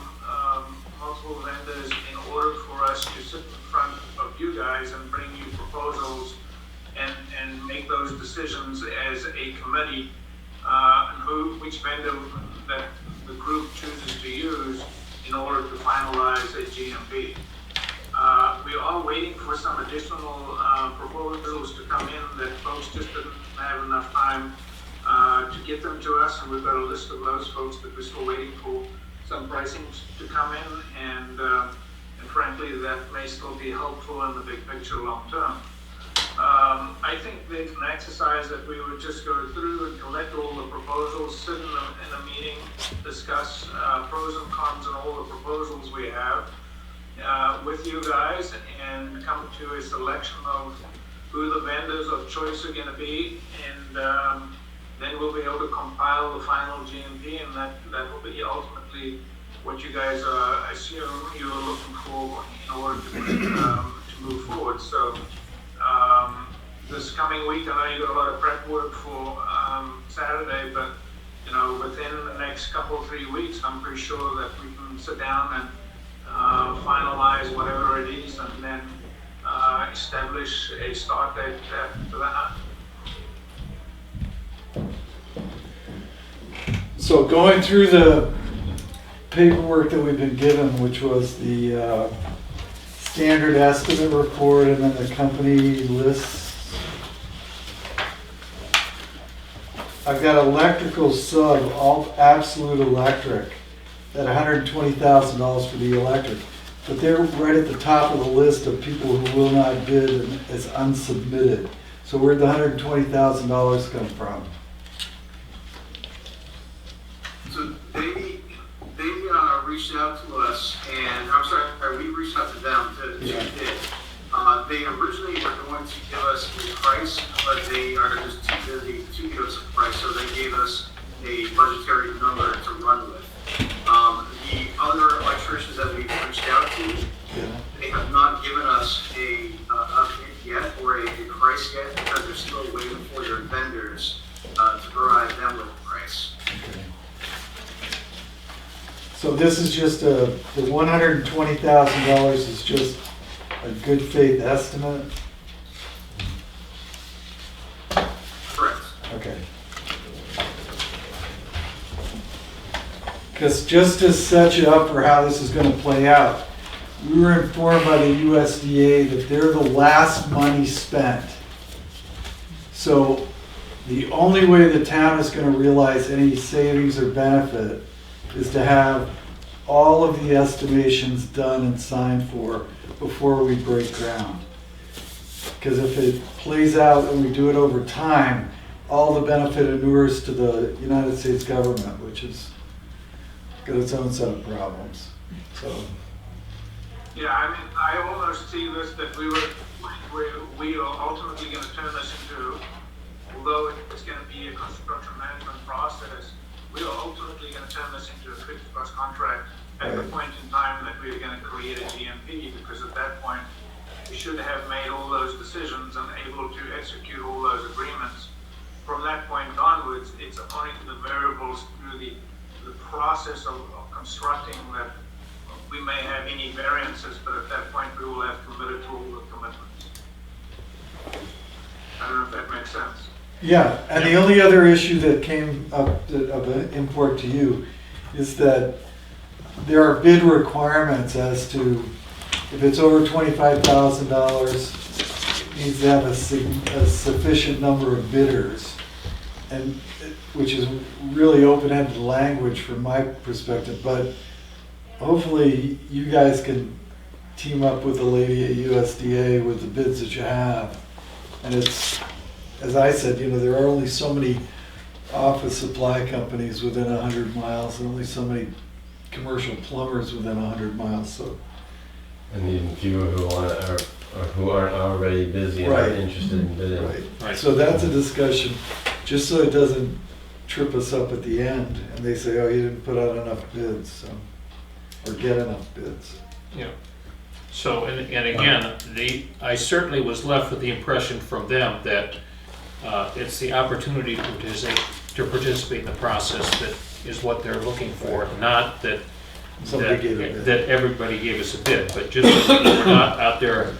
L: multiple vendors in order for us to sit in front of you guys and bring you proposals and make those decisions as a committee on which vendor that the group chooses to use in order to finalize a GMP. We are waiting for some additional proposals to come in that folks just didn't have enough time to get them to us, and we've got a list of those folks that we're still waiting for some pricing to come in, and frankly, that may still be helpful in the big picture long term. I think that an exercise that we would just go through and collect all the proposals, sit in a meeting, discuss pros and cons on all the proposals we have with you guys, and come to a selection of who the vendors of choice are going to be, and then we'll be able to compile the final GMP, and that will be ultimately what you guys assume you're looking for in order to move forward. So this coming week, I know you got a lot of prep work for Saturday, but within the next couple, 3 weeks, I'm pretty sure that we can sit down and finalize whatever it is, and then establish a start date for that.
C: So going through the paperwork that we've been given, which was the standard estimate report and then the company lists. I've got electrical sub, all absolute electric, at $120,000 for the electric. But they're right at the top of the list of people who will not bid and it's unsubmitted. So where'd the $120,000 come from?
M: So they reached out to us, and I'm sorry, we reached out to them to bid. They originally were going to give us a price, but they are just too busy to give us a price, so they gave us a budgetary number to run with. The other electricians that we've reached out to, they have not given us a bid yet or a price yet, because they're still waiting for their vendors to provide them with a price.
C: Okay. So this is just the $120,000 is just a good faith estimate?
M: Correct.
C: Okay. Because just to set you up for how this is going to play out, we were informed by the USDA that they're the last money spent. So the only way the town is going to realize any savings or benefit is to have all of the estimations done and signed for before we break ground. Because if it plays out and we do it over time, all the benefit inures to the United States government, which is got its own set of problems. So.
L: Yeah, I mean, I almost see this that we are ultimately going to turn this into, although it's going to be a construction management process, we are ultimately going to turn this into a fixed cost contract at the point in time that we are going to create a GMP, because at that point we should have made all those decisions and able to execute all those agreements. From that point onwards, it's only the variables through the process of constructing that we may have any variances, but at that point we will have committed to all the commitments. I don't know if that makes sense.
C: Yeah, and the only other issue that came up of import to you is that there are bid requirements as to, if it's over $25,000, it needs to have a sufficient number of bidders. And, which is really open-ended language from my perspective, but hopefully you guys can team up with the lady at USDA with the bids that you have. And it's, as I said, you know, there are only so many office supply companies within 100 miles, and only so many commercial plumbers within 100 miles, so.
K: And even fewer who aren't already busy and aren't
C: Right.
K: interested in bidding.
C: Right. So that's a discussion, just so it doesn't trip us up at the end, and they say, oh, you didn't put out enough bids, so, or get enough bids.
B: Yeah. So, and again, I certainly was left with the impression from them that it's the opportunity to participate in the process that is what they're looking for, not that
C: Somebody gave a bid.
B: that everybody gave us a bid, but just that we're not out there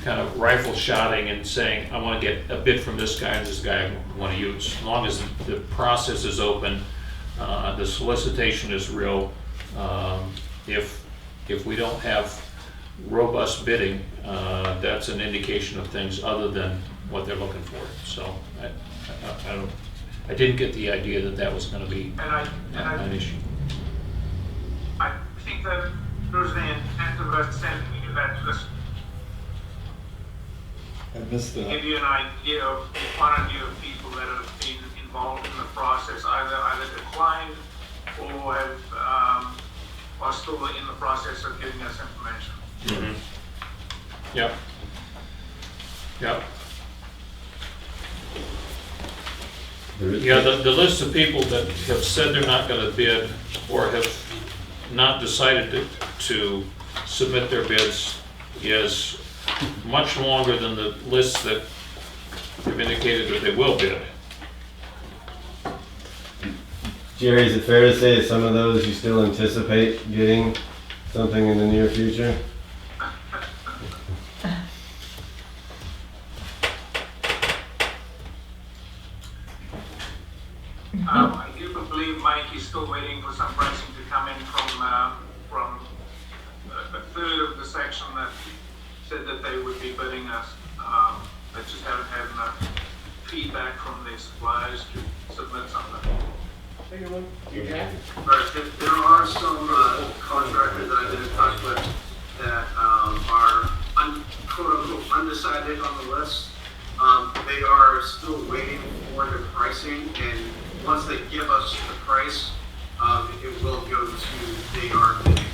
B: kind of rifle shotting and saying, I want to get a bid from this guy and this guy I want to use. As long as the process is open, the solicitation is real. If we don't have robust bidding, that's an indication of things other than what they're looking for. So I didn't get the idea that that was going to be an issue.
L: I think that there's the intent of us sending you that just
C: I missed
L: to
C: that.
L: give you an idea of the quantity of people that have been involved in the process, either declined or have, are still in the process of giving us information.
B: Mm-hmm. Yep. Yep. Yeah, the list of people that have said they're not going to bid or have not decided to submit their bids is much longer than the lists that have indicated that they will bid.
K: Jerry, is it fair to say that some of those you still anticipate getting something in the near future?
L: I do believe Mike is still waiting for some pricing to come in from a third of the section that said that they would be bidding us. They just haven't had enough feedback from their suppliers to submit something.
M: Right, there are some contractors that I've been in touch with that are quote unquote undecided on the list. They are still waiting for the pricing, and once they give us the price, it will go to they are bidding.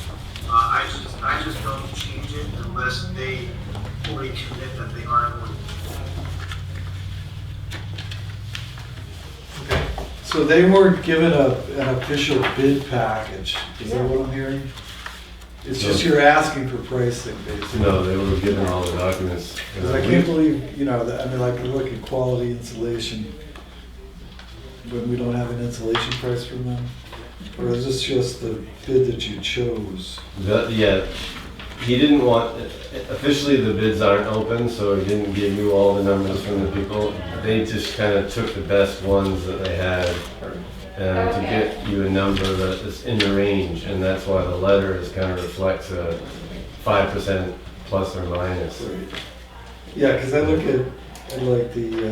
M: I just don't change it unless they fully commit that they are going to.
C: So they weren't given an official bid package, is that what I'm hearing? It's just you're asking for pricing, basically.
K: No, they were given all the documents.
C: Because I can't believe, you know, that, I mean, I can look at quality insulation, but we don't have an insulation price from them? Or is this just the bid that you chose?
K: Yeah, he didn't want, officially the bids aren't open, so he didn't give you all the numbers from the people. They just kind of took the best ones that they had to get you a number that is in the range, and that's why the letter is kind of reflects a 5% plus or minus.
C: Yeah, because I look at like the,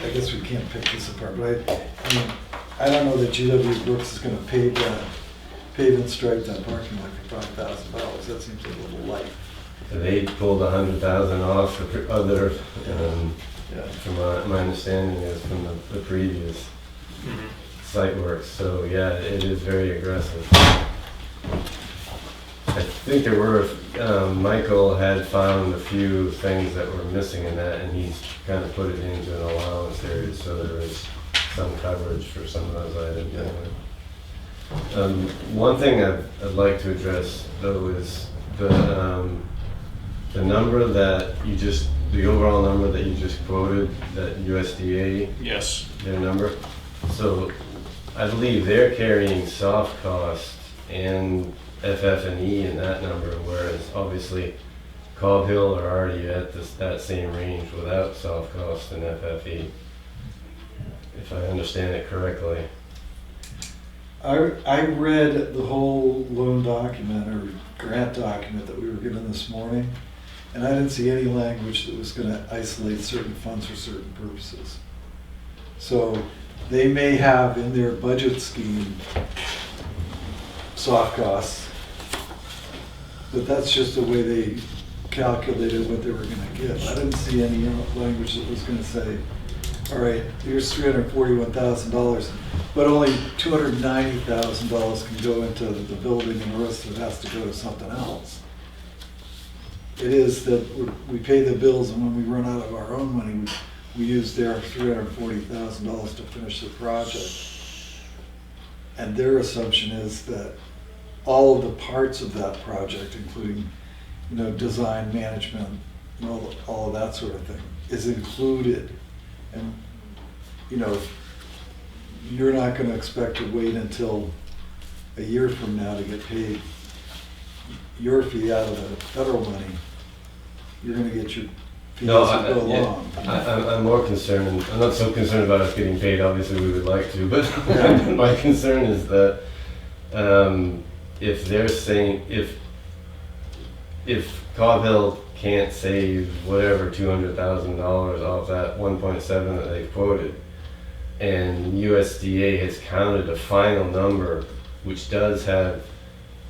C: I guess we can't pick this apart, but I mean, I don't know that GW Brooks is gonna pave and stripe that parking lot for $5,000. That seems a little light.
K: They pulled 100,000 off for other,
C: Yeah.
K: from my understanding is from the previous site work. So yeah, it is very aggressive. I think there were, Michael had found a few things that were missing in that, and he's kind of put it into an allowance area, so there is some coverage for some of those items.
C: Yeah.
K: One thing I'd like to address though is the number that you just, the overall number that you just quoted, that USDA,
B: Yes.
K: their number. So I believe they're carrying soft cost and FF&E in that number, whereas obviously Cobb Hill are already at that same range without soft cost and FFE, if I understand it correctly.
C: I read the whole loan document or grant document that we were given this morning, and I didn't see any language that was gonna isolate certain funds for certain purposes. So they may have in their budget scheme soft costs, but that's just the way they calculated what they were gonna give. I didn't see any language that was gonna say, all right, here's $341,000, but only $290,000 can go into the building and the rest of it has to go to something else. It is that we pay the bills, and when we run out of our own money, we use their $340,000 to finish the project. And their assumption is that all of the parts of that project, including, you know, design, management, all of that sort of thing, is included. And, you know, you're not gonna expect to wait until a year from now to get paid your fee out of the federal money. You're gonna get your fee
K: No,
C: as you go along.
K: I'm more concerned, I'm not so concerned about us getting paid, obviously we would like to, but my concern is that if they're saying, if Cobb Hill can't save whatever $200,000 off that 1.7 that they quoted, and USDA has counted a final number which does have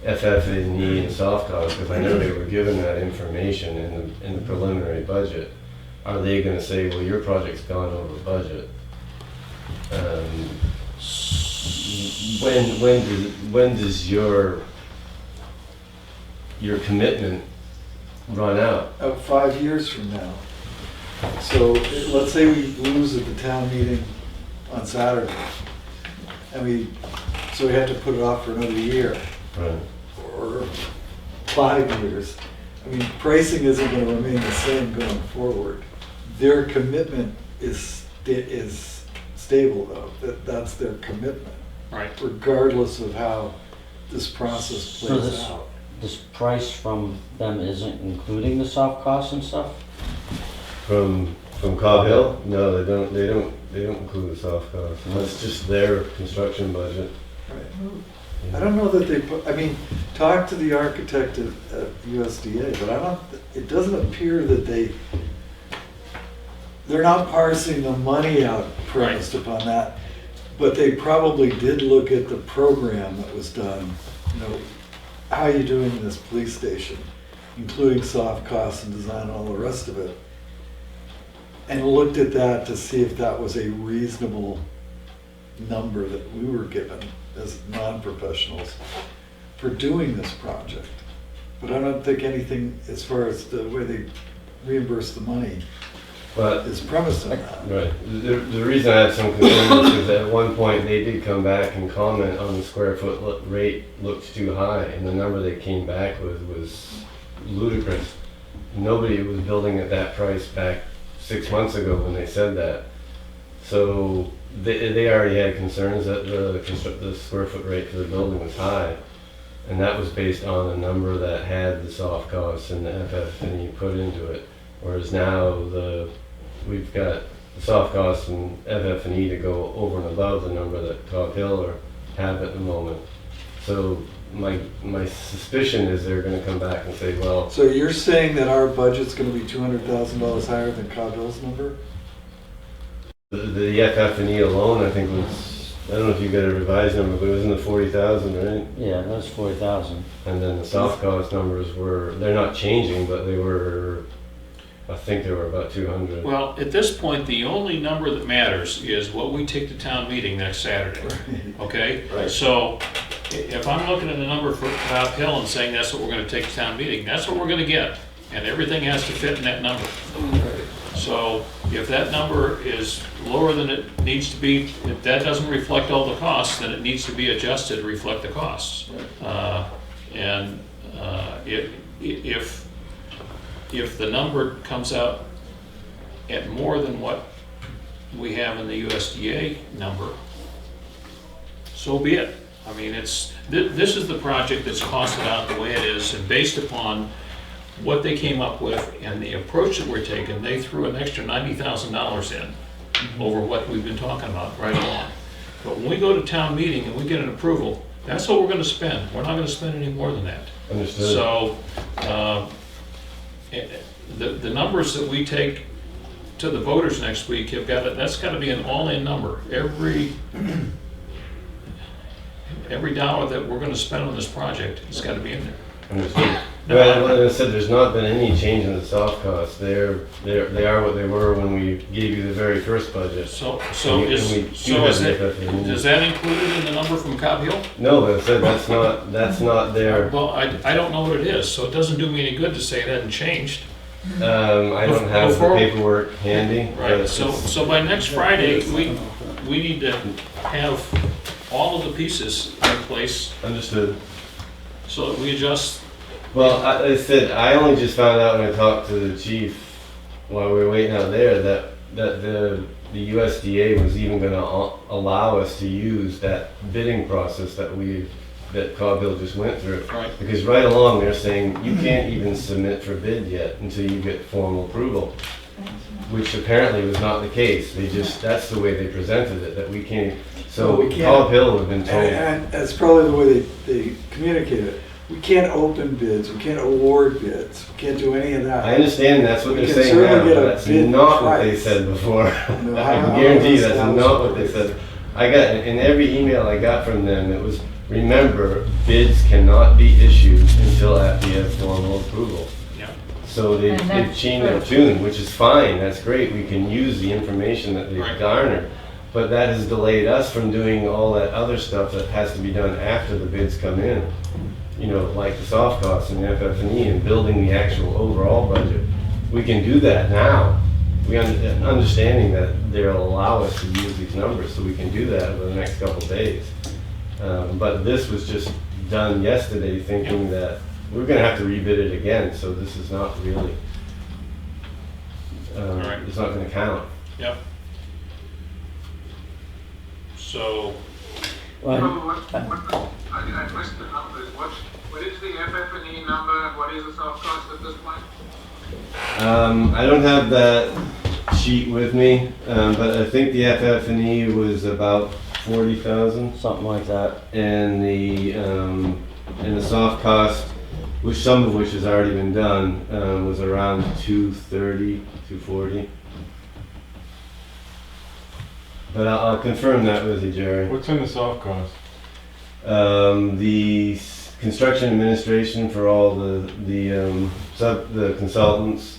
K: FF&E and soft costs, because I know they were given that information in the preliminary budget, are they going to say, well, your project's gone over budget? When does your commitment run out?
C: 5 years from now. So let's say we lose at the town meeting on Saturday, and so we have to put it off for another year.
K: Right.
C: Or 5 years. I mean, pricing isn't going to remain the same going forward. Their commitment is stable, though. That's their commitment.
B: Right.
C: Regardless of how this process plays out.
G: This price from them isn't including the soft costs and stuff?
K: From Cobb Hill? No, they don't include the soft costs. That's just their construction budget.
C: Right. I don't know that they put, I mean, talk to the architect at USDA, but it doesn't appear that they're not parsing the money out premised upon that, but they probably did look at the program that was done, you know, how you doing in this police station, including soft costs and design and all the rest of it, and looked at that to see if that was a reasonable number that we were given as non-professionals for doing this project. But I don't think anything, as far as the way they reimburse the money, is premised on that.
K: Right. The reason I have some concern is because at one point they did come back and comment on the square foot rate looked too high, and the number they came back with was ludicrous. Nobody was building at that price back 6 months ago when they said that. So they already had concerns that the square foot rate for the building was high, and that was based on a number that had the soft costs and the FF&E put into it. Whereas now we've got the soft costs and FF&E to go over and above the number that Cobb Hill have at the moment. So my suspicion is they're going to come back and say, well.
C: So you're saying that our budget's going to be $200,000 higher than Cobb Hill's number?
K: The FF&E alone, I think was, I don't know if you got a revised number, but it was in the 40,000, right?
G: Yeah, that was 40,000.
K: And then the soft cost numbers they're not changing, but I think they were about 200.
B: Well, at this point, the only number that matters is what we take to town meeting next Saturday. Okay?
C: Right.
B: So if I'm looking at a number for Cobb Hill and saying that's what we're going to take to town meeting, that's what we're going to get. And everything has to fit in that number.
C: Right.
B: So if that number is lower than it needs to be, if that doesn't reflect all the costs, then it needs to be adjusted to reflect the costs. If the number comes out at more than what we have in the USDA number, so be it. I mean, this is the project that's costed out the way it is, and based upon what they came up with and the approach that we're taking, they threw an extra $90,000 in over what we've been talking about right along. But when we go to town meeting and we get an approval, that's what we're gonna spend. We're not gonna spend any more than that.
K: Understood.
B: So, the numbers that we take to the voters next week have got, that's gotta be an all-in number. Every dollar that we're gonna spend on this project has gotta be in there.
K: Understood. Well, like I said, there's not been any change in the soft costs. They are what they were when we gave you the very first budget.
B: So
K: And we do have the FF&E.
B: is that included in the number from Cobb Hill?
K: No, but I said that's not there.
B: Well, I don't know what it is, so it doesn't do me any good to say it hadn't changed.
K: I don't have the
B: Before-
K: paperwork handy.
B: Right,
K: but
B: so by next Friday, we need to have all of the pieces in place
K: Understood.
B: so that we adjust.
K: Well, I said, I only just found out when I talked to the chief while we were waiting out there that the USDA was even gonna allow us to use that bidding process that Cobb Hill just went through.
B: Right.
K: Because right along, they're saying you can't even submit for bid yet until you get formal approval, which apparently was not the case. That's the way they presented it, that we can't. So
C: Well, we can't-
K: Cobb Hill have been told.
C: And that's probably the way they communicate it. We can't open bids, we can't award bids, we can't do any of that.
K: I understand that's what
C: We
K: they're
C: can
K: saying
C: certainly
K: now,
C: get
K: but
C: a
K: that's
C: bid
K: not what they
C: price.
K: said before.
C: No,
K: I
C: I
K: can
C: don't
K: guarantee you
C: know
K: that's
C: how
K: not
C: it's
K: what they said. I got, in every email I got from them, it was, remember, bids cannot be issued until after you have formal approval.
B: Yeah.
K: So they've
F: And that's
K: changed their
F: true.
K: tune, which is fine, that's great, we can use the information that they've
B: Right.
K: garnered. But that has delayed us from doing all that other stuff that has to be done after the bids come in. You know, like the soft costs and the FF&E and building the actual overall budget. We can do that now. Understanding that they'll allow us to use these numbers, so we can do that over the next couple of days. But this was just done yesterday, thinking that we're gonna have to rebid it again, so this is not really,
B: Right.
K: it's not gonna count.
B: Yep. So,
L: So I missed the numbers. What is the FF&E number and what is the soft cost at this point?
K: I don't have that sheet with me, but I think the FF&E was about 40,000.
G: Something like that.
K: And the soft cost, which some of which has already been done, was around 230, 240. But I'll confirm that with you, Jerry.
E: What's in the soft cost?
K: The construction administration for all the consultants,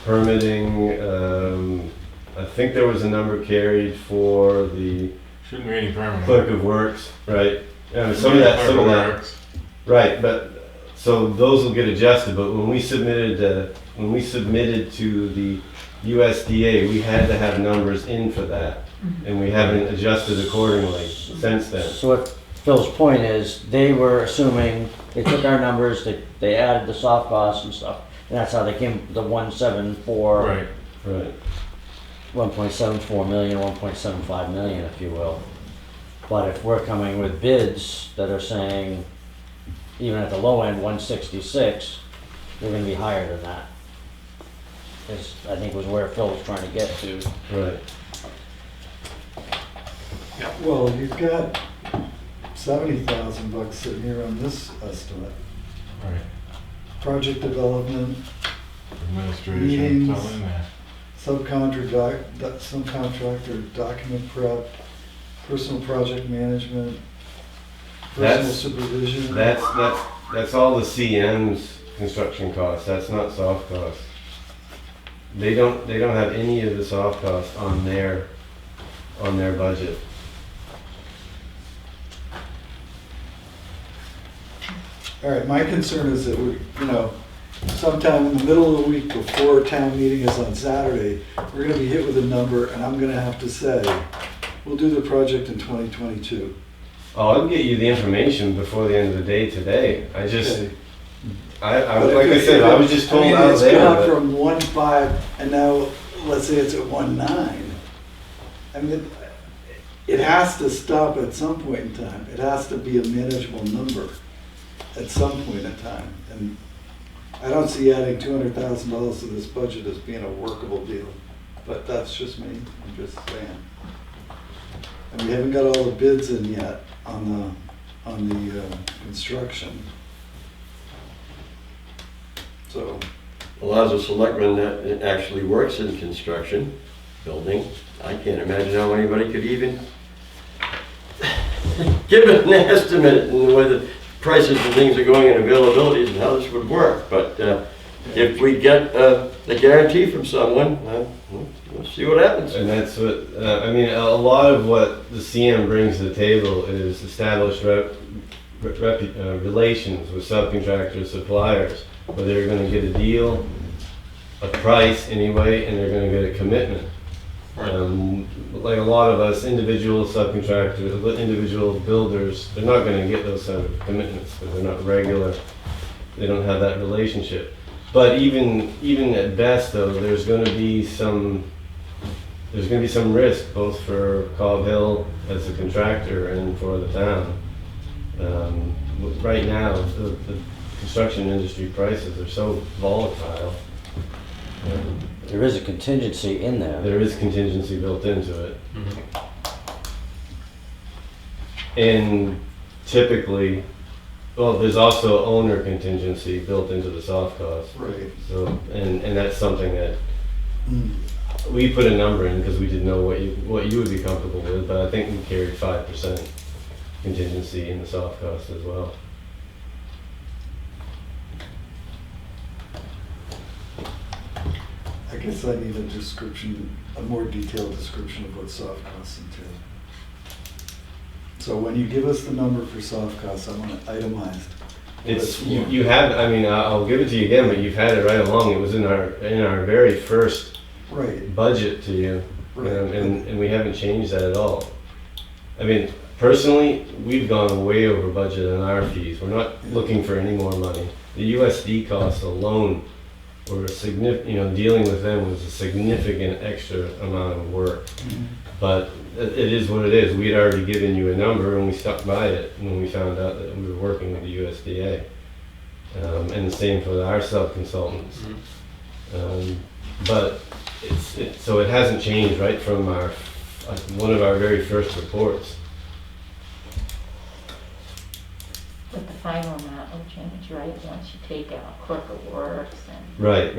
K: permitting, I think there was a number carried for the
E: Shouldn't be any permanent.
K: clerk of works, right? Some of that, right, but, so those will get adjusted, but when we submitted to the USDA, we had to have numbers in for that, and we haven't adjusted accordingly since then.
G: So what Phil's point is, they were assuming, they took our numbers, they added the soft costs and stuff, and that's how they came to the 174.
E: Right.
K: Right.
G: 1.74 million, 1.75 million, if you will. But if we're coming with bids that are saying, even at the low end, 166, we're gonna be higher than that. I think was where Phil was trying to get to.
K: Right.
C: Well, you've got $70,000 sitting here on this estimate.
E: Right.
C: Project development,
E: Administration,
C: Meetings.
E: it's all in there.
C: subcontractor document prep, personal project management, personal
K: That's-
C: supervision.
K: That's all the CM's construction costs, that's not soft costs. They don't have any of the soft costs on their budget.
C: All right, my concern is that we, sometime in the middle of the week before town meeting is on Saturday, we're gonna be hit with a number and I'm gonna have to say, we'll do the project in 2022.
K: Oh, I can get you the information before the end of the day today. I just,
C: Okay.
K: I
C: But
K: like I
C: if
K: said,
C: it-
K: I was just told out
C: It's
K: there
C: gone
K: that,
C: from 1.5 and now, let's say it's at 1.9. I mean, it has to stop at some point in time. It has to be a manageable number at some point in time. And I don't see adding $200,000 to this budget as being a workable deal, but that's just me. I'm just saying. And we haven't got all the bids in yet on the construction. So,
D: Well, as a selectman that actually works in construction, building, I can't imagine how anybody could even give it an estimate and the way the prices and things are going and availabilities and how this would work. But if we get the guarantee from someone, we'll see what happens.
K: And that's what, I mean, a lot of what the CM brings to the table is established relations with subcontractors, suppliers, where they're gonna get a deal, a price anyway, and they're gonna get a commitment. Like a lot of us, individual subcontractors, individual builders, they're not gonna get those sort of commitments, because they're not regular, they don't have that relationship. But even at best though, there's gonna be some risk, both for Cobb Hill as a contractor and for the town. Right now, the construction industry prices are so volatile.
G: There is a contingency in there.
K: There is contingency built into it. And typically, well, there's also owner contingency built into the soft cost.
C: right.
K: So, and that's something that we put a number in because we didn't know what you would be comfortable with, but I think we carried 5% contingency in the soft cost as well.
C: I guess I need a description, a more detailed description of what soft costs entail. So when you give us the number for soft costs, I want it itemized.
K: It's, you have, I mean, I'll give it to you again, but you've had it right along. It was in our very first
C: Right,
K: budget to you,
C: right.
K: and we haven't changed that at all. I mean, personally, we've gone way over budget on our fees. We're not looking for any more money. The USD costs alone were significant, dealing with them was a significant extra amount of work. But it is what it is. We had already given you a number and we stuck by it when we found out that we were working with the USDA. And the same for our sub-consultants. But so it hasn't changed right from one of our very first reports.
F: But the final amount will change, right, once you take out clerk of works and.
K: Right.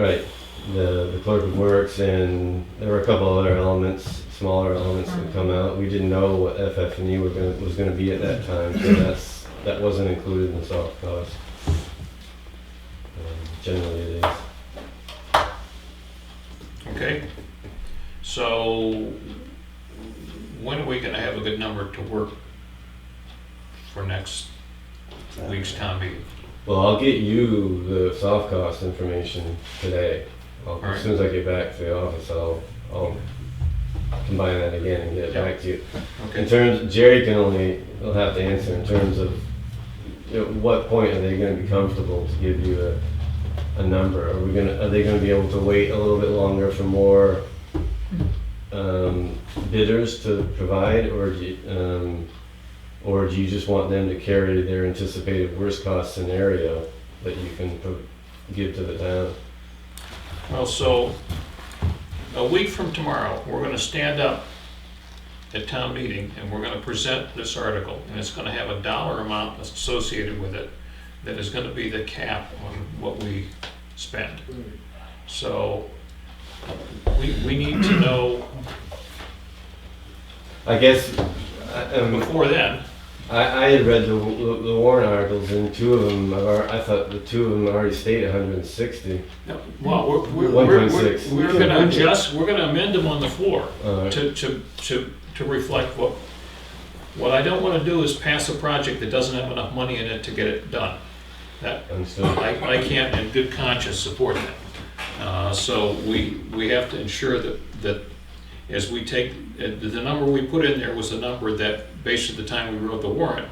K: The clerk of works, and there were a couple other elements, smaller elements that come out. We didn't know what FF&E was going to be at that time, so that wasn't included in the soft cost. Generally it is.
B: Okay, so when are we gonna have a good number to work for next week's town meeting?
K: Well, I'll get you the soft cost information today.
B: Alright.
K: As soon as I get back to the office, I'll combine that again and get it back to you.
B: Okay.
K: In terms, Jerry will have to answer in terms of what point are they going to be comfortable to give you a number? Are they going to be able to wait a little bit longer for more bidders to provide, or do you just want them to carry their anticipated worst cost scenario that you can give to the town?
B: Well, so a week from tomorrow, we're gonna stand up at town meeting and we're gonna present this article, and it's gonna have a dollar amount associated with it that is gonna be the cap on what we spend. So we need to know
K: I guess
B: before then.
K: I had read the warrant articles, and two of them, I thought the two of them already state 160.
B: Well, we're
K: 1.6.
B: we're gonna adjust, we're gonna amend them on the floor
K: Alright.
B: to reflect what I don't wanna do is pass a project that doesn't have enough money in it to get it done. That,
K: Understood.
B: I can't in good conscience support that. So we have to ensure that as we take, the number we put in there was the number that, based at the time we wrote the warrant,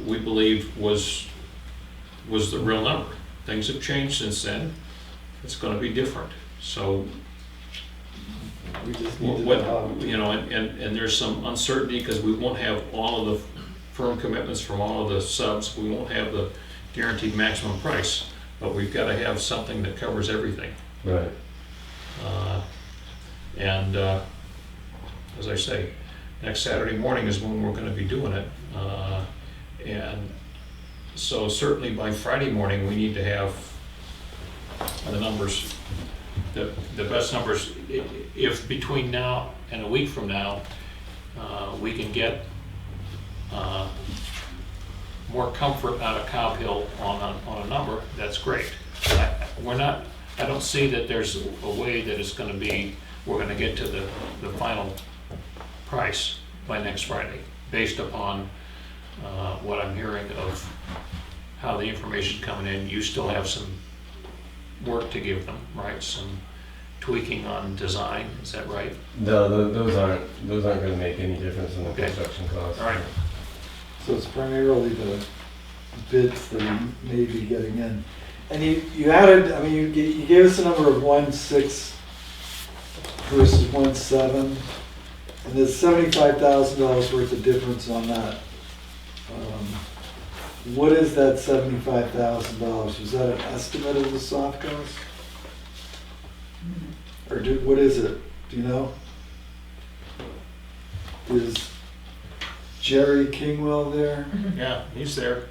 B: we believed was the real number. Things have changed since then. It's gonna be different. So
C: We just need to know.
B: and there's some uncertainty because we won't have all of the firm commitments from all of the subs. We won't have the guaranteed maximum price, but we've got to have something that covers everything.
K: Right.
B: And as I say, next Saturday morning is when we're gonna be doing it. And so certainly by Friday morning, we need to have the numbers, the best numbers. If between now and a week from now, we can get more comfort out of Cow Hill on a number, that's great. I don't see that there's a way that it's gonna be, we're gonna get to the final price by next Friday, based upon what I'm hearing of how the information's coming in. You still have some work to give them, right? Some tweaking on design, is that right?
K: No, those aren't gonna make any difference in the
B: Okay.
K: construction costs.
B: All right.
C: So it's primarily the bids that we may be getting in. And you added, I mean, you gave us a number of 1.6 versus 1.7, and there's $75,000 worth of difference on that. What is that $75,000? Was that an estimate of the soft cost? Or what is it? Do you know? Is Jerry Kingwell there?
B: Yeah, he's there.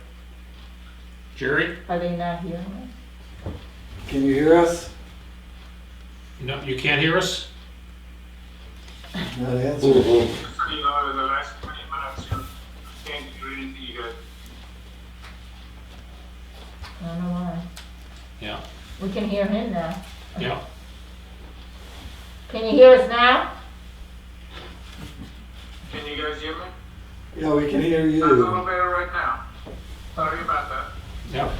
B: Jerry?
F: Are they not here?
C: Can you hear us?
B: No, you can't hear us?
C: Not answering.
L: Just so you know, the last 20 minutes, you can't hear anything you got.
F: I don't know why.
B: Yeah,
F: We can hear him now.
B: yeah.
F: Can you hear us now?
L: Can you guys hear me?
C: Yeah, we can hear
L: Sounds a little
C: you.
L: better right now. Sorry about that.
B: Yeah.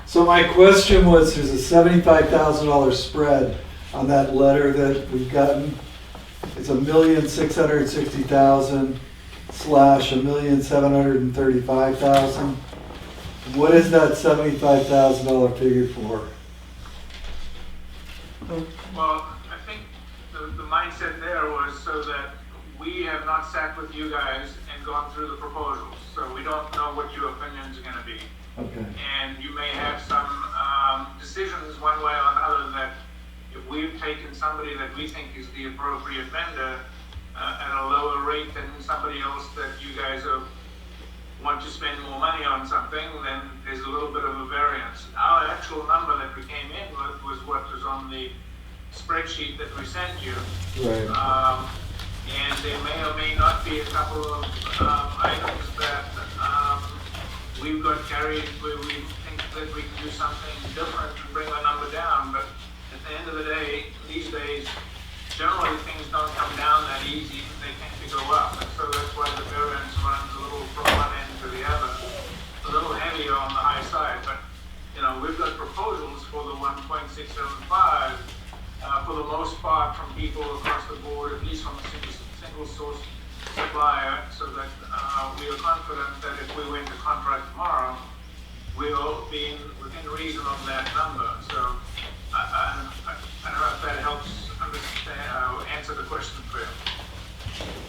C: So my question was, there's a $75,000 spread on that letter that we've gotten. It's 1,660,000 / 1,735,000. What is that $75,000 figure for?
L: Well, I think the mindset there was so that we have not sat with you guys and gone through the proposals, so we don't know what your opinions are gonna be.
C: Okay.
L: And you may have some decisions one way or another that if we've taken somebody that we think is the appropriate vendor at a lower rate than somebody else that you guys want to spend more money on something, then there's a little bit of a variance. Our actual number that we came in with was what was on the spreadsheet that we sent you.
C: Right.
L: And there may or may not be a couple of items that we've got carried where we think that we can do something different and bring the number down. But at the end of the day, these days, generally things don't come down that easy. They tend to go up. And so that's why the variance runs a little from one end to the other. A little heavier on the high side. But, you know, we've got proposals for the 1.675 for the most part from people across the board, at least from a single source supplier, so that we are confident that if we win the contract tomorrow, we'll be within reason of that number. So I don't know if that helps understand, answer the question for you.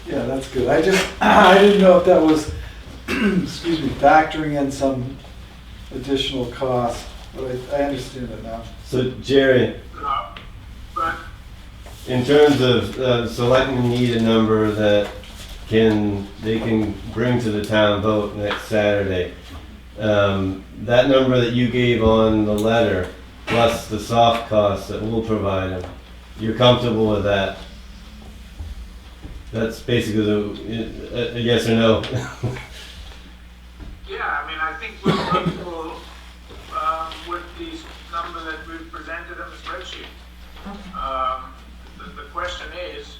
C: Yeah, that's good. I didn't know if that was, excuse me, factoring in some additional cost, but I understand it now.
K: So Jerry,
L: But
K: in terms of selectmen need a number that they can bring to the town vote next Saturday. That number that you gave on the letter, plus the soft costs that we'll provide them, you're comfortable with that? That's basically a yes or no.
L: yeah, I mean, I think we're comfortable with the number that we've presented in the spreadsheet. The question is,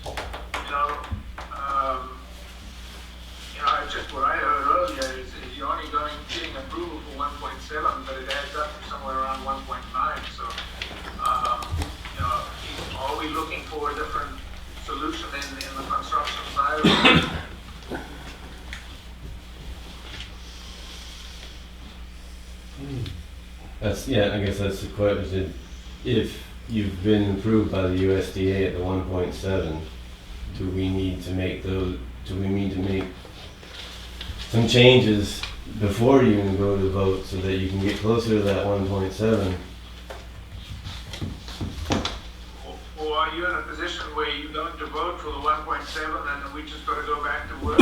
L: just what I heard earlier is you're only getting approval for 1.7, but it adds up to somewhere around 1.9. So, are we looking for a different solution in the construction side?
K: I guess that's the question. If you've been approved by the USDA at the 1.7, do we need to make some changes before you even go to vote so that you can get closer to that 1.7?
L: Or are you in a position where you're going to vote for the 1.7 and then we just got to go back to work,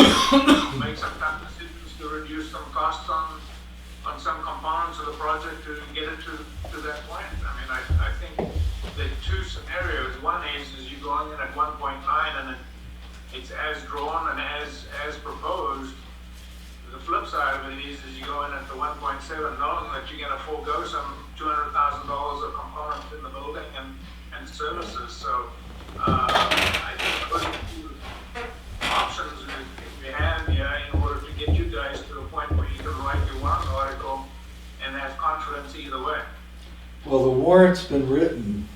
L: make some tough decisions to reduce some costs on some components of the project to get it to that point. I mean, I think there are two scenarios. One is you going in at 1.9 and it's as drawn and as proposed. The flip side of it is you go in at the 1.7 knowing that you're going to forego some $200,000 of components in the building and services. So I think those are two options we have here in order to get you guys to a point where you can write your warrant article and have confidence either way.
C: Well, the warrant's been written,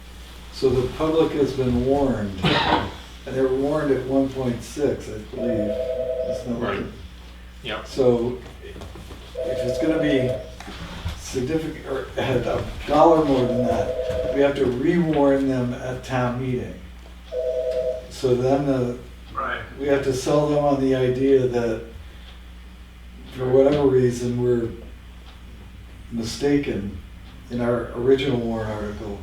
C: so the public has been warned. And they were warned at 1.6, I believe. That's not
B: Right. Yeah.
C: So if it's gonna be significant, or a dollar more than that, we have to re-warn them at town meeting. So then
L: Right.
C: we have to sell them on the idea that for whatever reason, we're mistaken in our original warrant article.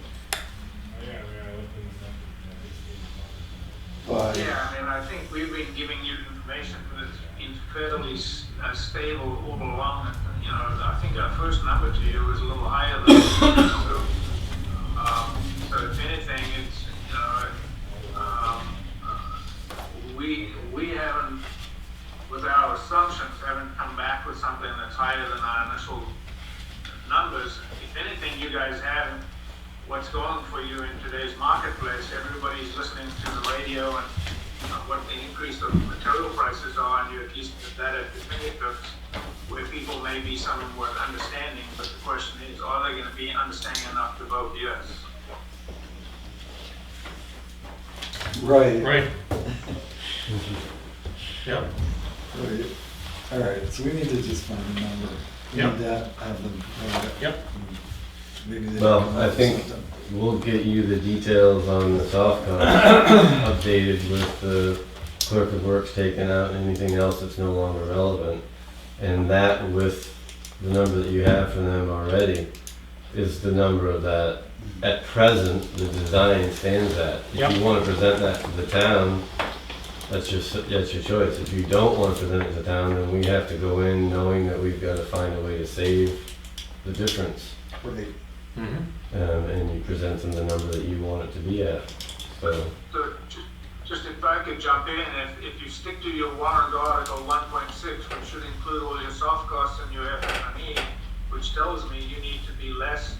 L: Yeah, I mean, I think we've been giving you information that's been fairly stable all along. You know, I think our first number to you was a little higher than that. So if anything, it's, you know, we haven't, with our assumptions, haven't come back with something that's higher than our initial numbers. If anything, you guys have what's going for you in today's marketplace. Everybody's listening to the radio and what the increase of material prices are, and you at least get that at the fingertips where people may be somewhat understanding, but the question is, are they going to be understanding enough to vote yes?
C: Right.
B: Right. Yep.
C: Right. All right, so we need to just find a number. We
B: Yep.
C: need that, have them.
B: Yep.
C: Maybe they
K: Well,
C: can come
K: I
C: up with
K: think
C: something.
K: we'll get you the details on the soft cost updated with the clerk of works taken out and anything else that's no longer relevant. And that with the number that you have for them already is the number that at present the design stands at.
B: Yep.
K: If you want to present that to the town, that's your choice. If you don't want to present it to the town, then we have to go in knowing that we've got to find a way to save the difference.
C: Right.
B: Mm-hmm.
K: And you present them the number that you want it to be at. So,
L: So just if I could jump in, if you stick to your warrant article 1.6, which should include all your soft costs and your FF&E, which tells me you need to be less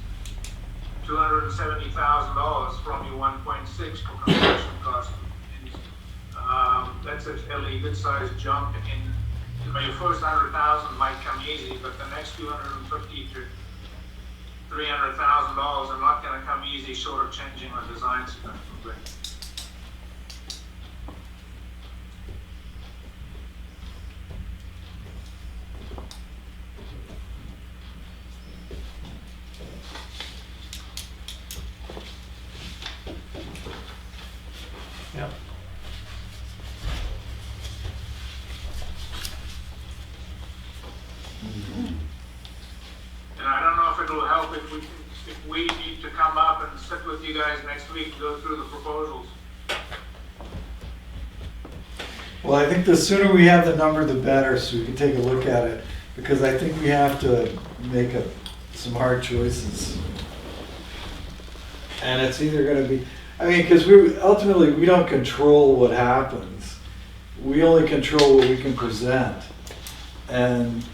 L: $270,000 from your 1.6 for construction costs. That's a fairly good sized jump in, your first 100,000 might come easy, but the next 250 to $300,000 are not going to come easy short of changing the design significantly.
B: Yep.
L: And I don't know if it'll help if we need to come up and sit with you guys next week and go through the proposals.
C: Well, I think the sooner we have the number, the better, so we can take a look at it, because I think we have to make some hard choices. And it's either gonna be, I mean, because ultimately, we don't control what happens. We only control what we can present. And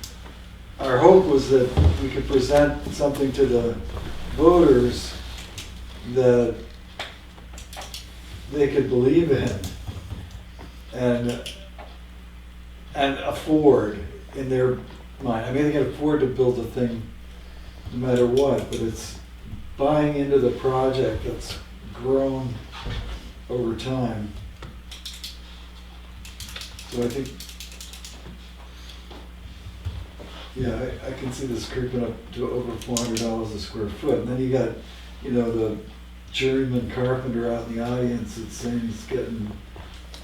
C: our hope was that we could present something to the voters that they could believe in and afford in their mind. I mean, they can afford to build a thing no matter what, but it's buying into the project that's grown over time. So I think, yeah, I can see this creeping up to over $400 a square foot. And then you got, the journeyman carpenter out in the audience that's saying he's getting,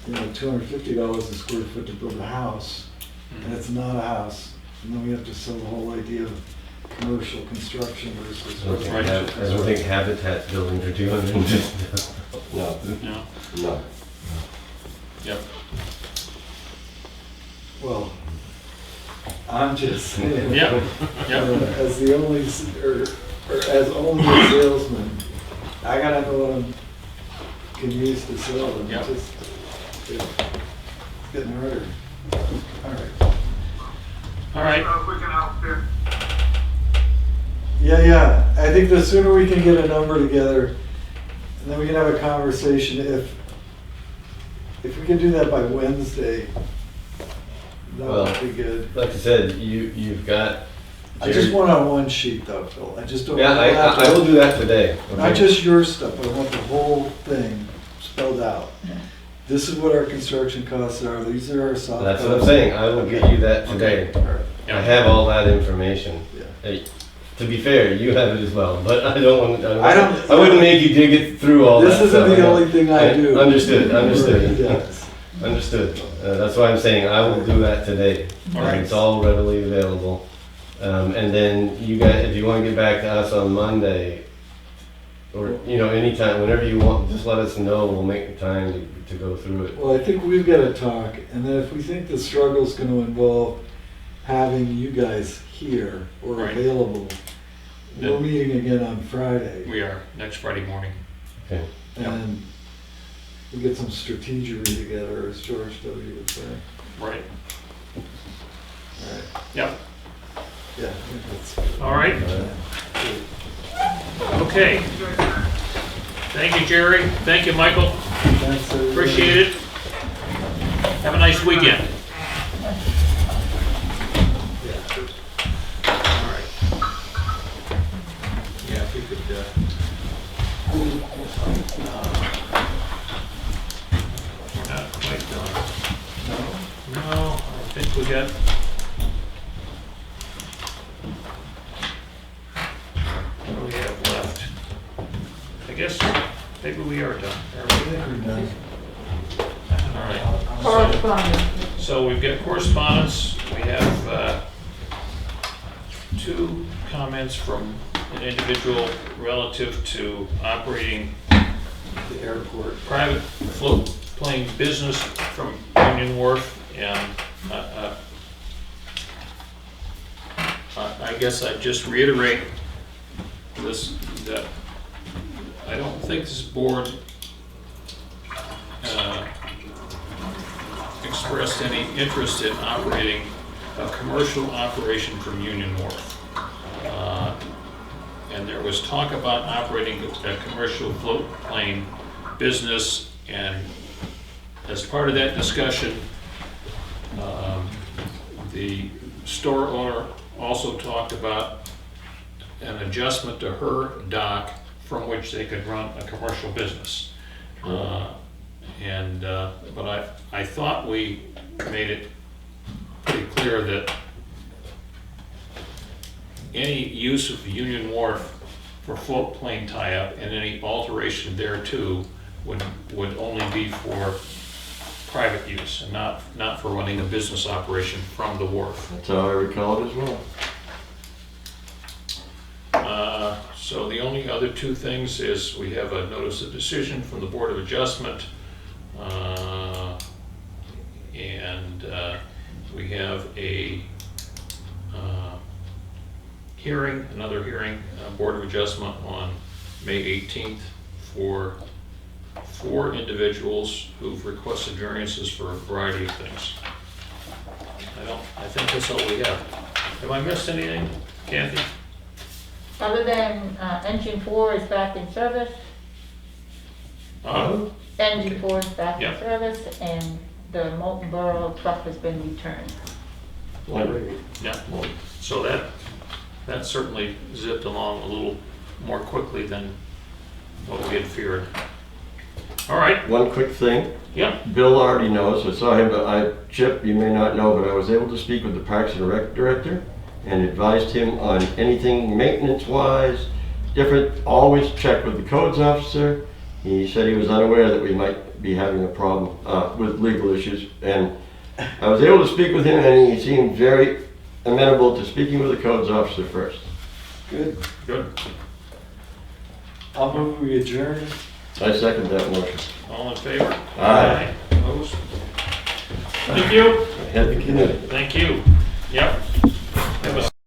C: $250 a square foot to build a house. And it's not a house. And then we have to sell the whole idea of commercial construction versus.
K: I don't think
B: Right.
K: I don't think Habitat buildings are 250.
D: No,
B: No,
D: no.
B: yep,
C: Well, I'm just saying.
B: yep, yep.
C: As the only, or as only a salesman, I gotta know what I'm can use to sell them.
B: Yep.
C: It's getting harder. All right.
B: All right,
L: If we can help here.
C: Yeah. I think the sooner we can get a number together, and then we can have a conversation. If we can do that by Wednesday, that
K: Well,
C: would be good.
K: Like I said, you've got.
C: I just want on one sheet though, Phil. I just don't.
K: Yeah, I will do that today.
C: Not just your stuff, but I want the whole thing spelled out. This is what our construction costs are, these are our soft costs.
K: That's what I'm saying, I will get you that today.
C: All right.
B: Yeah.
K: I have all that information.
C: Yeah.
K: Hey, to be fair, you have it as well, but I don't want,
C: don't-
K: I wouldn't make you dig it through all that
C: This
K: stuff.
C: isn't the only thing I do.
K: Understood.
C: Yes.
K: Understood. That's why I'm saying I will do that today.
B: All right.
K: It's all readily available. And then you guys, if you want to get back to us on Monday, or, anytime, whenever you want, just let us know, we'll make the time to go through it.
C: Well, I think we've got to talk, and then if we think the struggle's going to involve having you guys here or
B: Right.
C: available, we're
B: Then-
C: meeting again on Friday.
B: we are, next Friday morning.
K: Okay.
C: And we get some strategery together, as George W. would say.
B: Right,
C: All right.
B: yep,
C: Yeah. I think that's-
B: all right, okay. Thank you, Jerry, thank you, Michael,
C: Thanks, everybody.
B: appreciate it. Have a nice weekend. All right. Yeah, if we could, not quite done. No, I think we got. What do we have left? I guess maybe we are done.
C: I think we're done.
B: All right.
F: Correspondence.
B: So we've got correspondence. We have two comments from an individual relative to operating
C: The airport.
B: private float plane business from Union Wharf, and I guess I'd just reiterate this, that I don't think this board expressed any interest in operating a commercial operation from Union Wharf. And there was talk about operating a commercial float plane business, and as part of that discussion, the store owner also talked about an adjustment to her dock from which they could run a commercial business. But I thought we made it pretty clear that any use of Union Wharf for float plane tie-up and any alteration thereto would only be for private use and not for running a business operation from the wharf.
D: That's how I recall it as well.
B: So the only other two things is we have a notice of decision from the Board of Adjustment, and we have a another hearing, Board of Adjustment on May 18th for 4 individuals who've requested variances for a variety of things. I think that's all we have. Have I missed anything, Kathy?
F: Other than engine 4 is back in service, engine 4 is back in
B: Yep.
F: service, and the Molten Borough truck has been returned.
B: Yeah, so that certainly zipped along a little more quickly than what we had feared. All right,
D: One quick thing,
B: yeah,
D: Bill already knows, I saw him, but Chip, you may not know, but I was able to speak with the Parks and Rec director and advised him on anything maintenance-wise, different, always check with the codes officer. He said he was unaware that we might be having a problem with legal issues, and I was able to speak with him, and he seemed very amenable to speaking with the codes officer first.
C: Good.
B: Good.
C: I'll move we adjourn.
D: I second that motion.
B: All in favor?
D: Aye.
B: Opposed? Thank you.
D: Thank you.
B: Thank you. Yep.